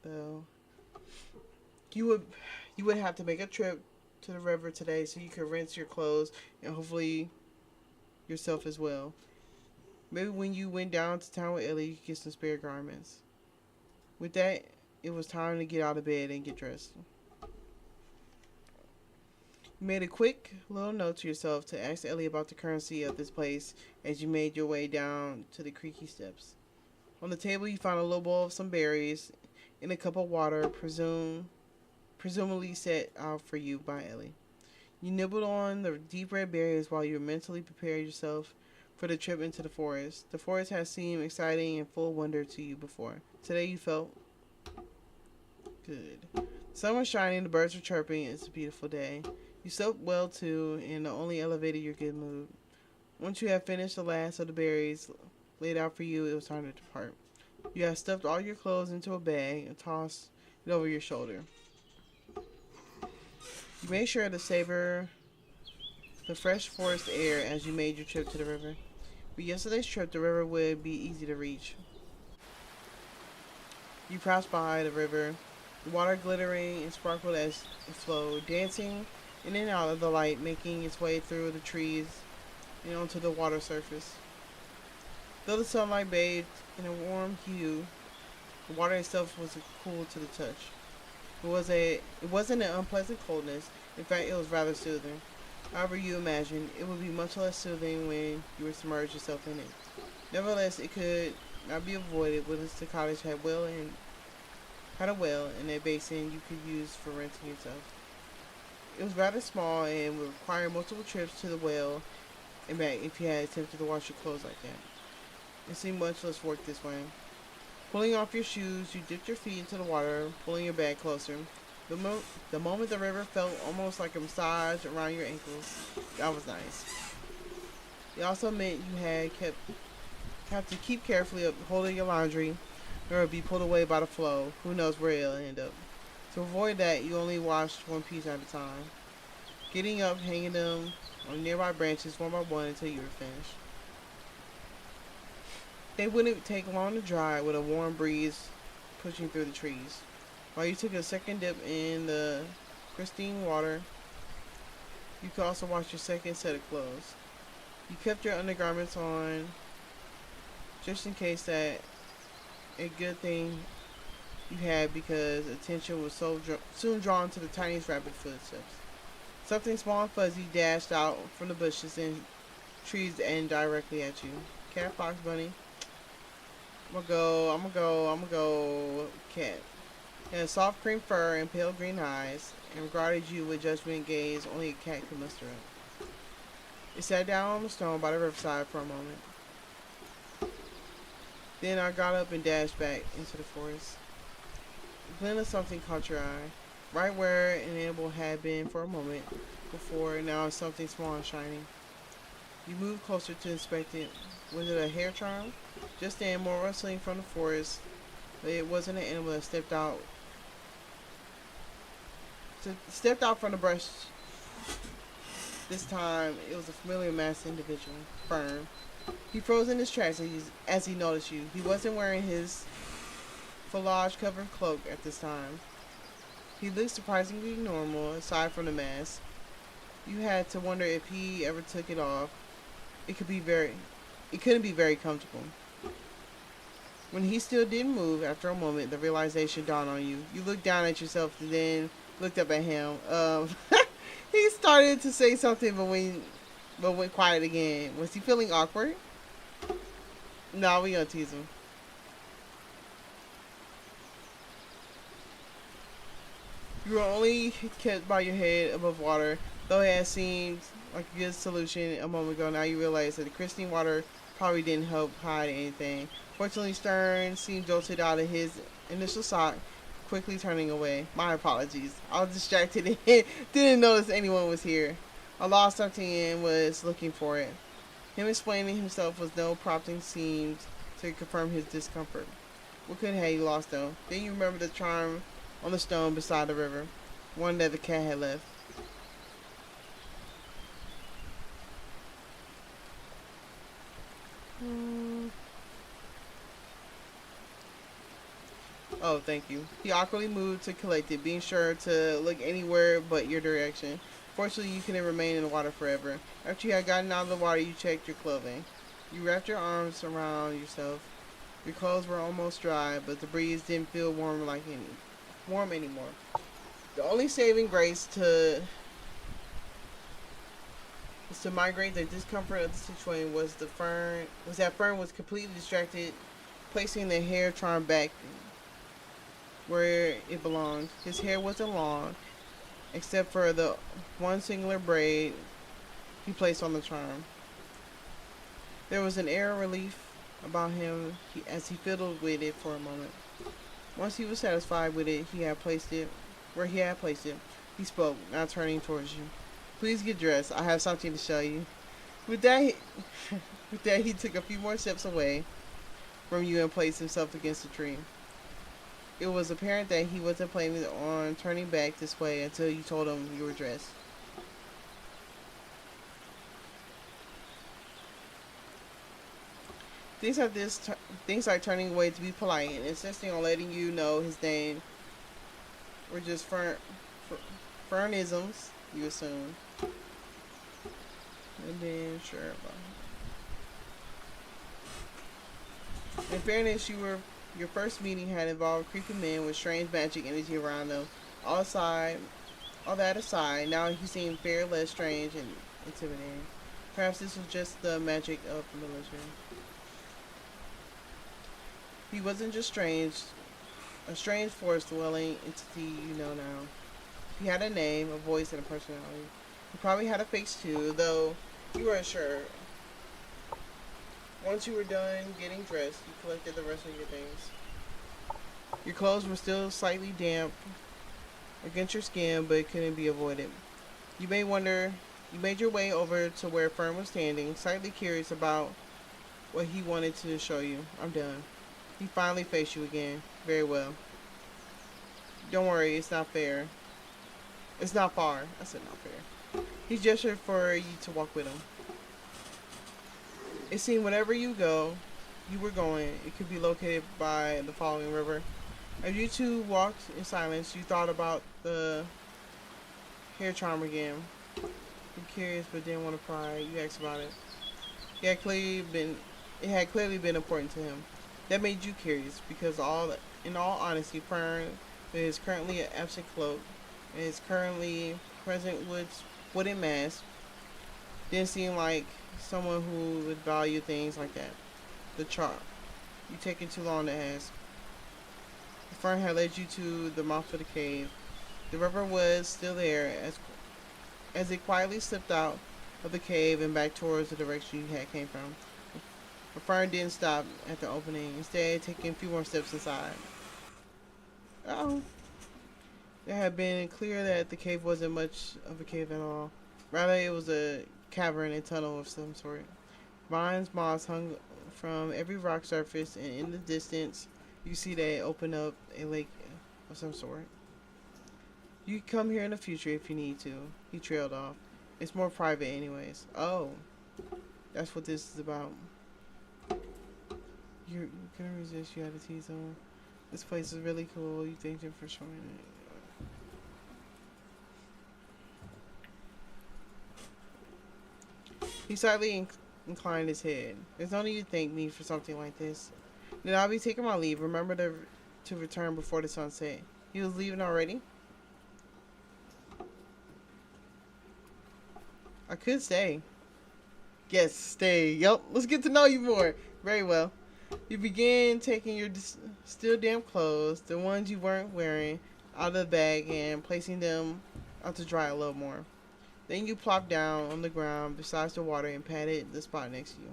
though. You would, you would have to make a trip to the river today so you could rinse your clothes and hopefully yourself as well. Maybe when you went down to town with Ellie, you could get some spare garments. With that, it was time to get out of bed and get dressed. You made a quick little note to yourself to ask Ellie about the currency of this place as you made your way down to the creaky steps. On the table, you found a little bowl of some berries and a cup of water, presumably set out for you by Ellie. You nibbled on the deep red berries while you mentally prepared yourself for the trip into the forest. The forest had seemed exciting and full of wonder to you before. Today you felt good. The sun was shining, the birds were chirping. It's a beautiful day. You slept well too, and it only elevated your good mood. Once you had finished the last of the berries laid out for you, it was time to depart. You had stuffed all your clothes into a bag and tossed it over your shoulder. You made sure to savor the fresh forest air as you made your trip to the river. With yesterday's trip, the river would be easy to reach. You passed by the river, the water glittering and sparkled as it flowed, dancing in and out of the light, making its way through the trees and onto the water surface. Though the sunlight bathed in a warm hue, the water itself was cool to the touch. It wasn't an unpleasant coldness. In fact, it was rather soothing. However you imagined, it would be much less soothing when you were submerged yourself in it. Nevertheless, it could not be avoided, since the cottage had a well and a basin you could use for rinsing yourself. It was rather small and would require multiple trips to the well and back if you had attempted to wash your clothes like that. It seemed much less work this way. Pulling off your shoes, you dipped your feet into the water, pulling your bag closer. The moment the river felt almost like a massage around your ankles. That was nice. It also meant you have to keep carefully up holding your laundry, or it would be pulled away by the flow. Who knows where it'll end up. To avoid that, you only washed one piece at a time, getting up, hanging them on nearby branches one by one until you were finished. They wouldn't take long to dry with a warm breeze pushing through the trees. While you took a second dip in the pristine water, you could also wash your second set of clothes. You kept your undergarments on just in case that a good thing you had because attention was soon drawn to the tiniest rapid footsteps. Something small and fuzzy dashed out from the bushes and trees and directly at you. Cat, fox, bunny. I'm gonna go. Cat. It had soft cream fur and pale green eyes, and regarded you with judgment gaze only a cat could muster up. It sat down on the stone by the riverside for a moment. Then I got up and dashed back into the forest. A glint of something caught your eye, right where an animal had been for a moment before. Now it's something small and shiny. You moved closer to inspect it. Was it a hair charm? Just then, more rustling from the forest, but it wasn't an animal that stepped out from the brush. This time, it was a familiar masked individual, Fern. He froze in his tracks as he noticed you. He wasn't wearing his foliage-covered cloak at this time. He looked surprisingly normal, aside from the mask. You had to wonder if he ever took it off. It couldn't be very comfortable. When he still didn't move, after a moment, the realization dawned on you. You looked down at yourself and then looked up at him. He started to say something, but went quiet again. Was he feeling awkward? No, we gonna tease him. You were only kept by your head above water, though it had seemed like a good solution a moment ago. Now you realize that the crystalline water probably didn't help hide anything. Fortunately, Stern seemed jolted out of his initial shock, quickly turning away. My apologies. I was distracted and didn't notice anyone was here. I lost something and was looking for it. Him explaining himself was no prompting seemed to confirm his discomfort. What could have you lost though? Then you remember the charm on the stone beside the river, one that the cat had left. Oh, thank you. He awkwardly moved to collect it, being sure to look anywhere but your direction. Fortunately, you couldn't remain in the water forever. After you had gotten out of the water, you checked your clothing. You wrapped your arms around yourself. Your clothes were almost dry, but the breeze didn't feel warm anymore. The only saving grace was to migrate the discomfort of the situation was that Fern was completely distracted, placing the hair charm back where it belonged. His hair wasn't long, except for the one singular braid he placed on the charm. There was an air of relief about him as he fiddled with it for a moment. Once he was satisfied with it, where he had placed it, he spoke, now turning towards you. Please get dressed. I have something to show you. With that, he took a few more steps away from you and placed himself against the tree. It was apparent that he wasn't planning on turning back this way until you told him you were dressed. Things like turning away to be polite and insisting on letting you know his name were just fernisms, you assume. And then, sure. In fairness, your first meeting had involved creepy men with strange magic energy around them. All that aside, now he seemed far less strange and intimidating. Perhaps this was just the magic of the military. He wasn't just a strange forest-dwelling entity you know now. He had a name, a voice, and a personality. He probably had a face too, though you weren't sure. Once you were done getting dressed, you collected the rest of your things. Your clothes were still slightly damp against your skin, but it couldn't be avoided. You made your way over to where Fern was standing, slightly curious about what he wanted to show you. I'm done. He finally faced you again. Very well. Don't worry, it's not fair. It's not far. I said not fair. He gestured for you to walk with him. It seemed wherever you were going, it could be located by the following river. As you two walked in silence, you thought about the hair charm again. You're curious but didn't want to pry. You asked about it. It had clearly been important to him. That made you curious because in all honesty, Fern, with his currently absent cloak and his currently present wooden mask, didn't seem like someone who would value things like that. The charm. You taking too long to ask. Fern had led you to the mouth of the cave. The river was still there as it quietly slipped out of the cave and back towards the direction you had came from. But Fern didn't stop at the opening, instead taking a few more steps inside. Oh. It had been clear that the cave wasn't much of a cave at all. Rather, it was a cavern and tunnel of some sort. Vines, moss hung from every rock surface, and in the distance, you see that it opened up a lake of some sort. You can come here in the future if you need to. He trailed off. It's more private anyways. Oh. That's what this is about. You're gonna resist, you had to tease him. This place is really cool. You thanked him for showing it. He slightly inclined his head. There's no need to thank me for something like this. Then I'll be taking my leave. Remember to return before the sunset. He was leaving already? I could stay. Yes, stay. Yup, let's get to know you more. Very well. You began taking your still damp clothes, the ones you weren't wearing, out of the bag and placing them out to dry a little more. Then you plopped down on the ground beside the water and patted the spot next to you.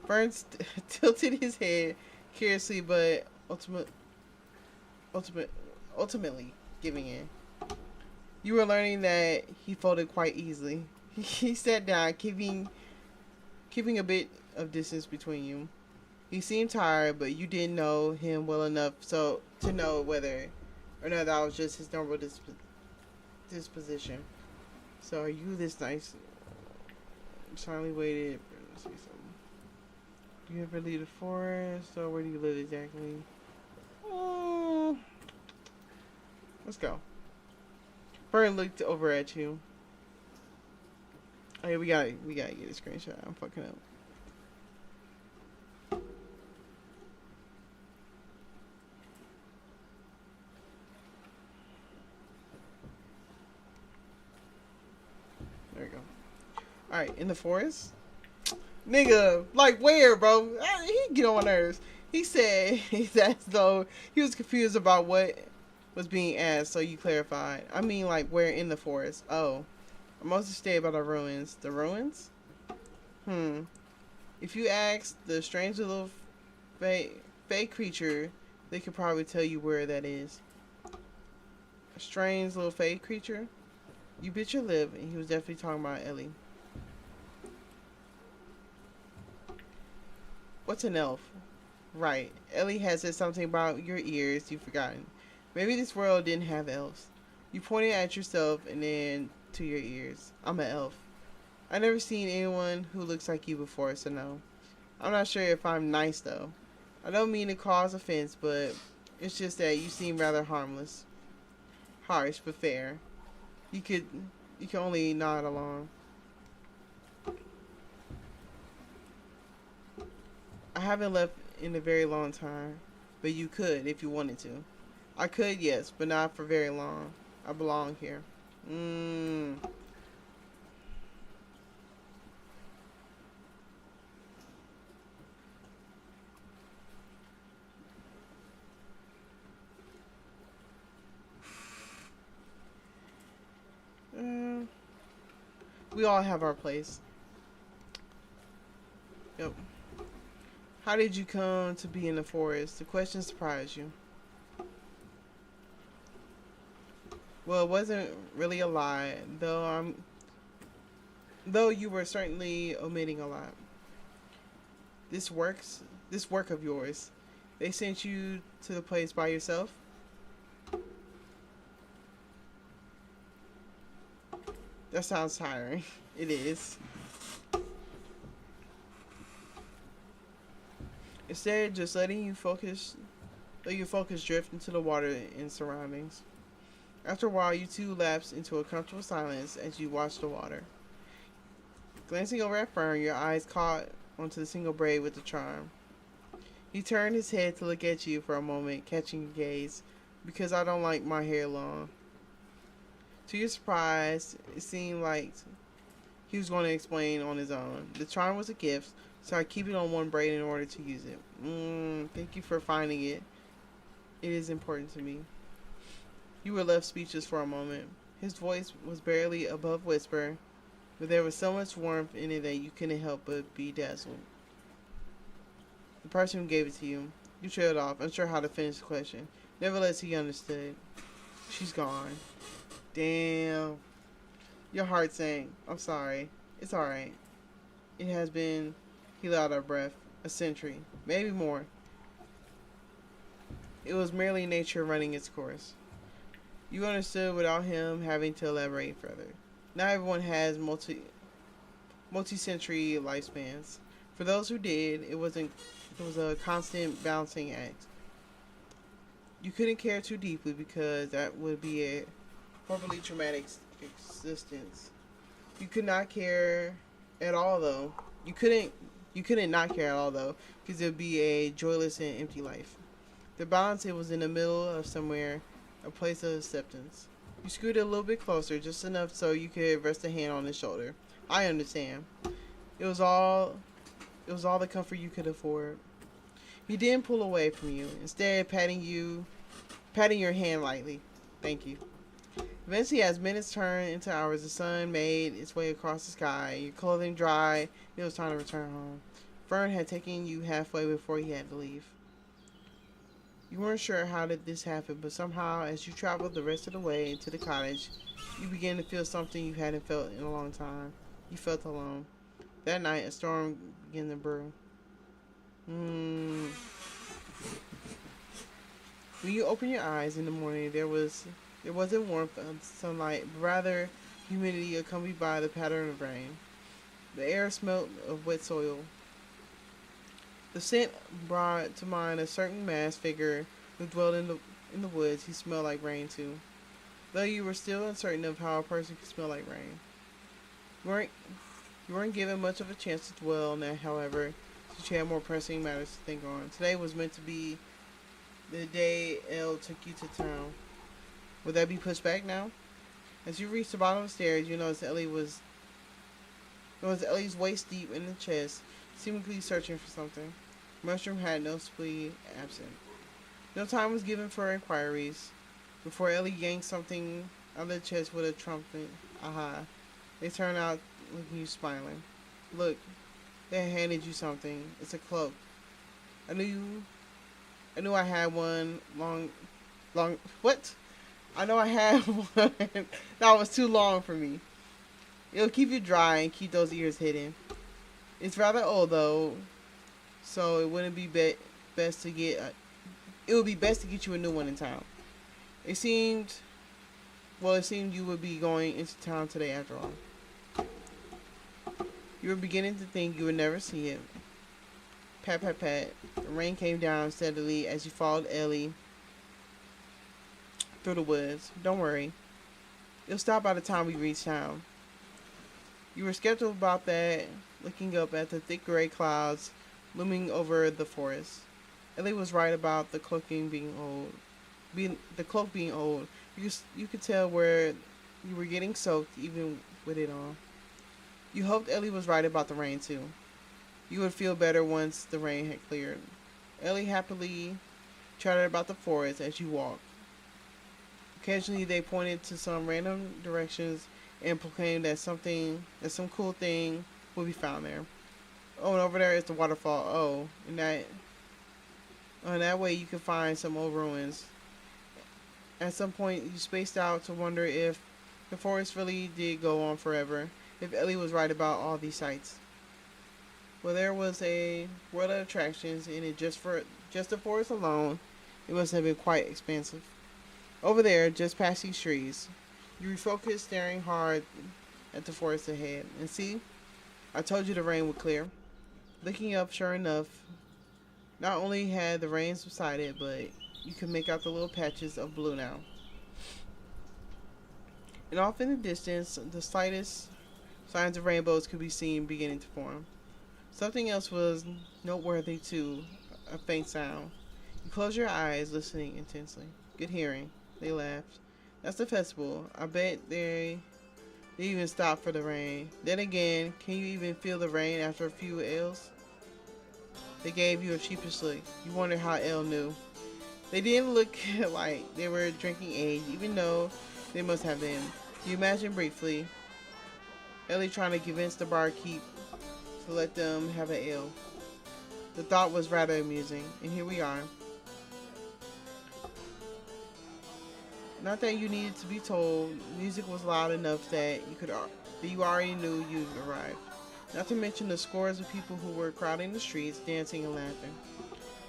Fern tilted his head curiously, but ultimately giving in. You were learning that he folded quite easily. He sat down, keeping a bit of distance between you. He seemed tired, but you didn't know him well enough so to know whether or not that was just his normal disposition. So are you this nice? Silently waited. Let's see something. Do you ever leave the forest, or where do you live exactly? Let's go. Fern looked over at you. Oh yeah, we gotta get a screenshot. I'm fucking up. There we go. Alright, in the forest? Nigga, like where, bro? He get on my nerves. He said as though he was confused about what was being asked, so you clarified. I mean, like, where in the forest? Oh, I mostly stay by the ruins. The ruins? If you ask the strange little fey creature, they could probably tell you where that is. A strange little fey creature? You bit your lip, and he was definitely talking about Ellie. What's an elf? Right. Ellie has said something about your ears you've forgotten. Maybe this world didn't have elves. You pointed at yourself and then to your ears. I'm an elf. I've never seen anyone who looks like you before, so no. I'm not sure if I'm nice, though. I don't mean to cause offense, but it's just that you seem rather harmless. Harsh, but fair. You can only nod along. I haven't left in a very long time, but you could if you wanted to. I could, yes, but not for very long. I belong here. We all have our place. Yep. How did you come to be in the forest? The question surprised you. Well, it wasn't really a lie, though you were certainly omitting a lot. This work of yours, they sent you to the place by yourself? That sounds tiring. It is. Instead, just let your focus drift into the water and surroundings. After a while, you two lapse into a comfortable silence as you watch the water. Glancing over at Fern, your eyes caught onto the single braid with the charm. He turned his head to look at you for a moment, catching your gaze, because I don't like my hair long. To your surprise, it seemed like he was going to explain on his own. The charm was a gift, so I keep it on one braid in order to use it. Thank you for finding it. It is important to me. You were left speechless for a moment. His voice was barely above whisper, but there was so much warmth in it that you couldn't help but be dazzled. The person who gave it to you. You trailed off, unsure how to finish the question. Nevertheless, he understood. She's gone. Damn. Your heart sank. I'm sorry. It's alright. It has been, he let out a breath, a century, maybe more. It was merely nature running its course. You understood without him having to elaborate further. Not everyone has multi-century lifespans. For those who did, it was a constant balancing act. You couldn't care too deeply because that would be a horribly traumatic existence. You could not care at all, though. You couldn't not care at all, though, because it would be a joyless and empty life. The balance, it was in the middle of somewhere, a place of acceptance. You scooted a little bit closer, just enough so you could rest a hand on his shoulder. I understand. It was all the comfort you could afford. He didn't pull away from you, instead patting your hand lightly. Thank you. Eventually, as minutes turned into hours, the sun made its way across the sky. Your clothing dried, and it was time to return home. Fern had taken you halfway before he had to leave. You weren't sure how did this happen, but somehow, as you traveled the rest of the way to the cottage, you began to feel something you hadn't felt in a long time. You felt alone. That night, a storm began to brew. Mm. When you open your eyes in the morning, there wasn't warmth of sunlight, but rather humidity accompanied by the pattern of rain. The air smelled of wet soil. The scent brought to mind a certain masked figure who dwelled in the woods. He smelled like rain too, though you were still uncertain of how a person could smell like rain. You weren't given much of a chance to dwell on that, however, since you had more pressing matters to think on. Today was meant to be the day Elle took you to town. Would that be pushed back now? As you reached the bottom of the stairs, you noticed Ellie's waist deep in the chest, seemingly searching for something. Mushroom had noticeably absent. No time was given for inquiries before Ellie yanked something out of the chest with a trumpet. Aha. They turned out looking you smiling. Look, they handed you something. It's a cloak. I knew I had one what? I know I had one that was too long for me. It'll keep you dry and keep those ears hidden. It's rather old though, so it wouldn't be best to get. It would be best to get you a new one in town. It seemed you would be going into town today after all. You were beginning to think you would never see it. Pat, pat, pat. The rain came down steadily as you followed Ellie through the woods. Don't worry. It'll stop by the time we reach town. You were skeptical about that, looking up at the thick gray clouds looming over the forest. Ellie was right about the cloak being old. You could tell where you were getting soaked even with it on. You hoped Ellie was right about the rain too. You would feel better once the rain had cleared. Ellie happily chattered about the forest as you walked. Occasionally they pointed to some random directions and proclaimed that some cool thing would be found there. Oh, and over there is the waterfall. Oh, and that way you could find some old ruins. At some point you spaced out to wonder if the forest really did go on forever, if Ellie was right about all these sights. Well, there was a world of attractions in it just the forest alone. It must have been quite expansive. Over there, just past these trees, you refocused, staring hard at the forest ahead. And see, I told you the rain would clear. Looking up, sure enough, not only had the rain subsided, but you could make out the little patches of blue now. And off in the distance, the slightest signs of rainbows could be seen beginning to form. Something else was noteworthy too, a faint sound. You closed your eyes, listening intensely. Good hearing. They laughed. That's the festival. I bet they even stopped for the rain. Then again, can you even feel the rain after a few ales? They gave you a sheepish look. You wondered how Elle knew. They didn't look like they were drinking age, even though they must have been. You imagine briefly Ellie trying to convince the barkeep to let them have an ale. The thought was rather amusing, and here we are. Not that you needed to be told, music was loud enough that you already knew you'd arrived. Not to mention the scores of people who were crowding the streets, dancing and laughing.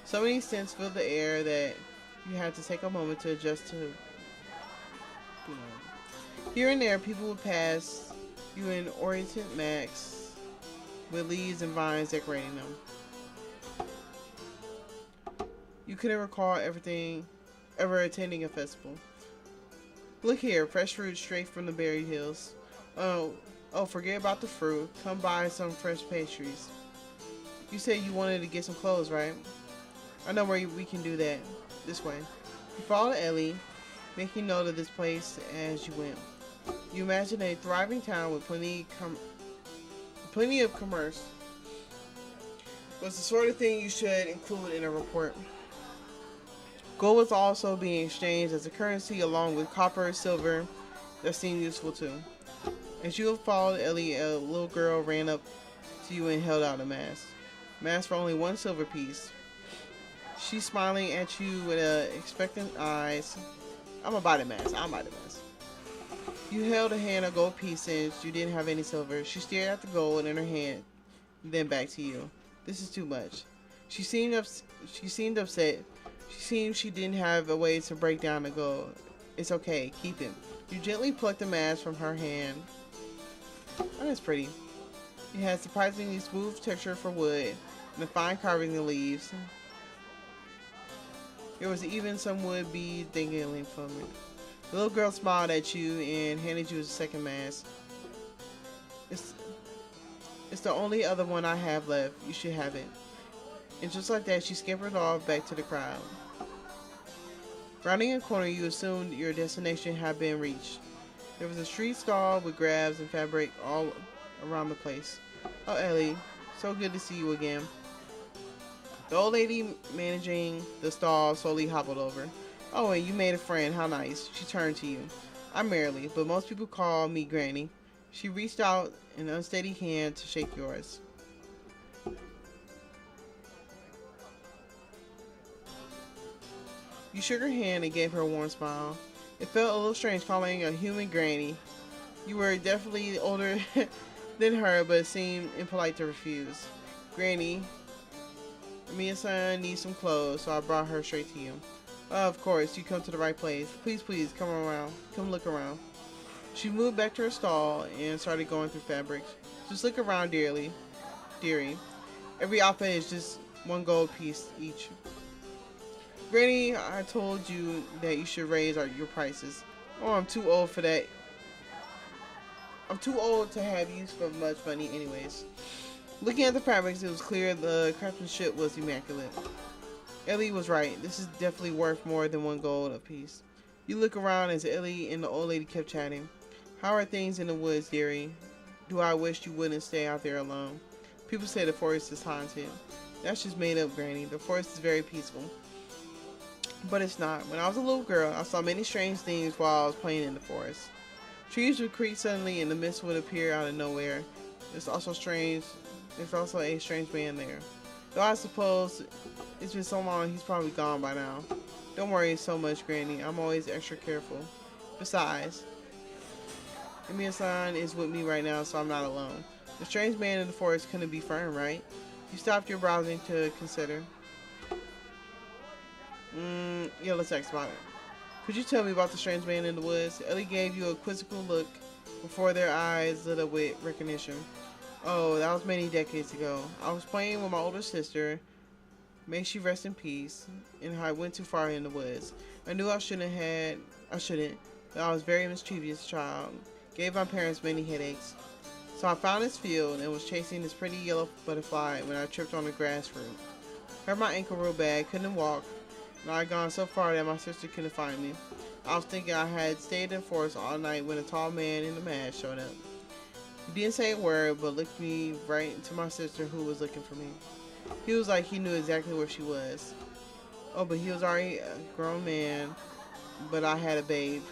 So many scents filled the air that you had to take a moment to adjust to. Here and there, people would pass you in oriented mats with leaves and vines decorating them. You couldn't recall ever attending a festival. Look here, fresh fruit straight from the berry hills. Oh, forget about the fruit. Come buy some fresh pastries. You said you wanted to get some clothes, right? I know where we can do that. This way. You followed Ellie, making note of this place as you went. You imagined a thriving town with plenty of commerce. Was the sort of thing you should include in a report. Gold was also being exchanged as a currency along with copper and silver that seemed useful too. As you followed Ellie, a little girl ran up to you and held out a mask. Mask for only one silver piece. She's smiling at you with expectant eyes. I'm gonna buy the mask. You held a hand of gold piece since you didn't have any silver. She stared at the gold in her hand, then back to you. This is too much. She seemed she seemed upset. She seemed she didn't have a way to break down the gold. It's okay, keep him. You gently plucked the mask from her hand. Oh, that's pretty. It has surprisingly smooth texture for wood and a fine carving in the leaves. There was even some wood bead dangling from it. The little girl smiled at you and handed you a second mask. It's the only other one I have left. You should have it. And just like that, she scampered off back to the crowd. Rounding a corner, you assumed your destination had been reached. There was a street stall with grabs and fabric all around the place. Oh, Ellie, so good to see you again. The old lady managing the stall slowly hobbled over. Oh, and you made a friend. How nice. She turned to you. I'm Marilee, but most people call me Granny. She reached out an unsteady hand to shake yours. You shook her hand and gave her a warm smile. It felt a little strange calling a human Granny. You were definitely older than her, but it seemed impolite to refuse. Granny, me and son need some clothes, so I brought her straight to you. Of course, you come to the right place. Please, please, come around. Come look around. She moved back to her stall and started going through fabrics. Just look around, dearie. Every outfit is just one gold piece each. Granny, I told you that you should raise your prices. Oh, I'm too old for that. I'm too old to have use for much money anyways. Looking at the fabrics, it was clear the craftsmanship was immaculate. Ellie was right. This is definitely worth more than one gold a piece. You look around as Ellie and the old lady kept chatting. How are things in the woods, dearie? Do I wish you wouldn't stay out there alone? People say the forest is haunted. That's just made up, Granny. The forest is very peaceful. But it's not. When I was a little girl, I saw many strange things while I was playing in the forest. Trees would creak suddenly and the mist would appear out of nowhere. There's also a strange man there. Though I suppose it's been so long he's probably gone by now. Don't worry so much, Granny. I'm always extra careful. Besides, Emiya-san is with me right now, so I'm not alone. The strange man in the forest couldn't be Fern, right? You stopped your browsing to consider. Yeah, let's ask about it. Could you tell me about the strange man in the woods? Ellie gave you a quizzical look before their eyes lit up with recognition. Oh, that was many decades ago. I was playing with my older sister. May she rest in peace. And I went too far in the woods. I knew I shouldn't, but I was a very mischievous child. Gave my parents many headaches. So I found this field and was chasing this pretty yellow butterfly when I tripped on a grass root. Hurt my ankle real bad, couldn't walk. And I had gone so far that my sister couldn't find me. I was thinking I had stayed in the forest all night when a tall man in a mask showed up. He didn't say a word, but looked me right into my sister who was looking for me. He was like he knew exactly where she was. Oh, but he was already a grown man, but I had a babe.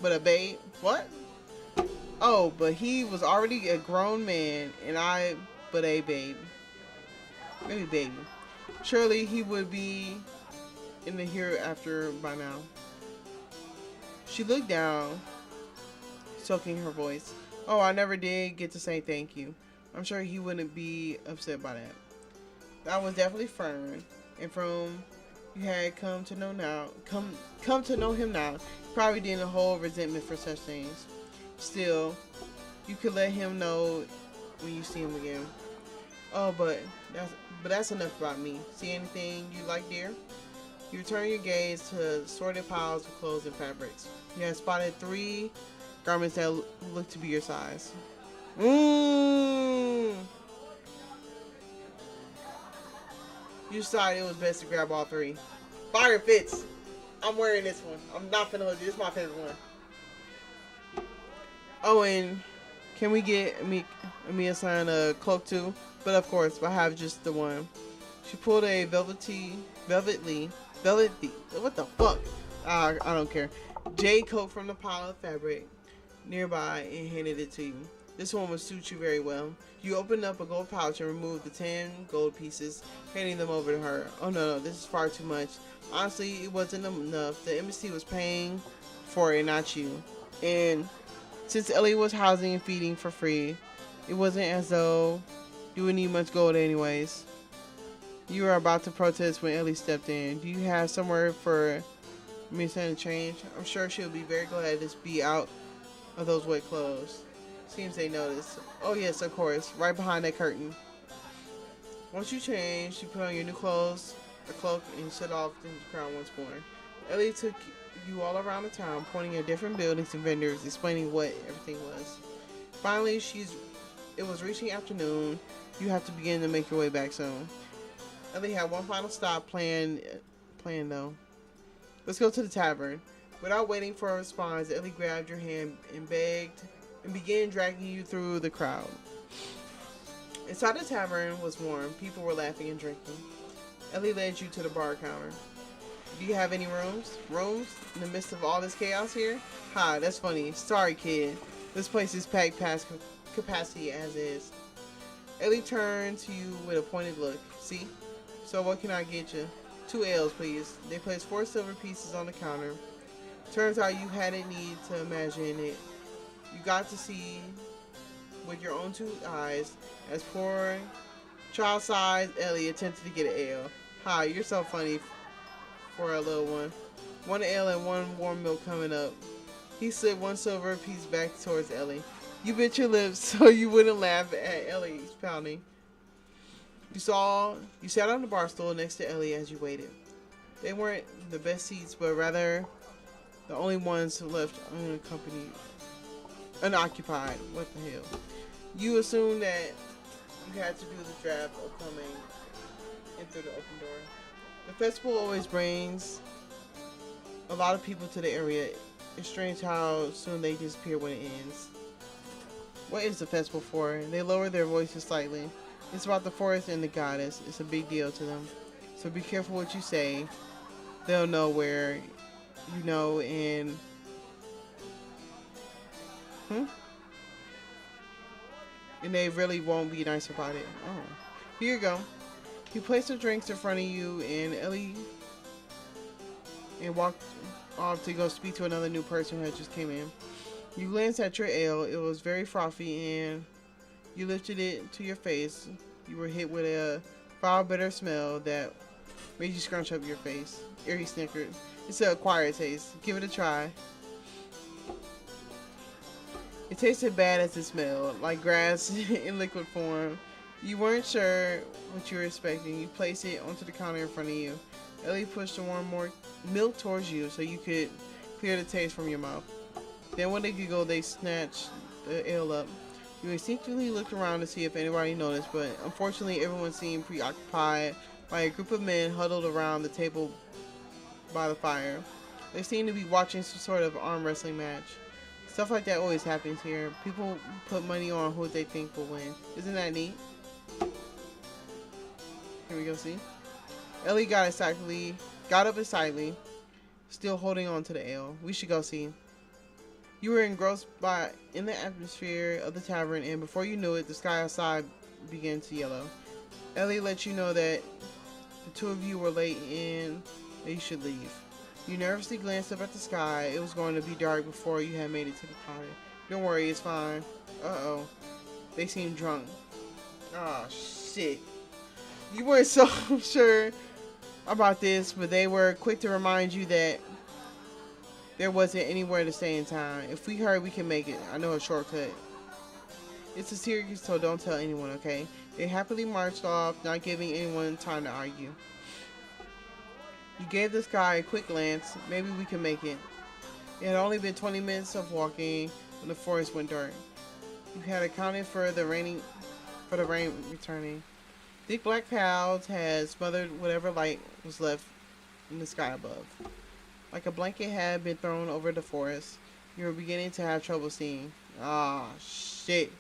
But a babe? What? Oh, but he was already a grown man, and but a babe. Maybe baby. Surely he would be in the hereafter by now. She looked down, soaking her voice. Oh, I never did get to say thank you. I'm sure he wouldn't be upset by that. That was definitely Fern, and from you had come to know him now, you probably didn't hold resentment for such things. Still, you could let him know when you see him again. Oh, but that's enough about me. See anything you like, dear? You return your gaze to sorted piles of clothes and fabrics. You had spotted 3 garments that looked to be your size. You decided it was best to grab all 3. Fire fits. I'm wearing this one. I'm not finna hold you. This is my favorite one. Oh, and can we get Emiya-san a cloak too? But of course, I have just the one. She pulled a velvety, what the fuck? I don't care. Jade coat from the pile of fabric nearby and handed it to you. This one would suit you very well. You opened up a gold pouch and removed the 10 gold pieces, handing them over to her. Oh no, this is far too much. Honestly, it wasn't enough. The embassy was paying for it, not you. And since Ellie was housing and feeding for free, it wasn't as though you would need much gold anyways. You were about to protest when Ellie stepped in. Do you have somewhere for me to send a change? I'm sure she'll be very glad to be out of those wet clothes. Seems they noticed. Oh yes, of course. Right behind that curtain. Once you change, you put on your new clothes, a cloak, and set off to the crowd once more. Ellie took you all around the town, pointing at different buildings and vendors, explaining what everything was. Finally, it was reaching afternoon. You have to begin to make your way back soon. Ellie had one final stop planned though. Let's go to the tavern. Without waiting for a response, Ellie grabbed your hand and begged and began dragging you through the crowd. Inside the tavern was warm. People were laughing and drinking. Ellie led you to the bar counter. Do you have any rooms? Rooms? In the midst of all this chaos here? Ha, that's funny. Sorry, kid. This place is packed past capacity as is. Ellie turned to you with a pointed look. See? So what can I get you? 2 ales, please. They placed 4 silver pieces on the counter. Turns out you hadn't need to imagine it. You got to see with your own 2 eyes as poor child-sized Ellie attempted to get an ale. Hi, you're so funny for a little one. 1 ale and 1 warm milk coming up. He slid 1 silver piece back towards Ellie. You bit your lips so you wouldn't laugh at Ellie's pounding. You sat on the bar stool next to Ellie as you waited. They weren't the best seats, but rather the only ones left unoccupied. What the hell? You assumed that you had to do the draft of coming in through the open door. The festival always brings a lot of people to the area. It's strange how soon they disappear when it ends. What is the festival for? They lower their voices slightly. It's about the forest and the goddess. It's a big deal to them. So be careful what you say. They'll know where you know and... And they really won't be nice about it. Oh. Here you go. He placed the drinks in front of you and Ellie and walked off to go speak to another new person who had just came in. You glanced at your ale. It was very frothy and you lifted it to your face. You were hit with a foul, bitter smell that made you scrunch up your face. Eerie snickered. It's an acquired taste. Give it a try. It tasted bad as it smelled, like grass in liquid form. You weren't sure what you were expecting. You placed it onto the counter in front of you. Ellie pushed the warm milk towards you so you could clear the taste from your mouth. Then with a giggle, they snatched the ale up. You instinctively looked around to see if anybody noticed, but unfortunately everyone seemed preoccupied by a group of men huddled around the table by the fire. They seemed to be watching some sort of arm wrestling match. Stuff like that always happens here. People put money on who they think will win. Isn't that neat? Here we go, see? Ellie got up excitedly, still holding on to the ale. We should go see. You were engrossed in the atmosphere of the tavern, and before you knew it, the sky outside began to yellow. Ellie let you know that the 2 of you were late and that you should leave. You nervously glanced up at the sky. It was going to be dark before you had made it to the party. Don't worry, it's fine. Uh-oh. They seemed drunk. Oh, shit. You weren't so sure about this, but they were quick to remind you that there wasn't anywhere to stay in town. If we hurry, we can make it. I know a shortcut. It's a secret, so don't tell anyone, okay? They happily marched off, not giving anyone time to argue. You gave the sky a quick glance. Maybe we can make it. It had only been 20 minutes of walking when the forest went dark. You had accounted for the rain returning. Thick black clouds had smothered whatever light was left in the sky above. Like a blanket had been thrown over the forest. You were beginning to have trouble seeing. Ah, shit.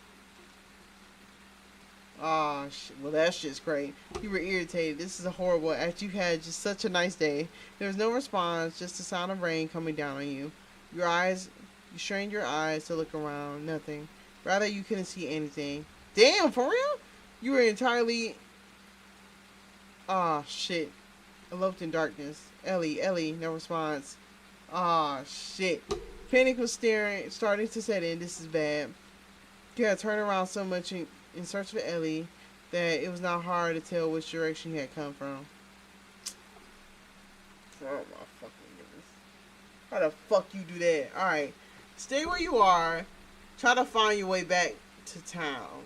Ah, shit. Well, that's just great. You were irritated. This is horrible after you had just such a nice day. There was no response, just the sound of rain coming down on you. You strained your eyes to look around. Nothing. Rather, you couldn't see anything. Damn, for real? You were entirely... Ah, shit. Eloped in darkness. Ellie, no response. Ah, shit. Panic was starting to set in. This is bad. You had turned around so much in search of Ellie that it was not hard to tell which direction he had come from. Oh my fucking goodness. How the fuck you do that? Alright. Stay where you are. Try to find your way back to town.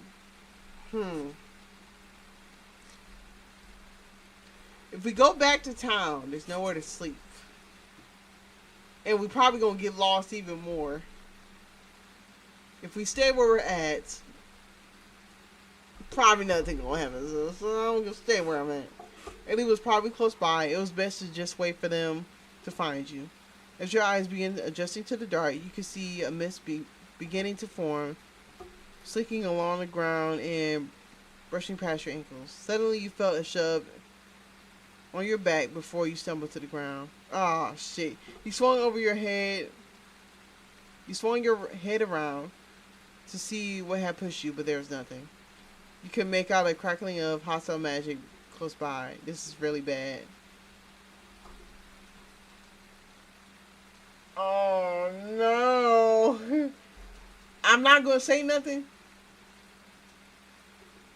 If we go back to town, there's nowhere to sleep. And we probably gonna get lost even more. If we stay where we're at, probably nothing gonna happen. So I'm gonna stay where I'm at. Ellie was probably close by. It was best to just wait for them to find you. As your eyes begin adjusting to the dark, you can see a mist beginning to form, slicking along the ground and brushing past your ankles. Suddenly, you felt a shove on your back before you stumbled to the ground. Ah, shit. You swung over your head. You swung your head around to see what had pushed you, but there was nothing. You could make out a crackling of hostile magic close by. This is really bad. Oh, no. I'm not going to say nothing.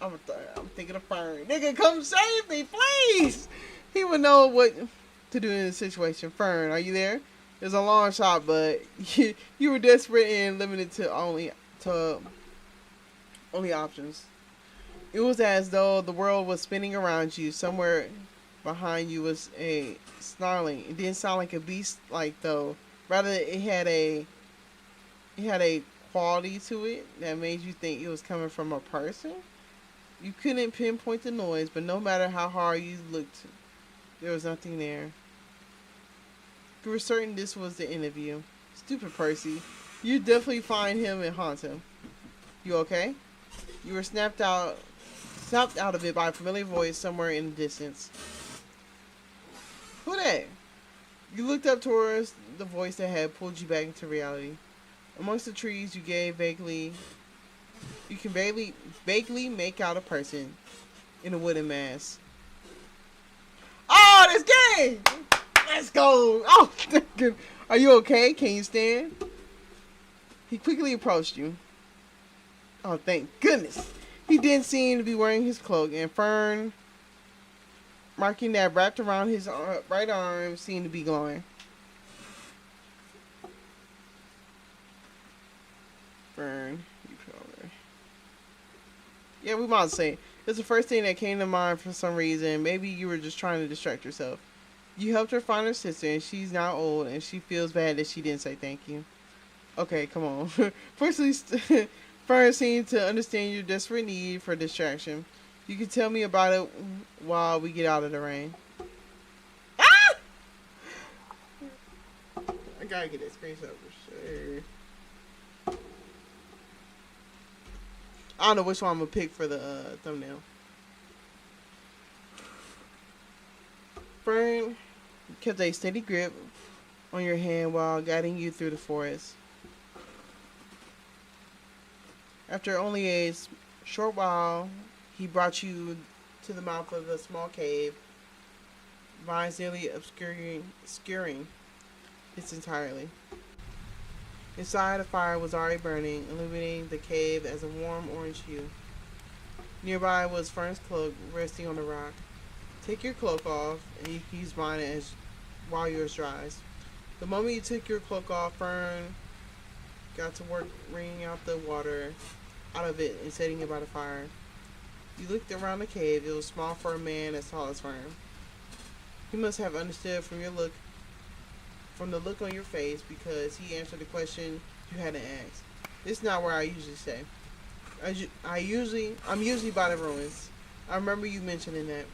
I'm thinking of Fern. Nigga, come save me, please. He would know what to do in this situation. Fern, are you there? There's a long shot, but you were desperate and limited to only options. It was as though the world was spinning around you. Somewhere behind you was a snarling. It didn't sound like a beast, like though. Rather, it had a quality to it that made you think it was coming from a person. You couldn't pinpoint the noise, but no matter how hard you looked, there was nothing there. You were certain this was the end of you. Stupid Percy. You definitely find him and haunt him. You okay? You were snapped out of it by a familiar voice somewhere in the distance. Who that? You looked up towards the voice that had pulled you back into reality. Amongst the trees, you can vaguely make out a person in a wooden mask. Oh, this game! Let's go! Oh, are you okay? Can you stand? He quickly approached you. Oh, thank goodness. He didn't seem to be wearing his cloak, and Fern, marking that wrapped around his right arm, seemed to be glowing. Fern, you put over. Yeah, we might say it's the first thing that came to mind for some reason. Maybe you were just trying to distract yourself. You helped her find her sister, and she's now old, and she feels bad that she didn't say thank you. Okay, come on. Firstly, Fern seemed to understand your desperate need for distraction. You can tell me about it while we get out of the rain. Ah! I gotta get that screenshot for sure. I don't know which one I'm gonna pick for the thumbnail. Fern kept a steady grip on your hand while guiding you through the forest. After only a short while, he brought you to the mouth of a small cave, vines nearly obscuring it entirely. Inside, a fire was already burning, illuminating the cave as a warm orange hue. Nearby was Fern's cloak resting on the rock. Take your cloak off, and you can use mine while yours dries. The moment you took your cloak off, Fern got to work wringing out the water out of it and setting it by the fire. You looked around the cave. It was small for a man as tall as Fern. He must have understood from the look on your face, because he answered the question you hadn't asked. This is not where I usually stay. I'm usually by the ruins. I remember you mentioning that.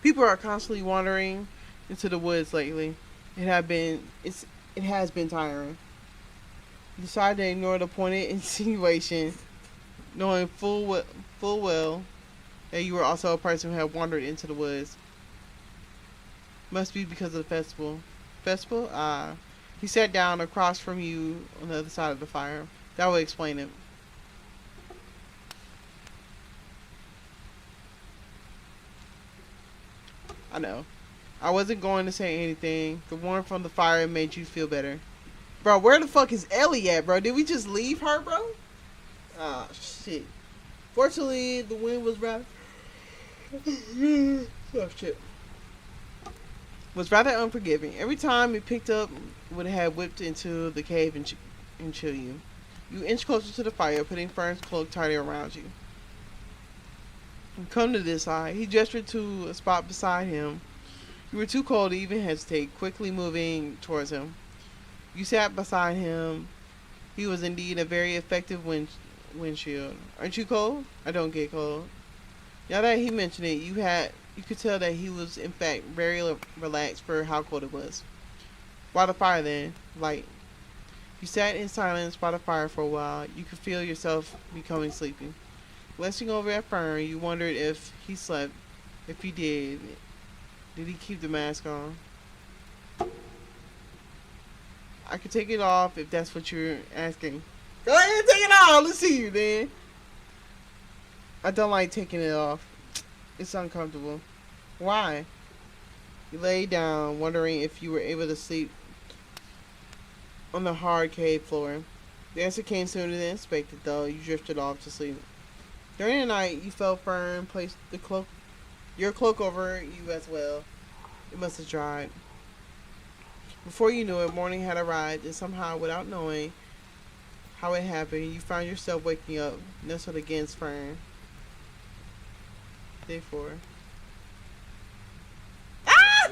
People are constantly wandering into the woods lately. It has been tiring. You decided to ignore the pointed insinuation, knowing full well that you were also a person who had wandered into the woods. Must be because of the festival. Festival? He sat down across from you on the other side of the fire. That would explain it. I know. I wasn't going to say anything. The warmth from the fire made you feel better. Bro, where the fuck is Ellie at, bro? Did we just leave her, bro? Ah, shit. Fortunately, the wind was rather oh shit. Was rather unforgiving. Every time it picked up, would have whipped into the cave and chill you. You inch closer to the fire, putting Fern's cloak tighter around you. Come to this side. He gestured to a spot beside him. You were too cold to even hesitate, quickly moving towards him. You sat beside him. He was indeed a very effective windshield. Aren't you cold? I don't get cold. Now that he mentioned it, you could tell that he was in fact very relaxed for how cold it was. By the fire then, light. You sat in silence by the fire for a while. You could feel yourself becoming sleepy. Glancing over at Fern, you wondered if he slept. If he did he keep the mask on? I could take it off if that's what you're asking. Go ahead and take it off. Let's see you then. I don't like taking it off. It's uncomfortable. Why? You lay down, wondering if you were able to sleep on the hard cave floor. The answer came sooner than expected, though. You drifted off to sleep. During the night, you felt Fern place your cloak over you as well. It must have dried. Before you knew it, morning had arrived, and somehow, without knowing how it happened, you found yourself waking up, nestled against Fern. Day 4. Ah!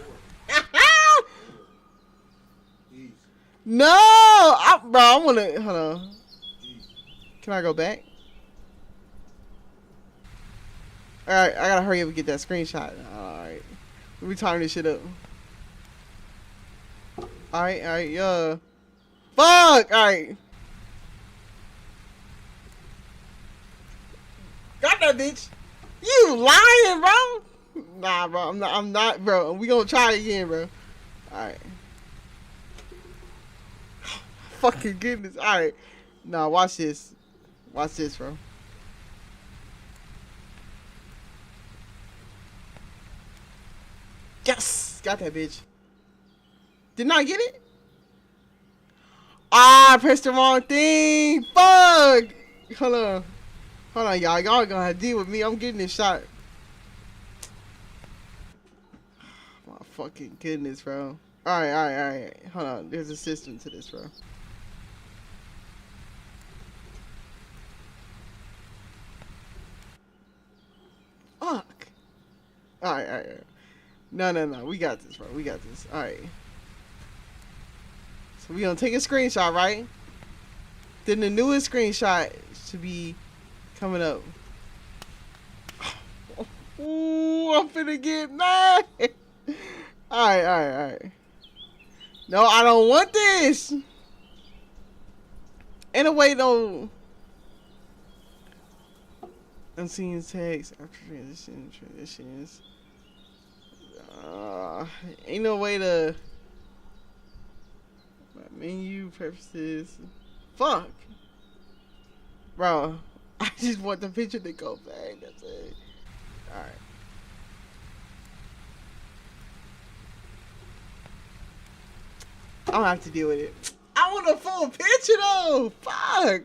No! I wanna... Hold on. Can I go back? Alright, I gotta hurry up and get that screenshot. Alright. Let me time this shit up. Alright, fuck! Alright. Got that bitch! You lying, bro? Nah, bro. I'm not, bro. We gonna try again, bro. Alright. Fucking goodness. Alright. Nah, watch this. Watch this, bro. Yes! Got that bitch. Didn't I get it? Ah, I pressed the wrong thing. Fuck! Hold on. Hold on, y'all. Y'all gonna have to deal with me. I'm getting this shot. My fucking goodness, bro. Alright. Hold on. There's a system to this, bro. Fuck. Alright. No. We got this, bro. We got this. Alright. So we gonna take a screenshot, right? Then the newest screenshot should be coming up. Ooh, I'm finna get mad. Alright. No, I don't want this. In a way, though. Unseen text after transitions. Ain't no way to. Menu preferences. Fuck. Bro, I just want the picture to go back. That's it. Alright. I don't have to deal with it. I want a full picture though. Fuck.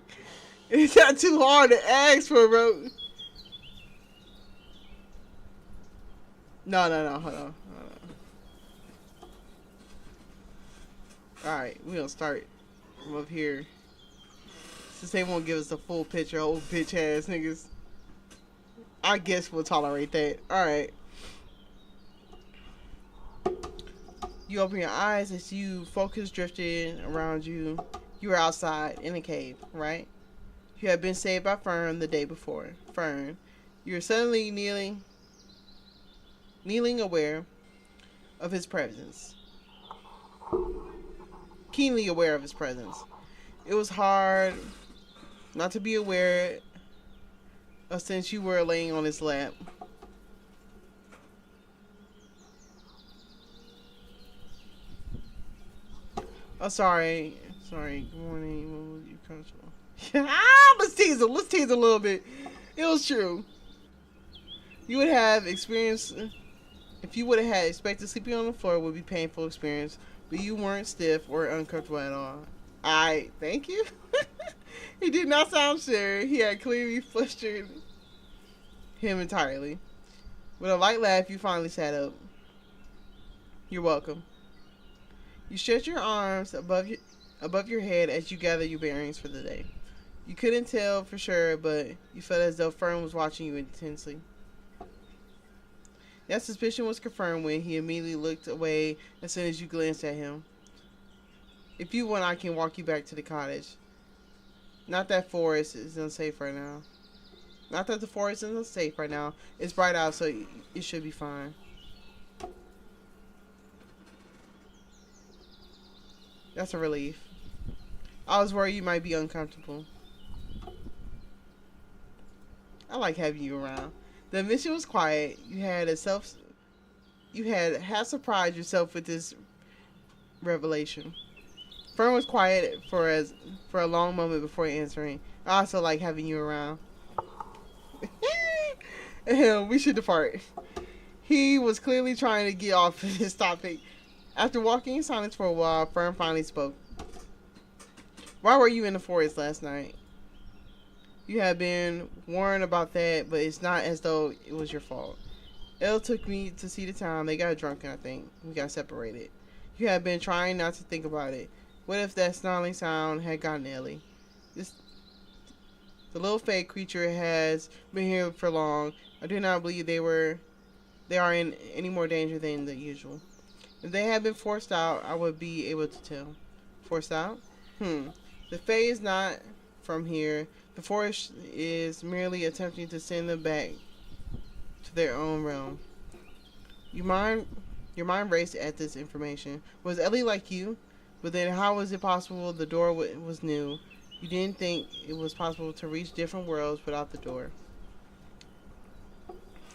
It's not too hard to ask for, bro. No. Hold on. Alright, we gonna start from up here. Since they won't give us a full picture, old bitch ass niggas. I guess we'll tolerate that. Alright. You open your eyes as you focus drifting around you. You are outside in a cave, right? You have been saved by Fern the day before. Fern, you're suddenly kneeling aware of his presence. Keenly aware of his presence. It was hard not to be aware since you were laying on his lap. Oh, sorry. Good morning. What was you comfortable? Let's tease a little bit. It was true. You would have experienced, if you would have had expected sleeping on the floor would be painful experience, but you weren't stiff or uncomfortable at all. Thank you. He did not sound sure. He had clearly flustered him entirely. With a light laugh, you finally sat up. You're welcome. You stretch your arms above your head as you gather your bearings for the day. You couldn't tell for sure, but you felt as though Fern was watching you intensely. That suspicion was confirmed when he immediately looked away as soon as you glanced at him. If you want, I can walk you back to the cottage. Not that forest is unsafe right now. Not that the forest is unsafe right now. It's bright out, so it should be fine. That's a relief. I was worried you might be uncomfortable. I like having you around. The mission was quiet. You had half surprised yourself with this revelation. Fern was quiet for a long moment before answering. I also like having you around. We should depart. He was clearly trying to get off his topic. After walking in silence for a while, Fern finally spoke. Why were you in the forest last night? You have been warned about that, but it's not as though it was your fault. Elle took me to see the town. They got drunk, I think. We got separated. You have been trying not to think about it. What if that snarling sound had gotten Ellie? The little fake creature has been here for long. I do not believe they are in any more danger than the usual. If they had been forced out, I would be able to tell. Forced out? The Fae is not from here. The forest is merely attempting to send them back to their own realm. Your mind raced at this information. Was Ellie like you? But then how was it possible the door was new? You didn't think it was possible to reach different worlds without the door.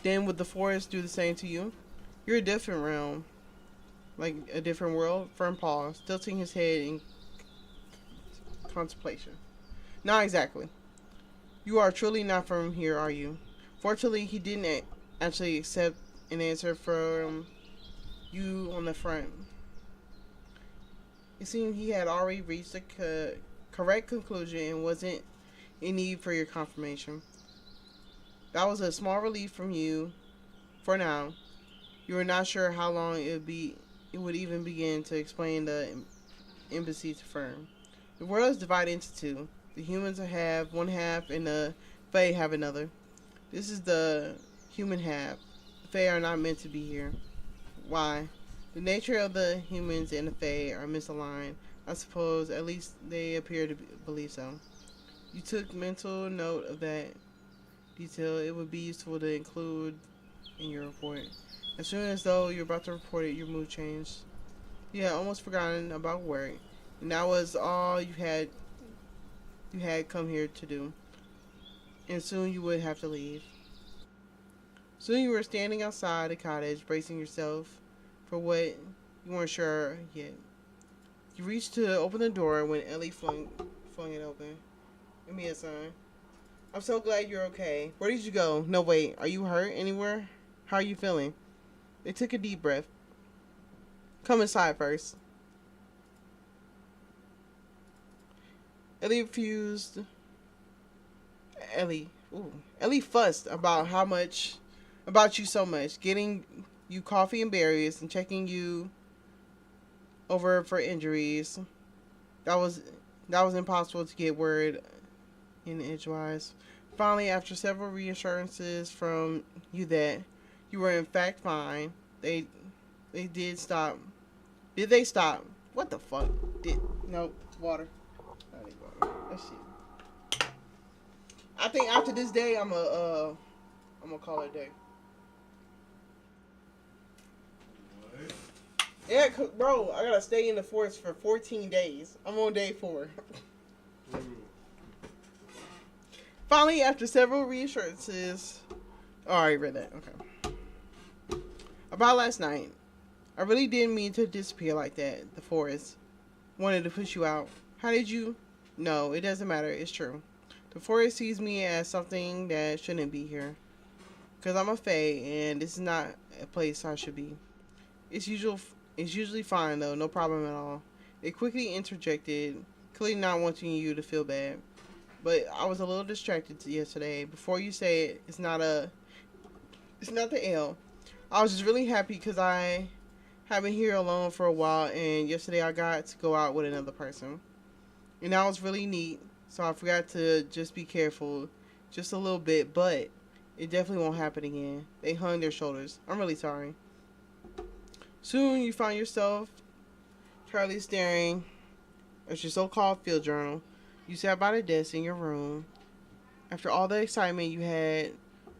Then would the forest do the same to you? You're a different realm. Like a different world? Fern paused, tilting his head in contemplation. Not exactly. You are truly not from here, are you? Fortunately, he didn't actually accept an answer from you on the front. It seemed he had already reached a correct conclusion and wasn't in need for your confirmation. That was a small relief from you for now. You were not sure how long it would even begin to explain the embassy to Fern. The world is divided into two. The humans have one half and the Fae have another. This is the human half. The Fae are not meant to be here. Why? The nature of the humans and the Fae are misaligned. I suppose, at least they appear to believe so. You took mental note of that detail. It would be useful to include in your report. As soon as though you're about to report it, your mood changed. You had almost forgotten about work, and that was all you had come here to do. And soon you would have to leave. Soon you were standing outside the cottage, bracing yourself for what you weren't sure yet. You reached to open the door when Ellie flung it open. Give me a sign. I'm so glad you're okay. Where did you go? No, wait. Are you hurt anywhere? How are you feeling? They took a deep breath. Come inside first. Ellie refused. Ellie fussed about you so much, getting you coffee and berries and checking you over for injuries. That was impossible to get word in edgewise. Finally, after several reassurances from you that you were in fact fine, they did stop. Did they stop? What the fuck? Nope. Water. I need water. That shit. I think after this day, I'm gonna call it a day. What? Yeah, bro, I gotta stay in the forest for 14 days. I'm on day 4. Finally, after several reassurances, oh, I already read that. Okay. About last night, I really didn't mean to disappear like that. The forest wanted to push you out. How did you? No, it doesn't matter. It's true. The forest sees me as something that shouldn't be here. Because I'm a Fae, and this is not a place I should be. It's usually fine, though. No problem at all. It quickly interjected, clearly not wanting you to feel bad. But I was a little distracted yesterday. Before you say it, It's not the L. I was just really happy because I have been here alone for a while, and yesterday I got to go out with another person. And that was really neat. So I forgot to just be careful just a little bit, but it definitely won't happen again. They hung their shoulders. I'm really sorry. Soon you find yourself Charlie staring at your so-called field journal. You sat by the desk in your room. After all the excitement you had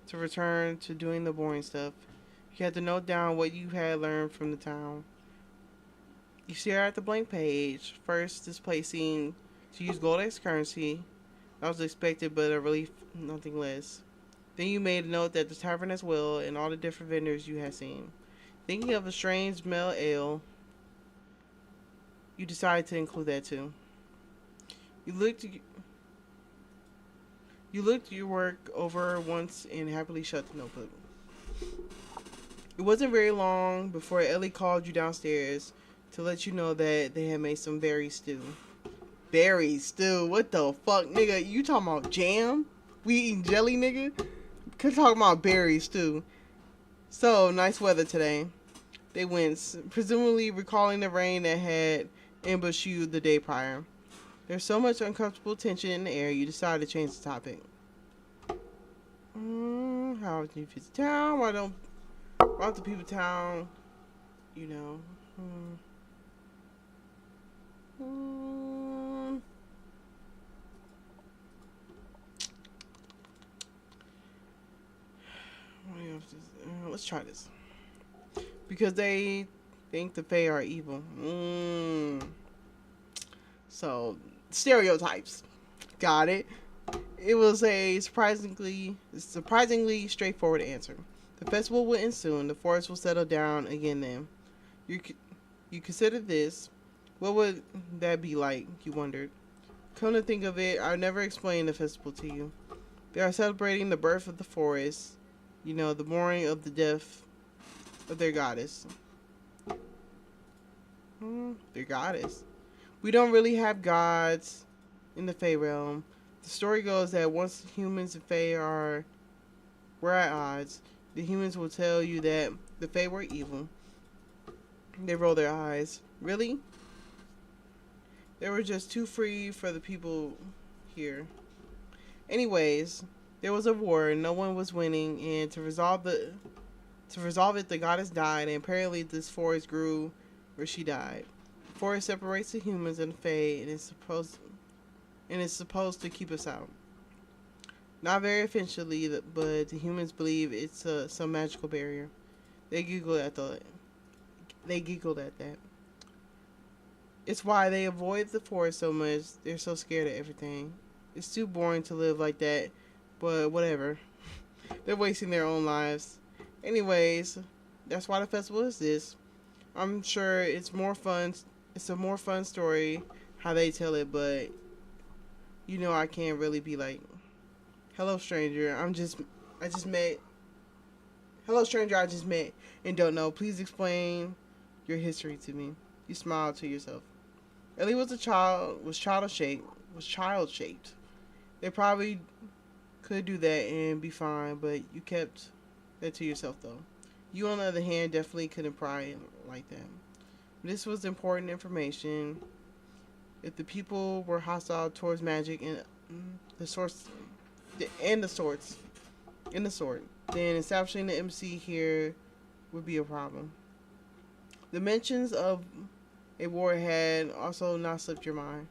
to return to doing the boring stuff, you had to note down what you had learned from the town. You stare at the blank page, first displacing to use gold as currency. That was expected, but a relief, nothing less. Then you made a note that the tavern as well and all the different vendors you had seen. Thinking of a strange male ale, you decided to include that too. You looked your work over once and happily shut the notebook. It wasn't very long before Ellie called you downstairs to let you know that they had made some berry stew. Berry stew? What the fuck, nigga? You talking about jam? We eating jelly, nigga? Could talk about berry stew. So, nice weather today. They went, presumably recalling the rain that had ambushed you the day prior. There's so much uncomfortable tension in the air, you decided to change the topic. How did you visit town? Why don't the people in town, you know? Let's try this. Because they think the Fae are evil. So, stereotypes. Got it. It was a surprisingly straightforward answer. The festival will end soon. The forest will settle down again then. You considered this. What would that be like, you wondered. Come to think of it, I never explained the festival to you. They are celebrating the birth of the forest. You know, the mourning of the death of their goddess. Their goddess. We don't really have gods in the Fae realm. The story goes that once humans and Fae were at odds, the humans will tell you that the Fae were evil. They roll their eyes. Really? They were just too free for the people here. Anyways, there was a war, no one was winning, and to resolve it, the goddess died, and apparently this forest grew where she died. The forest separates the humans and the Fae, and is supposed to keep us out. Not very efficiently, but the humans believe it's some magical barrier. They giggled at that. It's why they avoid the forest so much. They're so scared of everything. It's too boring to live like that, but whatever. They're wasting their own lives. Anyways, that's why the festival is this. I'm sure it's more fun. It's a more fun story how they tell it, but you know I can't really be like, hello stranger, I just met. Hello stranger, I just met and don't know. Please explain your history to me. You smiled to yourself. Ellie was child shaped. They probably could do that and be fine, but you kept that to yourself though. You, on the other hand, definitely couldn't pry like that. This was important information. If the people were hostile towards magic and the sort, then establishing the MC here would be a problem. The mentions of a war had also not slipped your mind.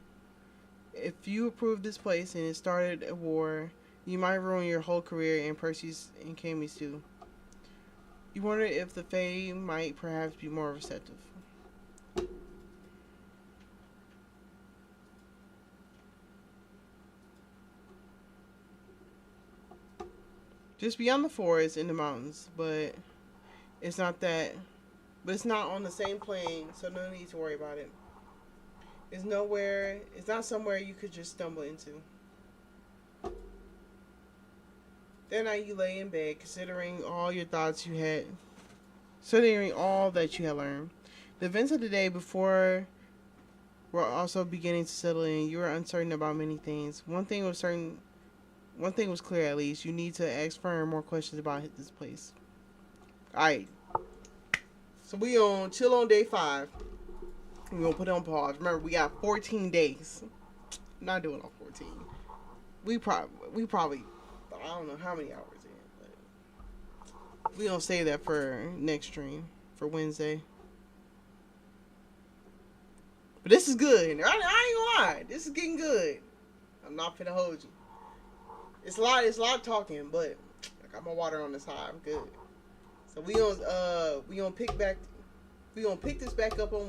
If you approved this place and it started a war, you might ruin your whole career and Percy's and Camie's too. You wondered if the Fae might perhaps be more receptive. Just beyond the forest in the mountains, but it's not on the same plane, so no need to worry about it. It's not somewhere you could just stumble into. That night you lay in bed, considering all that you had learned. The events of the day before were also beginning to settle in. You were uncertain about many things. One thing was clear, at least. You need to ask Fern more questions about this place. Alright. So we on chill on day 5. We're gonna put it on pause. Remember, we got 14 days. I'm not doing all 14. We probably I don't know how many hours in, but we gonna save that for next stream for Wednesday. But this is good. I ain't gonna lie. This is getting good. I'm not finna hold you. It's a lot talking, but I got my water on the side. I'm good. So we gonna pick this back up on